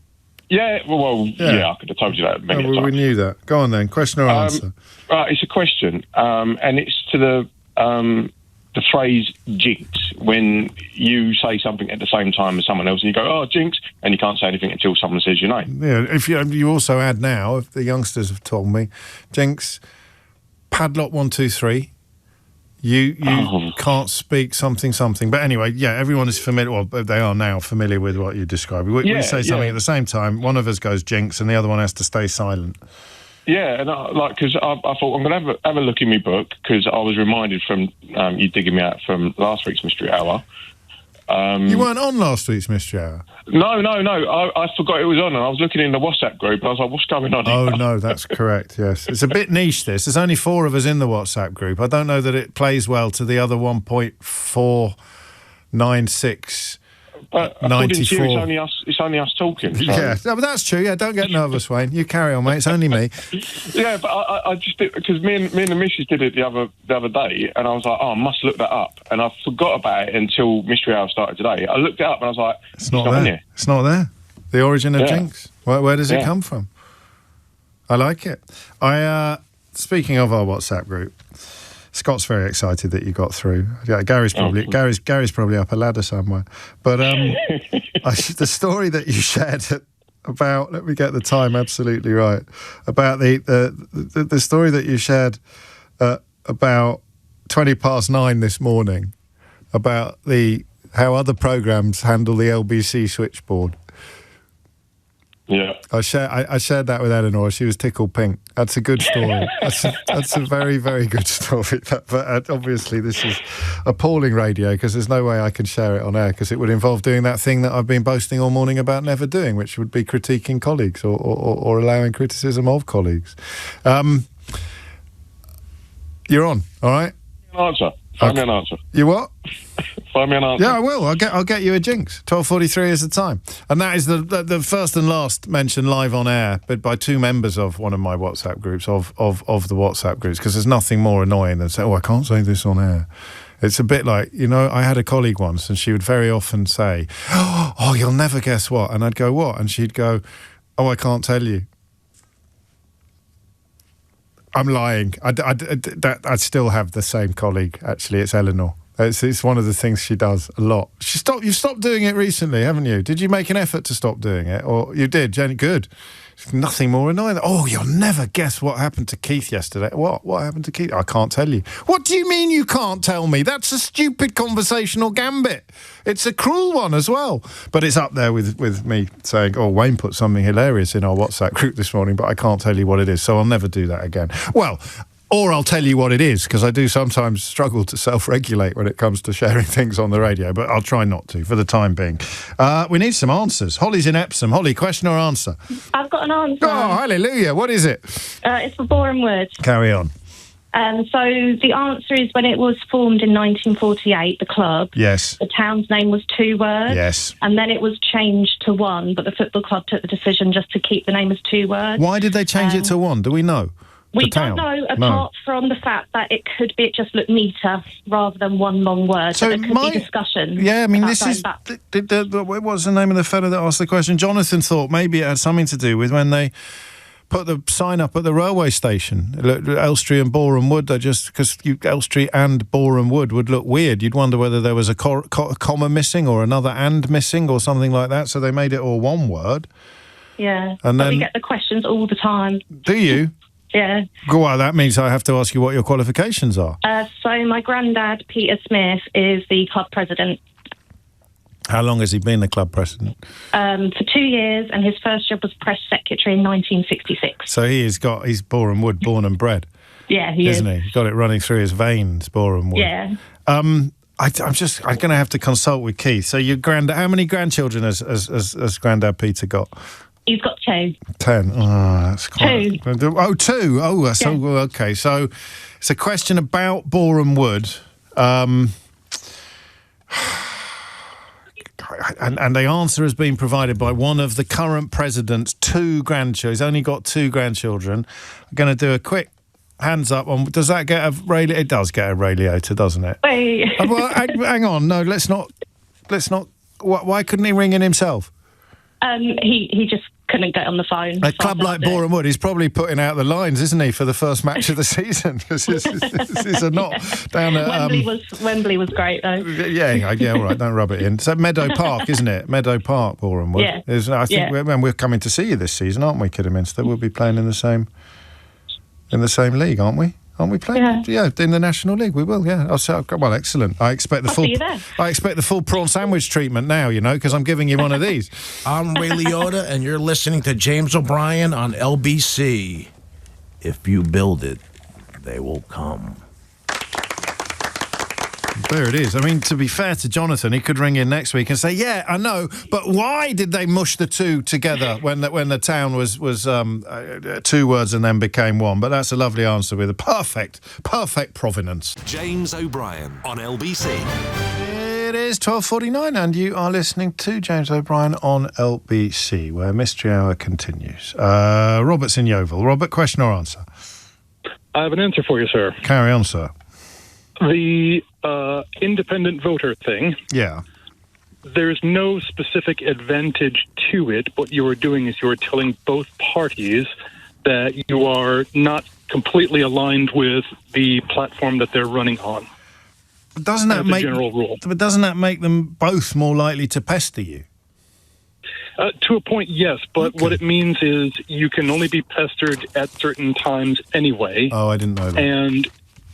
S4: Yeah, I could have told you that many times.
S1: We knew that. Go on then. Question or answer?
S4: It's a question, and it's to the phrase jinx, when you say something at the same time as someone else and you go, oh, jinx, and you can't say anything until someone says your name.
S1: Yeah, if you also add now, if the youngsters have told me, jinx, padlock 1, 2, 3, you can't speak something. But anyway, yeah, everyone is familiar, well, they are now familiar with what you describe. We say something at the same time, one of us goes jinx and the other one has to stay silent.
S4: Yeah, and because I thought I'm going to have a look in my book, because I was reminded from you digging me out from last week's Mystery Hour.
S1: You weren't on last week's Mystery Hour?
S4: No. I forgot it was on, and I was looking in the WhatsApp group, and I was like, what's going on?
S1: Oh, no, that's correct, yes. It's a bit niche, this. There's only 4 of us in the WhatsApp group. I don't know that it plays well to the other 1.496...
S4: But
S1: 94.
S4: To you, it's only us talking. So.
S1: Yeah, no, but that's true. Yeah, don't get nervous, Wayne. You carry on, mate. It's only me.
S4: Yeah, but I just did, because me and the missus did it the other day, and I was like, I must look that up, and I forgot about it until Mystery Hour started today. I looked it up, and I was like,
S1: it's not there. It's not there. The origin of jinx. Where does it come from? I like it. Speaking of our WhatsApp group, Scott's very excited that you got through. Yeah, Gary's probably up a ladder somewhere. But the story that you shared about, let me get the time absolutely right, about the story that you shared about 9:20 this morning about how other programmes handle the LBC switchboard.
S4: Yeah.
S1: I shared that with Eleanor. She was tickled pink. That's a good story. That's a very, very good story. But obviously this is appalling radio, because there's no way I can share it on air, because it would involve doing that thing that I've been boasting all morning about never doing, which would be critiquing colleagues or allowing criticism of colleagues. You're on, all right?
S4: Answer. Find me an answer.
S1: You what?
S4: Find me an answer.
S1: Yeah, I will. I'll get you a jinx. 12:43 is the time, and that is the first and last mention live on air, but by two members of one of my WhatsApp groups of the WhatsApp groups, because there's nothing more annoying than saying, "Oh, I can't say this on air." It's a bit like, I had a colleague once, and she would very often say, "Oh, you'll never guess what," and I'd go, "What?" and she'd go, "Oh, I can't tell you." I'm lying. I still have the same colleague. Actually, it's Eleanor. It's one of the things she does a lot. You've stopped doing it recently, haven't you? Did you make an effort to stop doing it, or you did? Jenny, good. Nothing more annoying. Oh, you'll never guess what happened to Keith yesterday. What happened to Keith? I can't tell you. What do you mean you can't tell me? That's a stupid conversational gambit. It's a cruel one as well. But it's up there with me saying, "Oh, Wayne put something hilarious in our WhatsApp group this morning, but I can't tell you what it is, so I'll never do that again." Well, or I'll tell you what it is, because I do sometimes struggle to self-regulate when it comes to sharing things on the radio, but I'll try not to for the time being. We need some answers. Holly's in Epsom. Holly, question or answer?
S5: I've got an answer.
S1: Oh, hallelujah. What is it?
S5: It's for Boreham Wood.
S1: Carry on.
S5: So the answer is, when it was formed in 1948, the club,
S1: yes,
S5: the town's name was 2 words.
S1: Yes.
S5: And then it was changed to 1, but the football club took the decision just to keep the name as 2 words.
S1: Why did they change it to 1? Do we know?
S5: We don't know, apart from the fact that it just looked neater rather than one long word. So there could be discussion.
S1: Yeah, I mean, this is... What was the name of the fellow that asked the question? Jonathan thought maybe it had something to do with when they put the sign up at the railway station, Elstree and Boreham Wood. They just... Because Elstree and Boreham Wood would look weird. You'd wonder whether there was a comma missing or another and missing or something like that, so they made it all one word.
S5: Yeah,
S1: and then,
S5: we get the questions all the time.
S1: Do you?
S5: Yeah.
S1: Well, that means I have to ask you what your qualifications are.
S5: So my granddad, Peter Smith, is the club president.
S1: How long has he been the club president?
S5: For 2 years, and his first job was press secretary in 1966.
S1: So he's Boreham Wood, born and bred.
S5: Yeah, he
S1: isn't he? He's got it running through his veins, Boreham Wood.
S5: Yeah.
S1: I'm going to have to consult with Keith. So your granddad, how many grandchildren has Granddad Peter got?
S5: He's got 2.
S1: 10. Oh, that's quite...
S5: 2.
S1: Oh, 2. Oh, that's okay. So it's a question about Boreham Wood. And the answer has been provided by one of the current president's 2 grandchildren. He's only got 2 grandchildren. I'm going to do a quick hands up on... Does that get a radiator? It does get a radiator, doesn't it?
S5: Wait.
S1: Well, hang on. No, let's not... Why couldn't he ring in himself?
S5: He just couldn't get on the phone.
S1: A club like Boreham Wood, he's probably putting out the lines, isn't he, for the first match of the season? This is a not down at...
S5: Wembley was great, though.
S1: Yeah, all right, don't rub it in. So Meadow Park, isn't it? Meadow Park, Boreham Wood.
S5: Yeah.
S1: I think we're coming to see you this season, aren't we, Kidderminster? We'll be playing in the same league, aren't we? Aren't we playing? Yeah, in the National League, we will. Yeah, well, excellent. I expect the full prawn sandwich treatment now, because I'm giving you one of these.
S22: I'm Ray Liotta, and you're listening to James O'Brien on LBC. If you build it, they will come.
S1: There it is. I mean, to be fair to Jonathan, he could ring in next week and say, "Yeah, I know, but why did they mush the 2 together when the town was 2 words and then became 1?" But that's a lovely answer with a perfect provenance.
S3: James O'Brien on LBC.
S1: It is 12:49, and you are listening to James O'Brien on LBC, where Mystery Hour continues. Robert's in Yeovil. Robert, question or answer?
S23: I have an answer for you, sir.
S1: Carry on, sir.
S23: The independent voter thing.
S1: Yeah.
S23: There's no specific advantage to it. What you are doing is you are telling both parties that you are not completely aligned with the platform that they're running on.
S1: Doesn't that make
S23: general rule?
S1: But doesn't that make them both more likely to pester you?
S23: To a point, yes, but what it means is you can only be pestered at certain times anyway.
S1: Oh, I didn't know that.
S23: And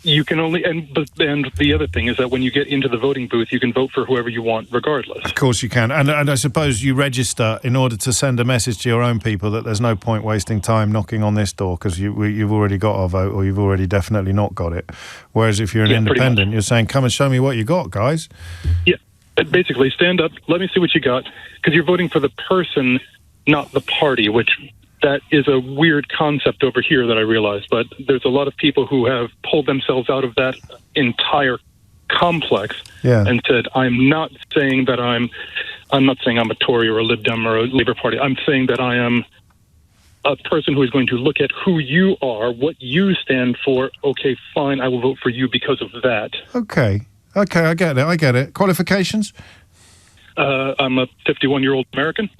S23: You can only, and the other thing is that when you get into the voting booth, you can vote for whoever you want, regardless.
S1: Of course you can, and I suppose you register in order to send a message to your own people that there's no point wasting time knocking on this door because you've already got our vote or you've already definitely not got it. Whereas if you're an independent, you're saying, "Come and show me what you got, guys."
S23: Yeah, basically, stand up. Let me see what you got, because you're voting for the person, not the party, which. That is a weird concept over here that I realize, but there's a lot of people who have pulled themselves out of that entire complex and said, I'm not saying I'm a Tory or a Lib Dem or a Labour Party. I'm saying that I am a person who is going to look at who you are, what you stand for. Okay, fine, I will vote for you because of that.
S1: Okay, I get it. Qualifications?
S23: I'm a 51-year-old American.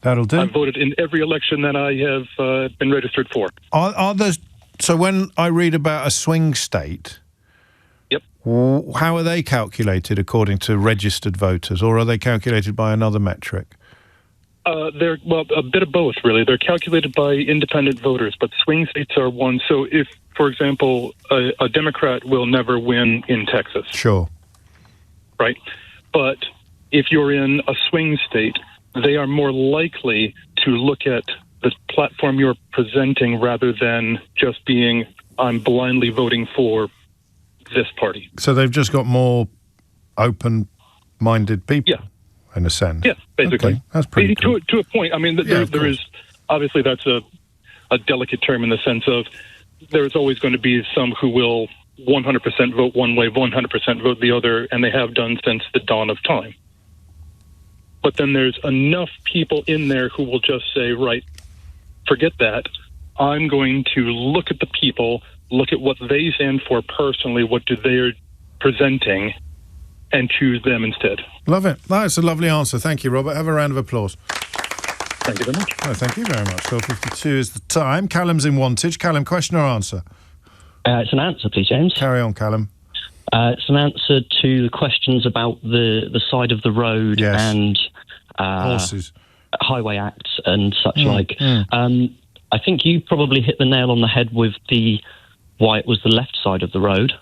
S1: That'll do.
S23: I've voted in every election that I have been registered for.
S1: Are those? So when I read about a swing state,
S23: yep.
S1: How are they calculated according to registered voters, or are they calculated by another metric?
S23: They're a bit of both, really. They're calculated by independent voters, but swing states are one. So if, for example, a Democrat will never win in Texas,
S1: sure,
S23: right? But if you're in a swing state, they are more likely to look at the platform you're presenting rather than just being, I'm blindly voting for this party.
S1: So they've just got more open-minded people, in a sense.
S23: Yeah, basically.
S1: Okay, that's pretty cool.
S23: To a point. I mean, there is, obviously that's a delicate term in the sense of there's always going to be some who will 100% vote one way, 100% vote the other, and they have done since the dawn of time. But then there's enough people in there who will just say, right, forget that. I'm going to look at the people, look at what they stand for personally, what do they're presenting, and choose them instead.
S1: Love it. That's a lovely answer. Thank you, Robert. Have a round of applause.
S23: Thank you very much.
S1: Oh, thank you very much. 12:52 is the time. Callum's in Wantage. Callum, question or answer?
S7: It's an answer, please, James.
S1: Carry on, Callum.
S7: It's an answer to the questions about the side of the road and
S1: horses,
S7: highway acts and such like. I think you probably hit the nail on the head with why it was the left side of the road.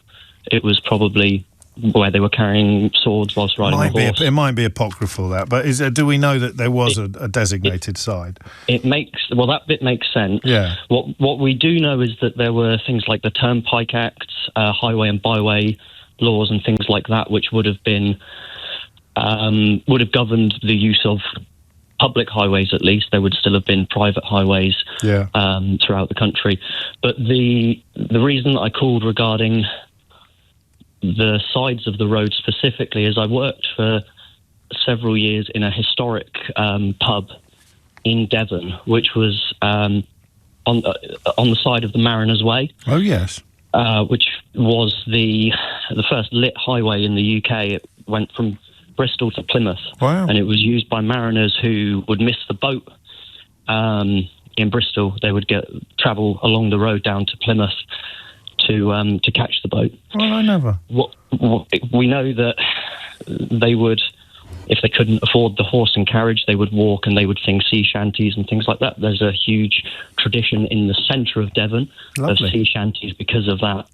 S7: It was probably where they were carrying swords whilst riding a horse.
S1: It might be apocryphal, that, but do we know that there was a designated side?
S7: That bit makes sense.
S1: Yeah.
S7: What we do know is that there were things like the Turnpike Acts, highway and byway laws and things like that, which would have governed the use of public highways. At least there would still have been private highways throughout the country. But the reason that I called regarding the sides of the road specifically is I worked for several years in a historic pub in Devon, which was on the side of the Mariners Way.
S1: Oh yes.
S7: Which was the first lit highway in the UK. It went from Bristol to Plymouth.
S1: Wow.
S7: And it was used by mariners who would miss the boat in Bristol. They would travel along the road down to Plymouth to catch the boat.
S1: Well, I never.
S7: We know that they would, if they couldn't afford the horse and carriage, they would walk and they would sing sea shanties and things like that. There's a huge tradition in the centre of Devon of sea shanties because of that.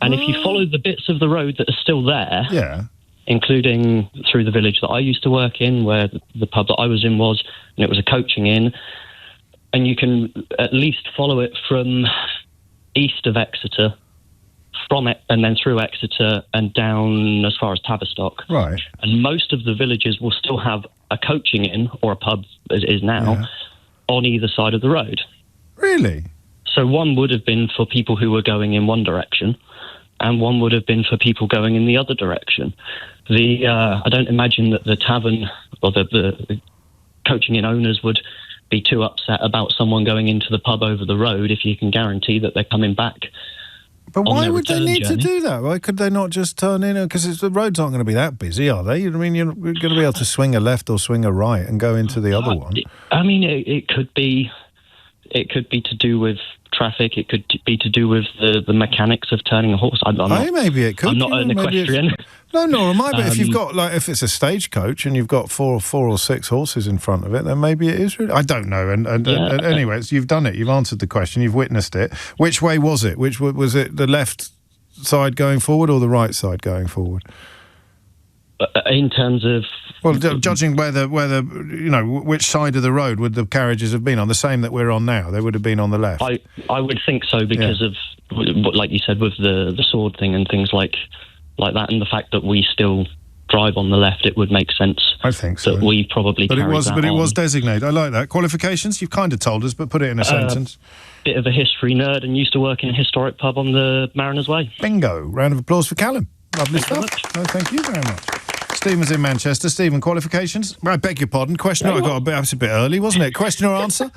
S7: And if you follow the bits of the road that are still there, including through the village that I used to work in, where the pub that I was in was, and it was a coaching inn, and you can at least follow it from east of Exeter, from it, and then through Exeter and down as far as Tavistock.
S1: Right.
S7: And most of the villages will still have a coaching inn, or a pub as it is now, on either side of the road.
S1: Really?
S7: So one would have been for people who were going in one direction, and one would have been for people going in the other direction. I don't imagine that the tavern or the coaching inn owners would be too upset about someone going into the pub over the road if you can guarantee that they're coming back.
S1: But why would they need to do that? Why could they not just turn in? Because the roads aren't going to be that busy, are they? I mean, you're going to be able to swing a left or swing a right and go into the other one.
S7: I mean, it could be to do with traffic. It could be to do with the mechanics of turning a horse.
S1: Maybe it could.
S7: I'm not an equestrian.
S1: No, nor am I. But if you've got if it's a stagecoach and you've got four or six horses in front of it, then maybe it is. Really, I don't know. And anyway, you've done it. You've answered the question. You've witnessed it. Which way was it? Was it the left side going forward or the right side going forward?
S7: In terms of...
S1: Well, judging whether which side of the road would the carriages have been on, the same that we're on now, they would have been on the left.
S7: I would think so because of, like you said, with the sword thing and things like that, and the fact that we still drive on the left, it would make sense.
S1: I think so.
S7: That we probably
S1: But it was
S7: on.
S1: designated. I like that. Qualifications? You've kind of told us, but put it in a sentence.
S7: Bit of a history nerd and used to work in a historic pub on the Mariners Way.
S1: Bingo. Round of applause for Callum. Lovely stuff. No, thank you very much. Stephen's in Manchester. Stephen, qualifications? I beg your pardon. Question. I got that was a bit early, wasn't it? Question or answer?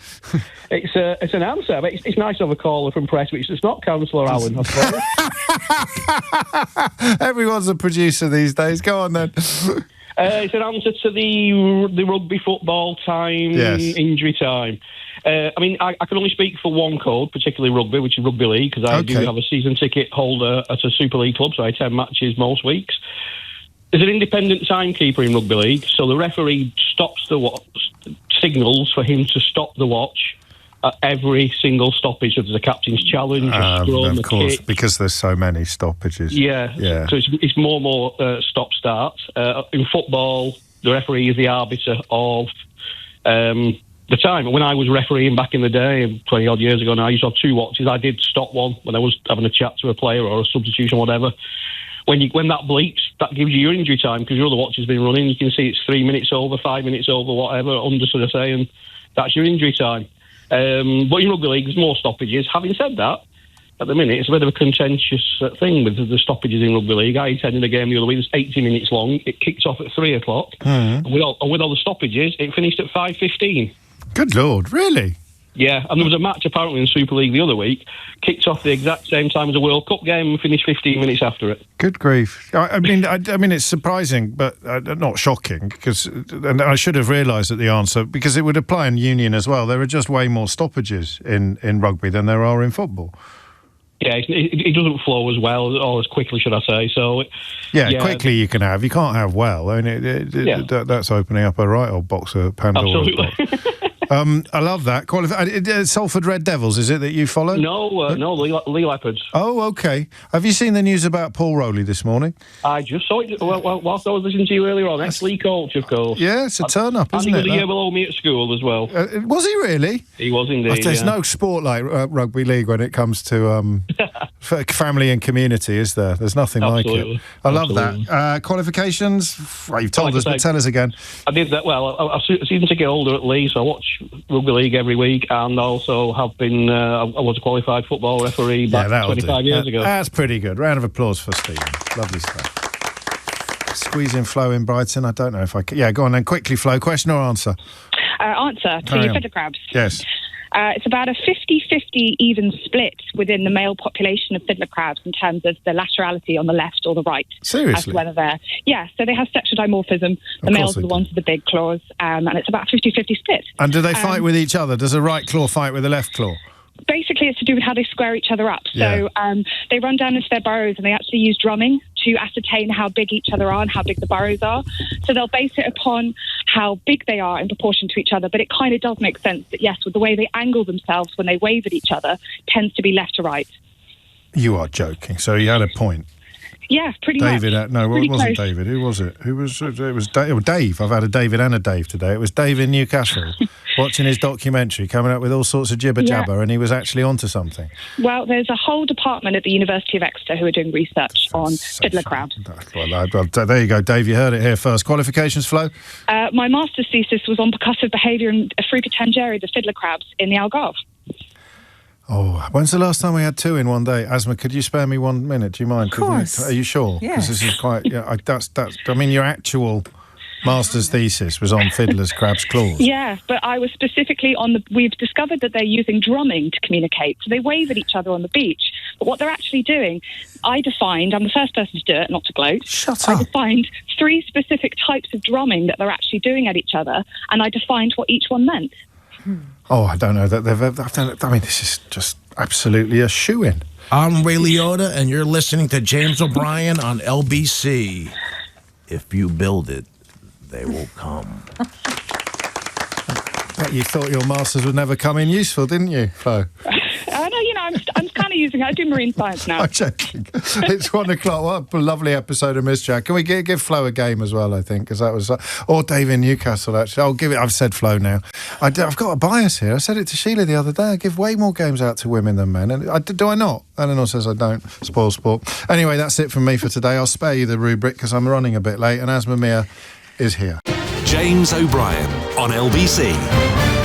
S9: It's an answer, but it's nice to have a caller from press, which is not Councillor Allen, I suppose.
S1: Everyone's a producer these days. Go on then.
S9: It's an answer to the rugby football time, injury time. I can only speak for one code, particularly rugby, which is rugby league, because I do have a season ticket holder at a Super League club, so I attend matches most weeks. There's an independent timekeeper in rugby league, so the referee stops the watch, signals for him to stop the watch at every single stoppage. So there's a captain's challenge, a scrum,
S1: of course,
S9: kick.
S1: Because there's so many stoppages.
S9: Yeah. So it's more and more stop-start. In football, the referee is the arbiter of the time. When I was refereeing back in the day, 20-odd years ago now, I used to have two watches. I did stop one when I was having a chat to a player or a substitution or whatever. When that bleeps, that gives you your injury time because your other watch has been running. You can see it's 3 minutes over, 5 minutes over, whatever, under, sort of say, and that's your injury time. But in rugby league, there's more stoppages. Having said that, at the minute, it's a bit of a contentious thing with the stoppages in rugby league. I attended a game the other week. It's 80 minutes long. It kicked off at 3 o'clock. And with all the stoppages, it finished at 5:15.
S1: Good Lord, really?
S9: Yeah, and there was a match apparently in Super League the other week, kicked off the exact same time as a World Cup game and finished 15 minutes after it.
S1: Good grief. I mean, it's surprising, but not shocking, and I should have realised that the answer, because it would apply in union as well. There are just way more stoppages in rugby than there are in football.
S9: Yeah, it doesn't flow as well, or as quickly, should I say. So,
S1: quickly you can have. You can't have well. I mean, that's opening up a right old box of Pandora's box. I love that. Salford Red Devils, is it that you follow?
S9: No, Lee Leopards.
S1: Oh, okay. Have you seen the news about Paul Rowley this morning?
S9: I just saw it whilst I was listening to you earlier on. Ex-Lee coach, of course.
S1: Yeah, it's a turn-up, isn't it?
S9: And he was a year below me at school as well.
S1: Was he really?
S9: He was indeed,
S1: There's no sport like rugby league when it comes to family and community, is there? There's nothing like it. I love that. Qualifications? Well, you've told us, but tell us again.
S9: I did that. Well, I season ticket holder at Lee, so I watch rugby league every week, and also have been. I was a qualified football referee back 25 years ago.
S1: That's pretty good. Round of applause for Stephen. Lovely stuff. Squeezing Flo in Brighton. I don't know if I can. Yeah, go on then. Quickly, Flo. Question or answer?
S10: Answer to your fiddler crabs.
S1: Yes.
S10: It's about a 50-50 even split within the male population of fiddler crabs in terms of the laterality on the left or the right.
S1: Seriously?
S10: As to whether they're... Yeah, so they have sexual dimorphism. The males are the ones with the big claws, and it's about a 50-50 split.
S1: And do they fight with each other? Does a right claw fight with a left claw?
S10: Basically, it's to do with how they square each other up. So they run down into their burrows and they actually use drumming to ascertain how big each other are and how big the burrows are. So they'll base it upon how big they are in proportion to each other. But it kind of does make sense that, yes, with the way they angle themselves when they wave at each other, tends to be left to right.
S1: You are joking. So you had a point.
S10: Yeah, pretty much.
S1: David, no, it wasn't David. Who was it? It was Dave. I've had a David and a Dave today. It was Dave in Newcastle watching his documentary, coming up with all sorts of jibber-jabber, and he was actually onto something.
S10: Well, there's a whole department at the University of Exeter who are doing research on fiddler crabs.
S1: Well, there you go, Dave. You heard it here first. Qualifications, Flo?
S10: My master's thesis was on percussive behaviour in Afruca tangeri, the fiddler crabs, in the Algarve.
S1: Oh, when's the last time we had two in one day? Asma, could you spare me 1 minute? Do you mind?
S12: Of course.
S1: Are you sure?
S12: Yeah.
S1: Because this is quite... I mean, your actual master's thesis was on fiddlers, crabs, claws.
S10: Yeah, but I was specifically on we've discovered that they're using drumming to communicate. So they wave at each other on the beach. But what they're actually doing, I'm the first person to do it, not to gloat.
S1: Shut up.
S10: I defined 3 specific types of drumming that they're actually doing at each other, and I defined what each one meant.
S1: Oh, I don't know that they've ever done it. I mean, this is just absolutely a shoo-in.
S22: I'm Ray Liotta, and you're listening to James O'Brien on LBC. If you build it, they will come.
S1: You thought your masters would never come in useful, didn't you, Flo?
S10: I know, I'm kind of using it. I do marine science now.
S1: I'm joking. It's 1 o'clock. What a lovely episode of Miss Jack. Can we give Flo a game as well, I think, because that was... or Dave in Newcastle, actually. I'll give it... I've said Flo now. I've got a bias here. I said it to Sheila the other day. I give way more games out to women than men. And do I not? Eleanor says I don't. Spoil sport. Anyway, that's it from me for today. I'll spare you the rubric because I'm running a bit late and Asma Mia is here.
S3: James O'Brien on LBC.